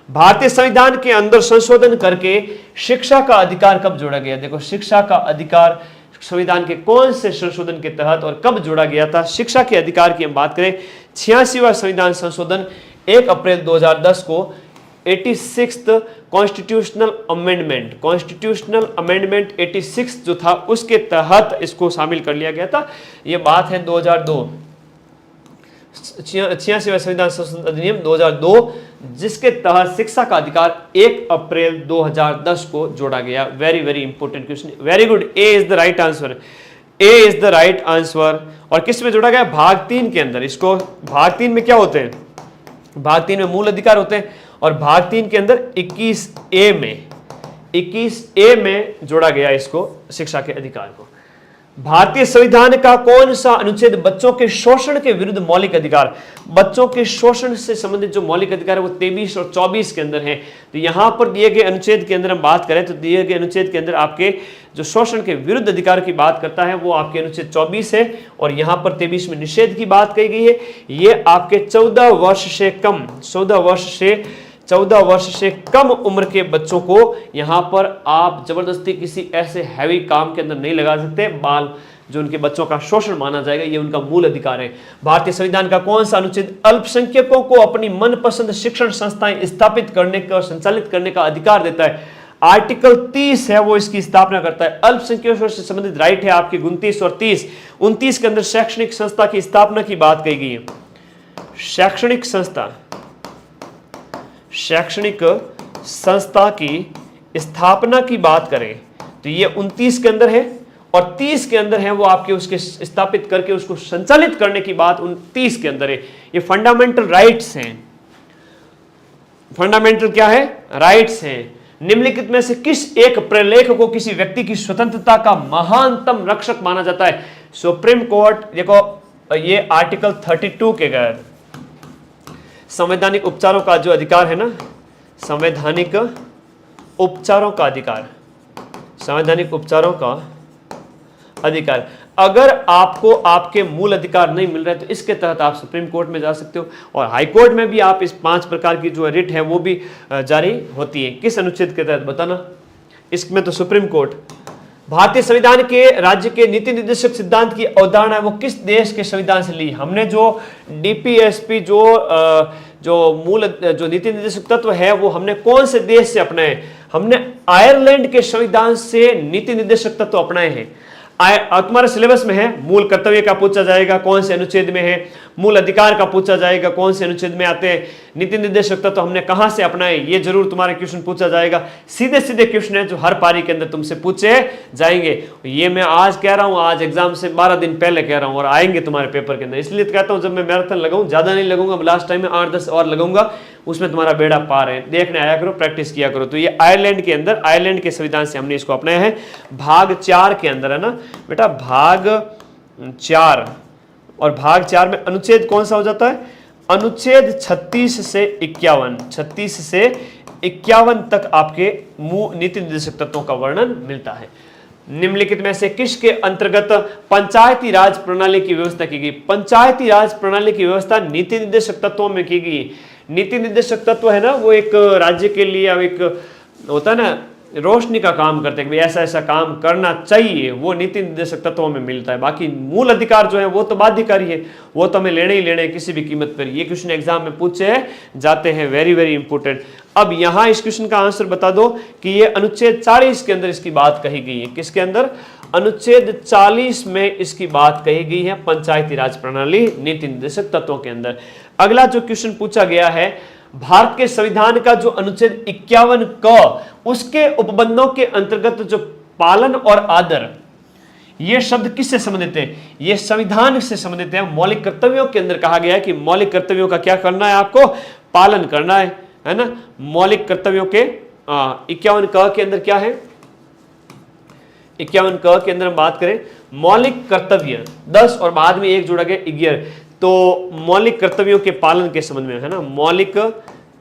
भारतीय संविधान के अंदर संशोधन करके शिक्षा का अधिकार कब जोड़ा गया? देखो शिक्षा का अधिकार संविधान के कौन से संशोधन के तहत और कब जोड़ा गया था? शिक्षा के अधिकार की हम बात करें, 86वां संविधान संशोधन 1 अप्रैल 2010 को 86th कॉन्स्टिट्यूशनल अमेंडमेंट 86 जो था उसके तहत इसको शामिल कर लिया गया था। यह बात है 2002, 86वां संविधान संशोधन अधिनियम 2002, जिसके तहत शिक्षा का अधिकार 1 अप्रैल 2010 को जोड़ा गया। Very very important question, very good. A is the right answer, A is the right answer. और किस में जोड़ा गया? भाग 3 के अंदर। इसको भाग 3 में क्या होते हैं? भाग 3 में मूल अधिकार होते हैं, और भाग 3 के अंदर 21A में जोड़ा गया इसको, शिक्षा के अधिकार को। भारतीय संविधान का कौन सा अनुच्छेद बच्चों के शोषण के विरुद्ध मौलिक अधिकार, बच्चों के शोषण से संबंधित जो मौलिक अधिकार है वो 23 और 24 के अंदर है। तो यहां पर दिए गए अनुच्छेद के अंदर हम बात करें तो दिए गए अनुच्छेद के अंदर आपके जो शोषण के विरुद्ध अधिकार की बात करता है वो आपके अनुच्छेद 24 है, और यहां पर 23 में निषेध की बात कही गई है। ये आपके 14 वर्ष से कम उम्र के बच्चों को यहां पर आप जबरदस्ती किसी ऐसे हैवी काम के अंदर नहीं लगा सकते। बाल जो उनके बच्चों का शोषण माना जाएगा, ये उनका मूल अधिकार है। भारतीय संविधान का कौन सा अनुच्छेद अल्पसंख्यकों को अपनी मनपसंद शिक्षण संस्थाएं स्थापित करने का और संचालित करने का अधिकार देता है? आर्टिकल 30 है वो इसकी स्थापना करता है। अल्पसंख्यकों से संबंधित राइट है आपकी 29 और 30। 29 के अंदर शैक्षणिक संस्था की स्थापना की बात कही गई है। शैक्षणिक संस्था की स्थापना की बात करें तो ये 29 के अंदर है, और 30 के अंदर है वो आपके उसके स्थापित करके उसको संचालित करने की बात 29 के अंदर है। ये फंडामेंटल राइट्स हैं। फंडामेंटल क्या है? राइट्स हैं। निम्नलिखित में से किस एक प्रलेख को किसी व्यक्ति की स्वतंत्रता का महानतम रक्षक माना जाता है? सुप्रीम कोर्ट, देखो ये आर्टिकल 32 के तहत संवैधानिक उपचारों का जो अधिकार है ना, संवैधानिक उपचारों का अधिकार, संवैधानिक उपचारों का अधिकार, अगर आपको आपके मूल अधिकार नहीं मिल रहे तो इसके तहत आप सुप्रीम कोर्ट में जा सकते हो, और हाई कोर्ट में भी आप इस 5 प्रकार की जो रिट है वो भी जारी होती है। किस अनुच्छेद के तहत बताना? इसमें तो सुप्रीम कोर्ट। भारतीय संविधान के राज्य के नीति निर्देशक सिद्धांत की अवधारणा है वो किस देश के संविधान से ली? हमने जो डीपीएसपी जो मूल जो नीति निर्देशक तत्व है वो हमने कौन से देश से अपनाए? हमने आयरलैंड के संविधान से नीति निर्देशक तत्व अपनाए हैं। तुम्हारे सिलेबस में है, मूल कर्तव्य का पूछा जाएगा कौन से अनुच्छेद में है, मूल अधिकार का पूछा जाएगा कौन से अनुच्छेद में आते हैं, नीति निर्देशक तत्व हमने कहां से अपनाए, ये जरूर तुम्हारे क्वेश्चन पूछा जाएगा। सीधे सीधे क्वेश्चन है जो हर पारी के अंदर तुमसे पूछे जाएंगे। ये मैं आज कह रहा हूं, आज एग्जाम से 12 दिन पहले कह रहा हूं, और आएंगे तुम्हारे पेपर के अंदर। इसलिए कहता हूं जब मैं मैराथन लगाऊं, ज्यादा नहीं लगूंगा, लास्ट टाइम में 8-10 और लगूंगा, उसमें तुम्हारा बेड़ा पार है। देखने आया करो, प्रैक्टिस किया करो। तो ये आयरलैंड के अंदर, आयरलैंड के संविधान से हमने इसको अपनाया है। भाग 4 के अंदर है ना बेटा, भाग 4, और भाग 4 में अनुच्छेद कौन सा हो जाता है? अनुच्छेद 36 से 51 तक आपके नीति निर्देशक तत्वों का वर्णन मिलता है। निम्नलिखित में से किसके अंतर्गत पंचायती राज प्रणाली की व्यवस्था की गई? पंचायती राज प्रणाली की व्यवस्था नीति निर्देशक तत्वों में की गई। नीति निर्देशक तत्व है ना, वो एक राज्य के लिए एक होता है ना, रोशनी का काम करते हैं कि भाई ऐसा ऐसा काम करना चाहिए, वो नीति निर्देशक तत्वों में मिलता है। बाकी मूल अधिकार जो है वो तो बाध्यकारी है, वो तो हमें लेने ही लेने हैं किसी भी कीमत पर। ये क्वेश्चन एग्जाम में पूछे जाते हैं, वेरी वेरी इंपॉर्टेंट। अब यहां इस क्वेश्चन का आंसर बता दो कि ये अनुच्छेद 40 के अंदर इसकी बात कही गई है। किसके अंदर? अनुच्छेद 40 में इसकी बात कही गई है, पंचायती राज प्रणाली नीति निर्देशक तत्वों के अंदर। अगला जो क्वेश्चन पूछा गया है, भारत के संविधान का जो अनुच्छेद 51 क, उसके उपबंधों के अंतर्गत जो पालन और आदर, ये शब्द किससे संबंधित है? ये संविधान से संबंधित है। मौलिक कर्तव्यों के अंदर कहा गया है कि मौलिक कर्तव्यों का क्या करना है, आपको पालन करना है ना। मौलिक कर्तव्यों के 51 क के अंदर क्या है? 51 क के अंदर हम बात करें मौलिक कर्तव्य 10 और बाद में एक जोड़ा गया 11, तो मौलिक कर्तव्यों के पालन के संबंध में है ना, मौलिक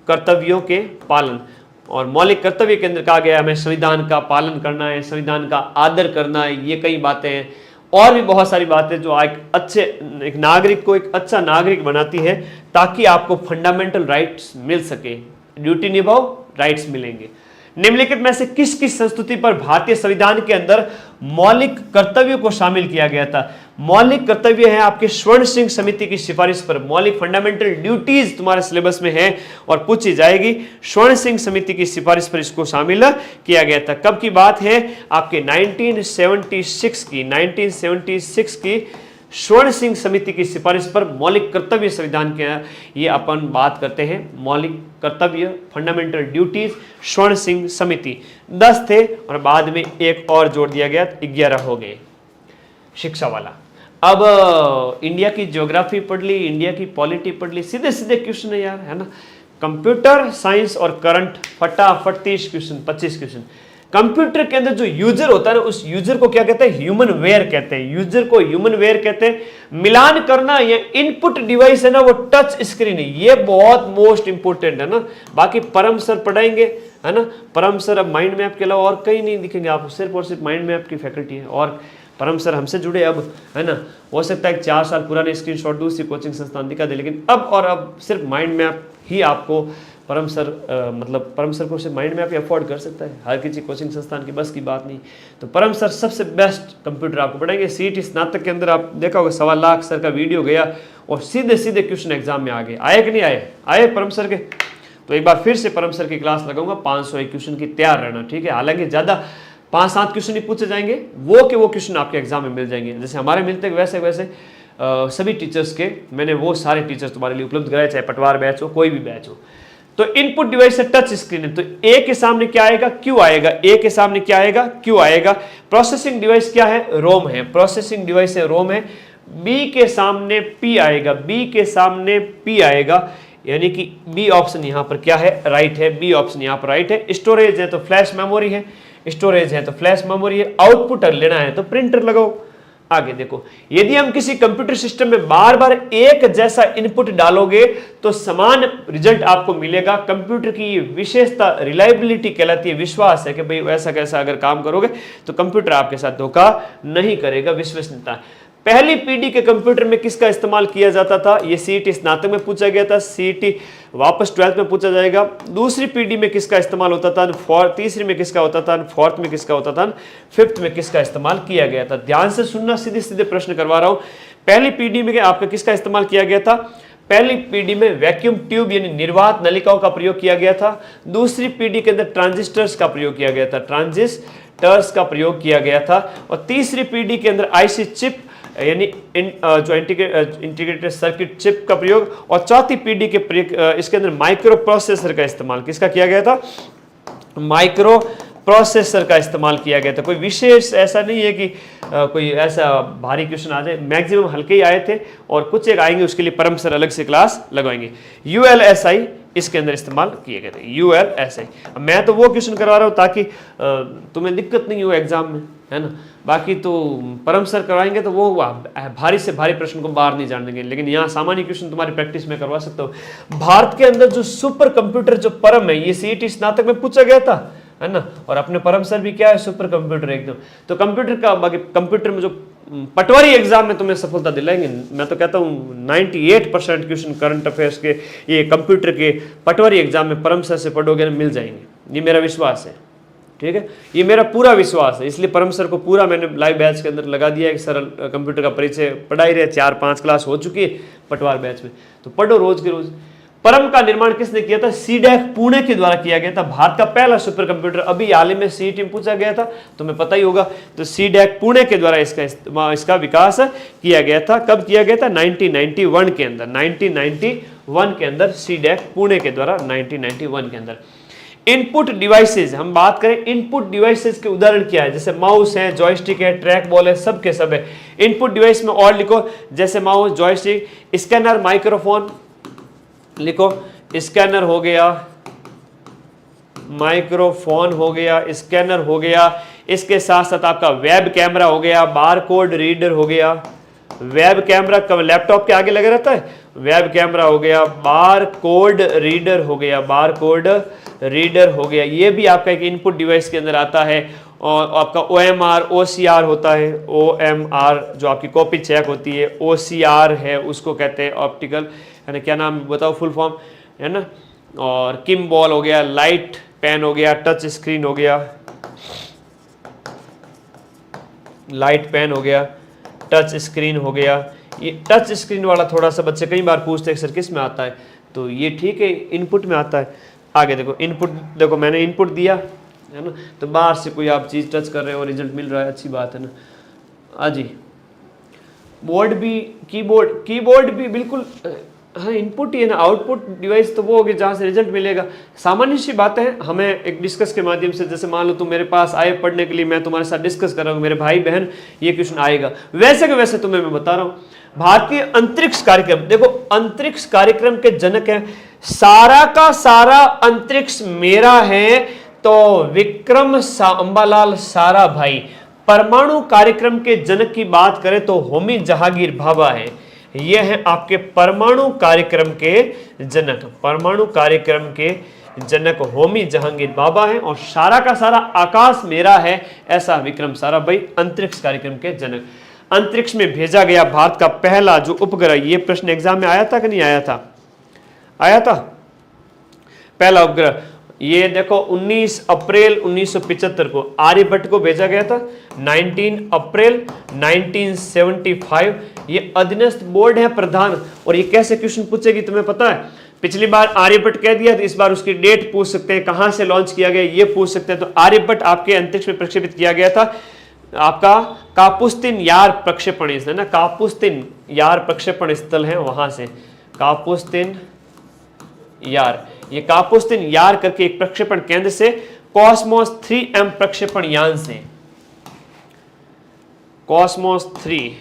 कर्तव्यों के पालन। और मौलिक कर्तव्य के अंदर कहा गया हमें संविधान का पालन करना है, संविधान का आदर करना है, ये कई बातें हैं और भी बहुत सारी बातें जो एक नागरिक को एक अच्छा नागरिक बनाती है, ताकि आपको फंडामेंटल राइट्स मिल सके। ड्यूटी निभाओ, राइट्स मिलेंगे। निम्नलिखित में से किस किस संस्तुति पर भारतीय संविधान के अंदर मौलिक कर्तव्यों को शामिल किया गया था? मौलिक कर्तव्य है आपके स्वर्ण सिंह समिति की सिफारिश पर। मौलिक फंडामेंटल ड्यूटीज तुम्हारे सिलेबस में है और पूछी जाएगी। स्वर्ण सिंह समिति की सिफारिश पर इसको शामिल किया गया था। कब की बात है? आपके 1976 की स्वर्ण सिंह समिति की सिफारिश पर मौलिक कर्तव्य संविधान के, ये अपन बात करते हैं मौलिक कर्तव्य, फंडामेंटल ड्यूटीज, स्वर्ण सिंह समिति। 10 थे और बाद में एक और जोड़ दिया गया, 11 हो गए शिक्षा वाला। अब इंडिया की ज्योग्राफी पढ़ ली, इंडिया की पॉलिटी पढ़ ली, सीधे सीधे क्वेश्चन है यार, है ना। कंप्यूटर साइंस और करंट, फटाफट 30 क्वेश्चन, 25 क्वेश्चन। कंप्यूटर के अंदर जो यूजर होता है ना, उस यूजर को क्या कहते हैं? ह्यूमन वेयर कहते हैं। यूजर को ह्यूमन वेयर कहते हैं। मिलान करना, ये इनपुट डिवाइस है ना, वो टच स्क्रीन है, ये बहुत मोस्ट इंपोर्टेंट है ना। बाकी परम सर पढ़ाएंगे, है ना। परम सर अब माइंड मैप के अलावा और कहीं नहीं दिखेंगे आपको, सिर्फ और सिर्फ माइंड मैप की फैकल्टी है। और परम सर हमसे जुड़े अब, है ना। हो सकता है 4 साल पुराने स्क्रीनशॉट दूसरी कोचिंग संस्थान दिखा दे, लेकिन अब सिर्फ माइंड मैप ही आपको परम सर मतलब परम सर को सिर्फ माइंड मैप ही अफोर्ड कर सकता है, हर किसी कोचिंग संस्थान की बस की बात नहीं। तो परम सर सबसे बेस्ट कंप्यूटर आपको पढ़ाएंगे। सीईटी स्नातक के अंदर आप देखा होगा 1.25 लाख सर का वीडियो गया और सीधे सीधे क्वेश्चन एग्जाम में आ गए। आए कि नहीं आए? आए परम सर के। तो एक बार फिर से परम सर की क्लास लगाऊंगा, 501 क्वेश्चन की, तैयार रहना, ठीक है। हालांकि ज्यादा 5-7 क्वेश्चन ही पूछे जाएंगे, वो क्वेश्चन आपके एग्जाम में मिल जाएंगे। जैसे हमारे मिलते हैं वैसे वैसे सभी टीचर्स के मैंने वो सारे टीचर्स तुम्हारे लिए उपलब्ध कराए, चाहे पटवार बैच हो, कोई भी बैच हो। तो इनपुट डिवाइस है टच स्क्रीन है, तो ए के सामने क्या आएगा? क्यू आएगा। ए के सामने क्या आएगा? क्यू आएगा। प्रोसेसिंग डिवाइस क्या है? रोम है। प्रोसेसिंग डिवाइस है रोम है। बी के सामने पी आएगा। बी के सामने पी आएगा, यानी कि बी ऑप्शन यहां पर क्या है? राइट है। बी ऑप्शन यहां पर राइट है। स्टोरेज है तो फ्लैश मेमोरी है, स्टोरेज है तो फ्लैश मेमोरी है। आउटपुट लेना है तो प्रिंटर लगाओ। आगे देखो, यदि हम किसी कंप्यूटर सिस्टम में बार बार एक जैसा इनपुट डालोगे तो समान रिजल्ट आपको मिलेगा। कंप्यूटर की ये विशेषता रिलायबिलिटी कहलाती है, विश्वास है कि भाई ऐसा कैसा अगर काम करोगे तो कंप्यूटर आपके साथ धोखा नहीं करेगा, विश्वसनीयता। पहली पीढ़ी के कंप्यूटर में किसका इस्तेमाल किया जाता था? ये सीईटी स्नातक में पूछा गया था, सीईटी वापस 12th में पूछा जाएगा। दूसरी पीढ़ी में किसका इस्तेमाल होता था? तीसरी में किसका होता था? 4th में किसका होता था? 5th में किसका इस्तेमाल किया गया था? ध्यान से सुनना, सीधे सीधे प्रश्न करवा रहा हूं। पहली पीढ़ी में आपका किसका इस्तेमाल किया गया था? पहली पीढ़ी में वैक्यूम ट्यूब यानी निर्वात नलिकाओं का प्रयोग किया गया था। दूसरी पीढ़ी के अंदर ट्रांजिस्टर्स का प्रयोग किया गया था, ट्रांजिस्टर्स का प्रयोग किया गया था। और तीसरी पीढ़ी के अंदर आईसी चिप यानी जो इंटीग्रेटेड सर्किट चिप का प्रयोग। और चौथी पीढ़ी के इसके अंदर माइक्रो प्रोसेसर का इस्तेमाल किसका किया गया था? माइक्रो प्रोसेसर का इस्तेमाल किया गया था। कोई विशेष ऐसा नहीं है कि कोई ऐसा भारी क्वेश्चन आ जाए, मैक्सिमम हल्के ही आए थे और कुछ एक आएंगे, उसके लिए परम सर अलग से क्लास लगवाएंगे। ULSI इसके अंदर इस्तेमाल किए गए थे, ULSI। मैं तो वो क्वेश्चन करवा रहा हूँ ताकि तुम्हें दिक्कत नहीं हो एग्जाम में, है ना। बाकी तो परम सर करवाएंगे तो वो भारी से भारी प्रश्न को बाहर नहीं जान देंगे, लेकिन यहाँ सामान्य क्वेश्चन तुम्हारी प्रैक्टिस में करवा सकता हूँ। भारत के अंदर जो सुपर कंप्यूटर जो परम है, ये सीईटी स्नातक में पूछा गया था, है ना। और अपने परम सर भी क्या है? सुपर कंप्यूटर एकदम। तो कंप्यूटर का बाकी कंप्यूटर में जो पटवारी एग्जाम में तुम्हें सफलता दिलाएंगे। मैं तो कहता हूँ 98% क्वेश्चन करंट अफेयर्स के ये कंप्यूटर के पटवारी एग्जाम में परम सर से पढ़ोगे ना, मिल जाएंगे, ये मेरा विश्वास है, ठीक है, ये मेरा पूरा विश्वास है, इसलिए परम सर को पूरा मैंने लाइव बैच के अंदर लगा दिया है कि सरल कंप्यूटर का परिचय पढ़ा ही रहे, 4-5 क्लास हो चुकी है पटवार बैच में, तो पढ़ो रोज के रोज। परम का निर्माण किसने किया था? सीडैक पुणे के द्वारा किया गया था, भारत का पहला सुपर कंप्यूटर। अभी हाल ही में सीईटी में पूछा गया था, तुम्हें पता ही होगा। तो सीडैक पुणे के द्वारा इसका विकास किया गया था। कब किया गया था? 1991 के अंदर, 1991 के अंदर सीडैक पुणे के द्वारा 1991 के अंदर। इनपुट डिवाइसेस, हम बात करें इनपुट डिवाइसेस के उदाहरण क्या है? जैसे माउस है, जॉयस्टिक है, ट्रैक बॉल है, सब के सब है। इनपुट डिवाइस में और लिखो, जैसे माउस, जॉयस्टिक, स्कैनर, माइक्रोफोन लिखो, स्कैनर हो गया, माइक्रोफोन हो गया, स्कैनर हो गया, इसके साथ साथ आपका वेब कैमरा हो गया, बारकोड रीडर हो गया। वेब कैमरा कब लैपटॉप के आगे लगे रहता है, वेब कैमरा हो गया, बारकोड रीडर हो गया, बारकोड रीडर हो गया, ये भी आपका एक इनपुट डिवाइस के अंदर आता है। और आपका OMR, OCR होता है, OMR जो आपकी कॉपी चेक होती है, OCR है उसको कहते हैं ऑप्टिकल, है ना, क्या नाम बताओ फुल फॉर्म, है ना। और किम्बॉल हो गया, लाइट पेन हो गया, टच स्क्रीन हो गया, लाइट पेन हो गया, टच स्क्रीन हो गया। ये टच स्क्रीन वाला थोड़ा सा बच्चे कई बार पूछते हैं सर किस में आता है, तो ये ठीक है इनपुट में आता है। आगे देखो इनपुट, देखो मैंने इनपुट दिया है ना, तो बाहर से कोई आप चीज़ टच कर रहे हो और रिजल्ट मिल रहा है, अच्छी बात है ना। जी बोर्ड भी, कीबोर्ड भी बिल्कुल हाँ इनपुट ही है ना। आउटपुट डिवाइस तो वो होगी जहाँ से रिजल्ट मिलेगा। सामान्य सी बातें हैं, हमें एक डिस्कस के माध्यम से, जैसे मान लो तुम मेरे पास आए पढ़ने के लिए, मैं तुम्हारे साथ डिस्कस कर रहा हूँ, मेरे भाई बहन ये क्वेश्चन आएगा, वैसे के वैसे तुम्हें मैं बता रहा हूँ। भारतीय अंतरिक्ष कार्यक्रम, देखो अंतरिक्ष कार्यक्रम के जनक हैं, सारा का सारा अंतरिक्ष मेरा है, तो विक्रम अंबालाल सारा भाई। परमाणु कार्यक्रम के जनक की बात करें तो होमी जहांगीर भाभा है। ये है आपके परमाणु कार्यक्रम के जनक, परमाणु कार्यक्रम के जनक होमी जहांगीर भाभा है। और सारा का सारा आकाश मेरा है, ऐसा विक्रम साराभाई, अंतरिक्ष कार्यक्रम के जनक। अंतरिक्ष में भेजा गया भारत का पहला जो उपग्रह, ये प्रश्न एग्जाम में आया था कि नहीं आया था? आया था पहला उपग्रह। ये देखो 19 अप्रैल 1975 को आर्यभट्ट को भेजा गया था, 19 अप्रैल 1975। ये अधीनस्थ बोर्ड है प्रधान। और ये कैसे क्वेश्चन पूछेगी तुम्हें पता है? पिछली बार आर्यभट्ट कह दिया, तो इस बार उसकी डेट पूछ सकते हैं, कहां से लॉन्च किया गया ये पूछ सकते हैं। तो आर्यभट्ट आपके अंतरिक्ष में प्रक्षेपित किया गया था आपका कापुस्तिन यार प्रक्षेपण है ना, कापुस्तिन यार प्रक्षेपण स्थल है वहां से, कापुस्तिन यार, ये कापुस्तिन यार करके एक प्रक्षेपण केंद्र से कॉस्मोस 3M प्रक्षेपण यान से, कॉस्मोस 3M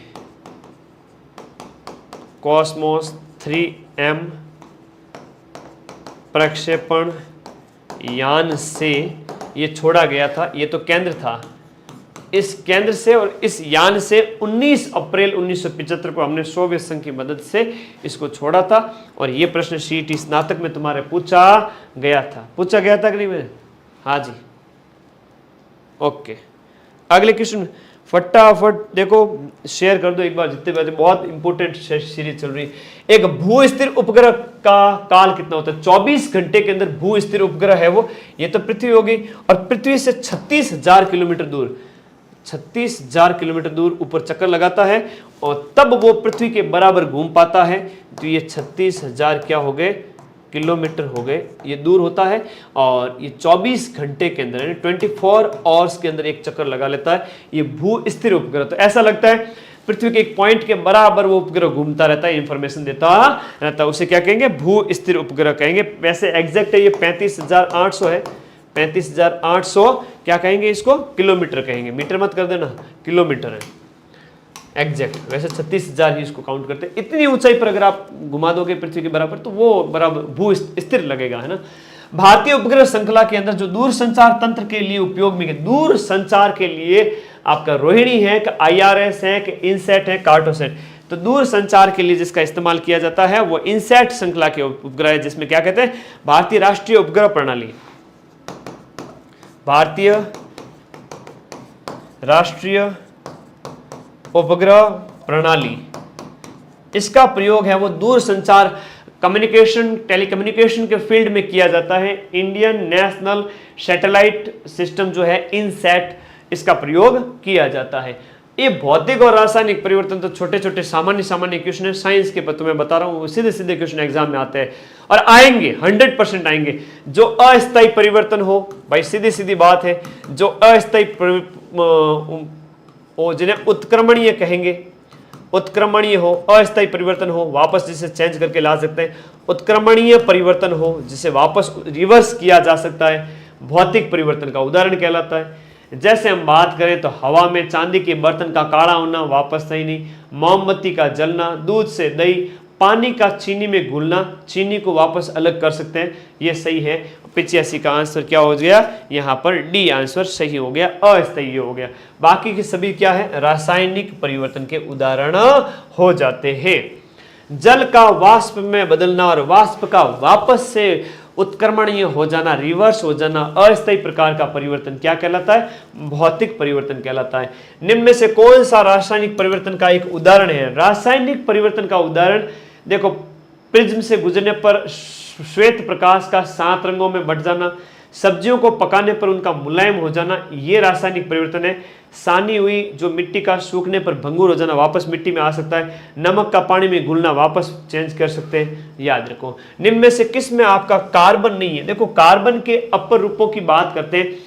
प्रक्षेपण यान से ये छोड़ा गया था। ये तो केंद्र था, इस केंद्र से और इस यान से 19 अप्रैल 1975 को हमने सोवियत संघ की मदद से इसको छोड़ा था। और ये प्रश्न सीईटी स्नातक में तुम्हारे पूछा गया था कि नहीं मेरे? हाँ जी, ओके। अगले क्वेश्चन फटाफट देखो, शेयर कर दो एक बार जितने बजे, बहुत इंपॉर्टेंट सीरीज चल रही है। एक भू स्थिर उपग्रह का काल कितना होता है? 24 घंटे के अंदर भू स्थिर उपग्रह है वो, ये तो पृथ्वी होगी, और पृथ्वी से 36,000 किलोमीटर दूर, 36,000 किलोमीटर दूर ऊपर चक्कर लगाता है, और तब वो पृथ्वी के बराबर घूम पाता है। तो ये 36,000 क्या हो गए? किलोमीटर हो गए, ये दूर होता है। और ये 24 घंटे के अंदर, यानी 24 आवर्स के अंदर एक चक्कर लगा लेता है। ये भू स्थिर उपग्रह, तो ऐसा लगता है पृथ्वी के एक पॉइंट के बराबर वो उपग्रह घूमता रहता है, इंफॉर्मेशन देता रहता है, उसे क्या कहेंगे? भू स्थिर उपग्रह कहेंगे। वैसे एग्जैक्ट है ये 35,800 है, 35,800 क्या कहेंगे इसको? किलोमीटर कहेंगे, मीटर मत कर देना, किलोमीटर है एग्जैक्ट। वैसे 36,000 ही इसको काउंट करते हैं। इतनी ऊंचाई पर अगर आप घुमा दोगे पृथ्वी के बराबर, तो वो बराबर भू स्थिर लगेगा, है ना। भारतीय उपग्रह श्रृंखला के अंदर जो दूर संचार तंत्र के लिए उपयोग में, दूर संचार के लिए आपका रोहिणी है, कि IRS है, कि इनसैट है, कार्टोसैट। तो दूर संचार के लिए जिसका इस्तेमाल किया जाता है वो इनसैट श्रृंखला के उपग्रह है, जिसमें क्या कहते हैं? भारतीय राष्ट्रीय उपग्रह प्रणाली, भारतीय राष्ट्रीय उपग्रह प्रणाली, इसका प्रयोग है वो दूर संचार कम्युनिकेशन टेलीकम्युनिकेशन के फील्ड में किया जाता है। इंडियन नेशनल सैटेलाइट सिस्टम जो है इनसैट, इसका प्रयोग किया जाता है। ये भौतिक और रासायनिक परिवर्तन तो छोटे छोटे सामान्य क्वेश्चन है, साइंस के तो मैं बता रहा हूँ सीधे सीधे क्वेश्चन एग्जाम में आते हैं और आएंगे, 100% आएंगे। जो अस्थायी परिवर्तन हो, भाई सीधी सीधी बात है, जो अस्थायी जिन्हें उत्क्रमणीय कहेंगे, उत्क्रमणीय हो, अस्थायी परिवर्तन हो, वापस जिसे चेंज करके ला सकते हैं, उत्क्रमणीय परिवर्तन हो जिसे वापस रिवर्स किया जा सकता है, भौतिक परिवर्तन का उदाहरण कहलाता है। जैसे हम बात करें तो हवा में चांदी के बर्तन का काला होना वापस सही नहीं, मोमबत्ती का जलना, दूध से दही, पानी का चीनी में घुलना, चीनी को वापस अलग कर सकते हैं, ये सही है। 85 का आंसर क्या हो गया, यहाँ पर डी आंसर सही हो गया, अस्थायी हो गया। बाकी के सभी क्या है, रासायनिक परिवर्तन के उदाहरण हो जाते हैं। जल का वाष्प में बदलना और वाष्प का वापस से उत्क्रमणीय हो जाना, रिवर्स हो जाना, अस्थायी प्रकार का परिवर्तन क्या कहलाता है, भौतिक परिवर्तन कहलाता है। निम्न में से कौन सा रासायनिक परिवर्तन का एक उदाहरण है। रासायनिक परिवर्तन का उदाहरण देखो, प्रिज्म से गुजरने पर श्वेत प्रकाश का 7 रंगों में बट जाना, सब्जियों को पकाने पर उनका मुलायम हो जाना, ये रासायनिक परिवर्तन है। सानी हुई जो मिट्टी का सूखने पर भंगुर हो जाना, वापस मिट्टी में आ सकता है। नमक का पानी में घुलना, वापस चेंज कर सकते हैं, याद रखो। निम्न में से किस में आपका कार्बन नहीं है। देखो कार्बन के अपर रूपों की बात करते हैं,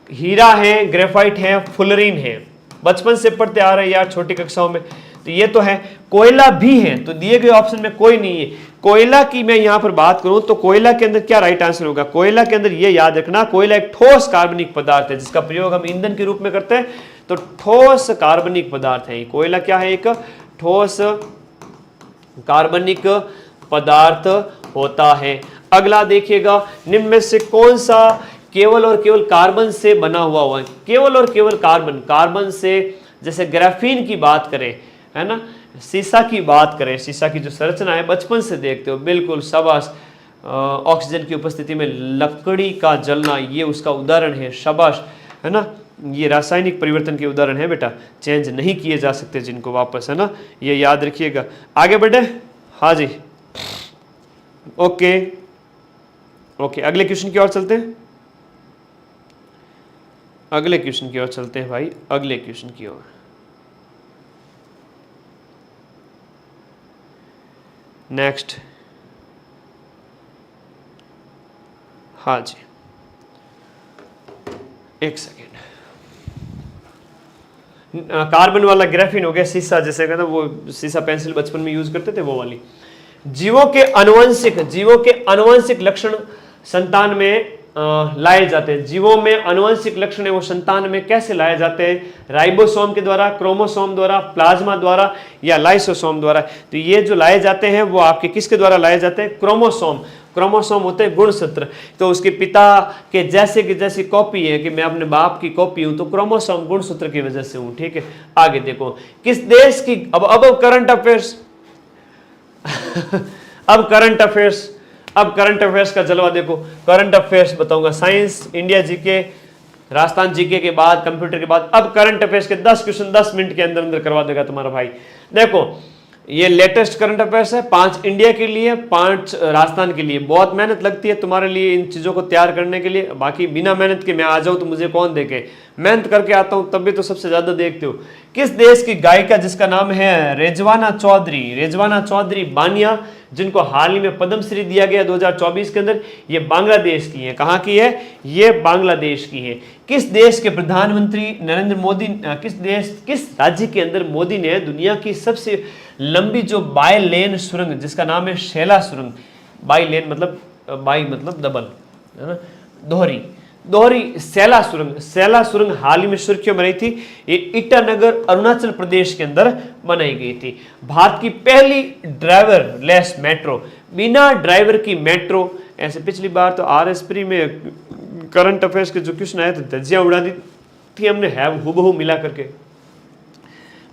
हीरा है, ग्रेफाइट है, फुलरीन है, बचपन से पढ़ते आ रहे हैं यार छोटी कक्षाओं में, तो ये तो है। कोयला भी है, तो दिए गए ऑप्शन में कोई नहीं है। कोयला की मैं यहां पर बात करूं तो कोयला के अंदर क्या राइट आंसर होगा, कोयला के अंदर ये याद रखना, कोयला एक ठोस कार्बनिक पदार्थ है जिसका प्रयोग हम ईंधन के रूप में करते हैं, तो ठोस कार्बनिक पदार्थ है। कोयला क्या है, एक ठोस कार्बनिक पदार्थ होता है। अगला देखिएगा, निम्न में से कौन सा केवल और केवल कार्बन से बना हुआ है। केवल और केवल कार्बन, कार्बन से जैसे ग्राफीन की बात करें, है ना, शीशा की बात करें, शीशा की जो संरचना है बचपन से देखते हो, बिल्कुल शाबाश। ऑक्सीजन की उपस्थिति में लकड़ी का जलना, ये उसका उदाहरण है, शाबाश, है ना। ये रासायनिक परिवर्तन के उदाहरण है बेटा, चेंज नहीं किए जा सकते जिनको वापस, है ना, ये याद रखिएगा। आगे बढ़े, हाँ जी, ओके ओके, अगले क्वेश्चन की ओर चलते हैं, अगले क्वेश्चन की ओर चलते हैं भाई, अगले क्वेश्चन की ओर। नेक्स्ट, हाँ जी, एक सेकेंड, कार्बन वाला ग्राफीन हो गया, शीशा जैसे कहते वो शीशा पेंसिल बचपन में यूज करते थे वो वाली। जीवों के अनुवंशिक लक्षण संतान में लाए जाते हैं। जीवों में अनुवंशिक लक्षण है वो संतान में कैसे लाए जाते हैं, राइबोसोम के द्वारा, क्रोमोसोम द्वारा, प्लाज्मा द्वारा या लाइसोसोम द्वारा। तो ये जो लाए जाते हैं वो आपके किसके द्वारा लाए जाते हैं, क्रोमोसोम। क्रोमोसोम होते हैं गुणसूत्र, तो उसके पिता के जैसे की जैसी कॉपी है कि मैं अपने बाप की कॉपी हूं, तो क्रोमोसोम गुणसूत्र की वजह से हूं, ठीक है। आगे देखो, किस देश की, अब करंट अफेयर्स अब करंट अफेयर्स का जलवा देखो। करंट अफेयर्स बताऊंगा, science, India GK, Rajasthan GK के बाद, कंप्यूटर के बाद, अब करंट अफेयर्स के 10 क्वेश्चन 10 मिनट के अंदर अंदर करवा देगा तुम्हारा भाई। देखो ये लेटेस्ट करंट अफेयर्स है, 5 इंडिया के लिए, 5 राजस्थान के लिए। बहुत मेहनत लगती है तुम्हारे लिए इन चीज़ों को तैयार करने के लिए, बाकी बिना मेहनत के मैं आ जाऊँ तो मुझे कौन देखे, मेहनत करके आता हूँ तब भी तो सबसे ज़्यादा देखते हो। किस देश की गायिका जिसका नाम है रेजवाना चौधरी बानिया, जिनको हाल ही में पद्मश्री दिया गया 2024 के अंदर, ये बांग्लादेश की है। कहाँ की है, ये बांग्लादेश की है। किस देश के प्रधानमंत्री नरेंद्र मोदी, किस राज्य के अंदर मोदी ने दुनिया की सबसे लंबी जो बाय लेन सुरंग जिसका नाम है शैला सुरंग, बाई लेन मतलब बाई मतलब डबल, है ना, दोहरी शैला सुरंग हाल ही में सुर्खियों में रही थी। ये ईटानगर अरुणाचल प्रदेश के अंदर बनाई गई थी। भारत की पहली ड्राइवर लेस मेट्रो, बिना ड्राइवर की मेट्रो। ऐसे पिछली बार तो RS प्री में करंट अफेयर्स के जो क्वेश्चन आए थे धज्जियां उड़ा दी थी हमने, है हुबहू मिला करके।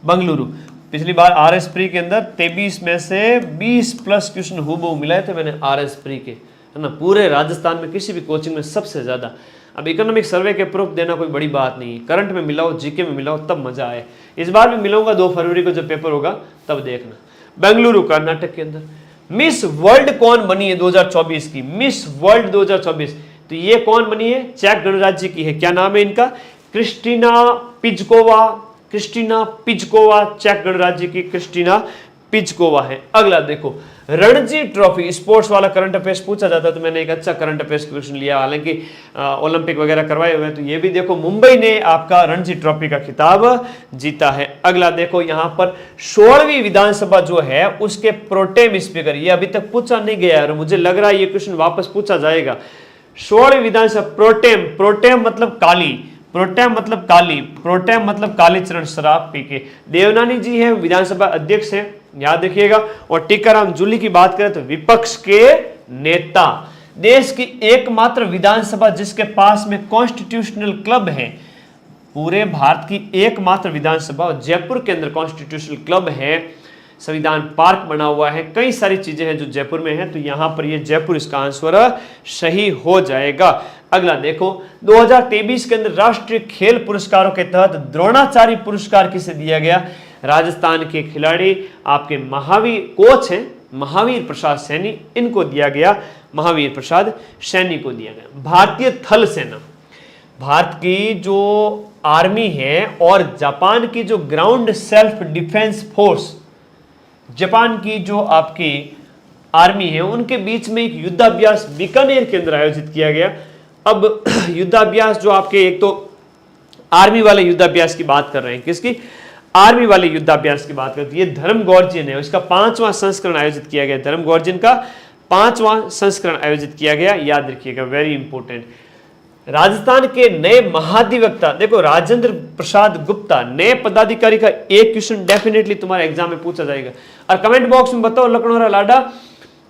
बंगलुरु पिछली बार RS प्री के अंदर 23 में से 20+ क्वेश्चन हुबहू मिलाए थे मैंने RS प्री के, है ना, पूरे राजस्थान में किसी भी कोचिंग में सबसे ज्यादा। अब इकोनॉमिक सर्वे के प्रूफ देना कोई बड़ी बात नहीं है, करंट में मिलाओ, जीके में मिलाओ, तब मजा आए। इस बार भी मिलाऊंगा 2 फरवरी को जब पेपर होगा तब देखना। बेंगलुरु कर्नाटक के अंदर, मिस वर्ल्ड कौन बनी है 2024 की? मिस वर्ल्ड 2024, तो ये कौन बनी है? चेक गणराज्य की है। क्या नाम है इनका? क्रिस्टीना पिजकोवा। क्रिस्टीना पिजकोवा चेक गणराज्य की क्रिस्टीना पिजकोवा है। अगला देखो, रणजी ट्रॉफी स्पोर्ट्स वाला करंट अफेयर्स पूछा जाता है तो मैंने एक अच्छा करंट अफेयर्स क्वेश्चन लिया, हालांकि ओलंपिक वगैरह करवाए हुए हैं। तो ये भी देखो, मुंबई ने आपका रणजी ट्रॉफी का खिताब जीता है। अगला देखो, यहाँ पर 16वीं विधानसभा जो है उसके प्रोटेम स्पीकर, ये अभी तक पूछा नहीं गया और मुझे लग रहा है ये क्वेश्चन वापस पूछा जाएगा। 16वीं विधानसभा प्रोटेम, प्रोटेम मतलब काली, प्रोटेम मतलब काली, प्रोटेम मतलब कालीचरण शराब पी के। देवनानी जी है विधानसभा अध्यक्ष है, याद रखिएगा। और टीकाराम जूली की बात करें तो विपक्ष के नेता। देश की एकमात्र विधानसभा जिसके पास में कॉन्स्टिट्यूशनल क्लब है, पूरे भारत की एकमात्र विधानसभा जयपुर के अंदर कॉन्स्टिट्यूशनल क्लब है, संविधान पार्क बना हुआ है, कई सारी चीजें हैं जो जयपुर में है, तो यहां पर ये जयपुर इसका आंसर सही हो जाएगा। अगला देखो, 2023 के अंदर राष्ट्रीय खेल पुरस्कारों के तहत द्रोणाचार्य पुरस्कार किसे दिया गया? राजस्थान के खिलाड़ी आपके महावीर कोच हैं, महावीर प्रसाद सैनी, इनको दिया गया, महावीर प्रसाद सैनी को दिया गया। भारतीय थल सेना, भारत की जो आर्मी है और जापान की जो ground self defence force, Japan की जो आपकी आर्मी है, उनके बीच में एक युद्धाभ्यास बीकानेर के अंदर आयोजित किया गया। अब युद्धाभ्यास जो आपके, एक तो आर्मी वाले युद्धाभ्यास की बात कर रहे हैं, किसकी? आर्मी वाले युद्धाभ्यास की बात करते हैं। ये धर्मगौर्जन है, इसका 5वां संस्करण आयोजित किया गया, धर्मगौर्जन का 5वां संस्करण आयोजित किया गया, याद रखिएगा, वेरी इंपॉर्टेंट। राजस्थान के नए महाधिवक्ता, देखो राजेंद्र प्रसाद गुप्ता, नए पदाधिकारी का एक क्वेश्चन डेफिनेटली तुम्हारे एग्जाम में पूछा जाएगा। और कमेंट बॉक्स में बताओ लखनौरा लाडा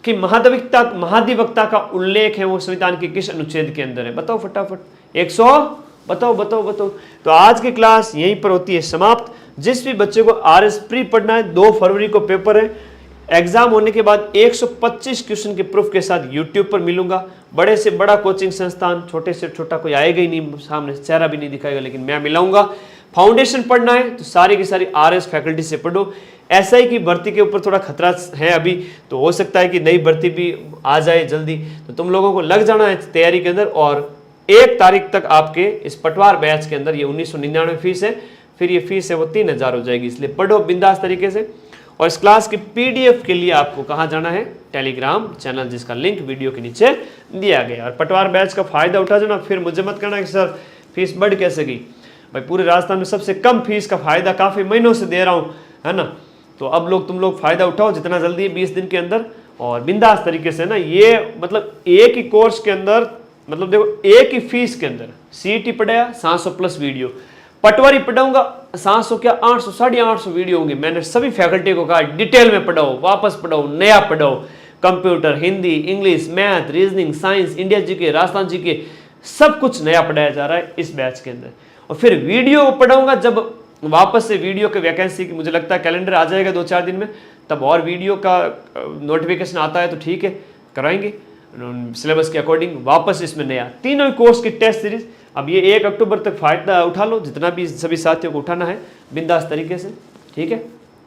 कि महाधिवक्ता का उल्लेख है वो संविधान के किस अनुच्छेद के अंदर है? बताओ फटाफट, 100, बताओ बताओ बताओ। तो आज की क्लास यहीं पर होती है समाप्त। जिस भी बच्चे को आरएस प्री पढ़ना है, 2 फरवरी को पेपर है, एग्जाम होने के बाद 125 क्वेश्चन के प्रूफ के साथ यूट्यूब पर मिलूंगा। बड़े से बड़ा कोचिंग संस्थान, छोटे से छोटा कोई आएगा ही नहीं, सामने चेहरा भी नहीं दिखाएगा, लेकिन मैं मिलाऊंगा। फाउंडेशन पढ़ना है तो सारी की सारी आरएस फैकल्टी से पढ़ो। एसआई की भर्ती के ऊपर थोड़ा खतरा है अभी, तो हो सकता है कि नई भर्ती भी आ जाए जल्दी, तो तुम लोगों को लग जाना है तैयारी के अंदर। और 1 तारीख तक आपके इस पटवार बैच के अंदर ये 1999 फीस है, फिर ये फीस है वो 3000 हो जाएगी, इसलिए पढ़ो बिंदास तरीके से। और इस क्लास की पीडीएफ के लिए आपको कहाँ जाना है? टेलीग्राम चैनल, जिसका लिंक वीडियो के नीचे दिया गया। और पटवार बैच का फायदा उठा जाना, फिर मुझे मत कहना कि सर फीस बढ़ कैसे गई। भाई पूरे राजस्थान में सबसे कम फीस का फायदा काफी महीनों से दे रहा हूँ, है ना। तो अब तुम लोग फायदा उठाओ जितना जल्दी, 20 दिन के अंदर, और बिंदास तरीके से ना। ये मतलब एक ही कोर्स के अंदर, मतलब देखो एक ही फीस के अंदर सीईटी पढ़ाया 700 प्लस वीडियो, पटवारी पढ़ाऊंगा 700 क्या 800 850 वीडियो होंगे। मैंने सभी फैकल्टी को कहा डिटेल में पढ़ाओ, वापस पढ़ाओ, नया पढ़ाओ। Computer, Hindi, English, math, reasoning, science, India GK, Rajasthan GK, सब कुछ नया पढ़ाया जा रहा है इस बैच के अंदर। और फिर वीडियो पढ़ाऊंगा जब वापस से वीडियो के वैकेंसी की, मुझे लगता है कैलेंडर आ जाएगा 2-4 दिन में, तब और वीडियो का नोटिफिकेशन आता है तो ठीक है, कराएंगे सिलेबस के अकॉर्डिंग। वापस इसमें नया तीनों कोर्स की टेस्ट सीरीज। अब ये 1 अक्टूबर तक फायदा उठा लो, जितना भी सभी साथियों को उठाना है बिंदास तरीके से, ठीक है।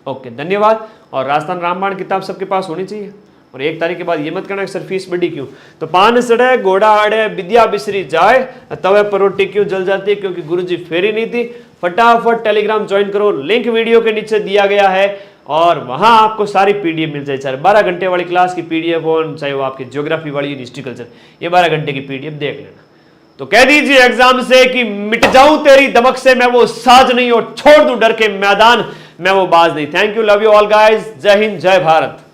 ओके, धन्यवाद। और राजस्थान रामबाण किताब सबके पास होनी चाहिए। और 1 तारीख के बाद ये मत कहना सर फीस बढ़ी क्यों। तो पान सड़े घोड़ा आड़े विद्या बिसरी जाए, तवे पर रोटी क्यों जल जाती है? क्योंकि गुरुजी फेरी नहीं थी। फटाफट टेलीग्राम ज्वाइन करो, लिंक वीडियो के नीचे दिया गया है, और वहां आपको सारी पीडीएफ मिल जाए। चाहे 12 घंटे वाली क्लास की पीडीएफ हो, चाहे वो आपकी ज्योग्राफी वाली, हिस्ट्री कल्चर, ये 12 घंटे की पीडीएफ देख लेना। तो कह दीजिए एग्जाम से कि मिट जाऊं तेरी दमक से, मैं वो साज नहीं और छोड़ दूं डर के मैदान, मैं वो बाज नहीं। Thank you, love you all guys, जय हिंद, जय भारत।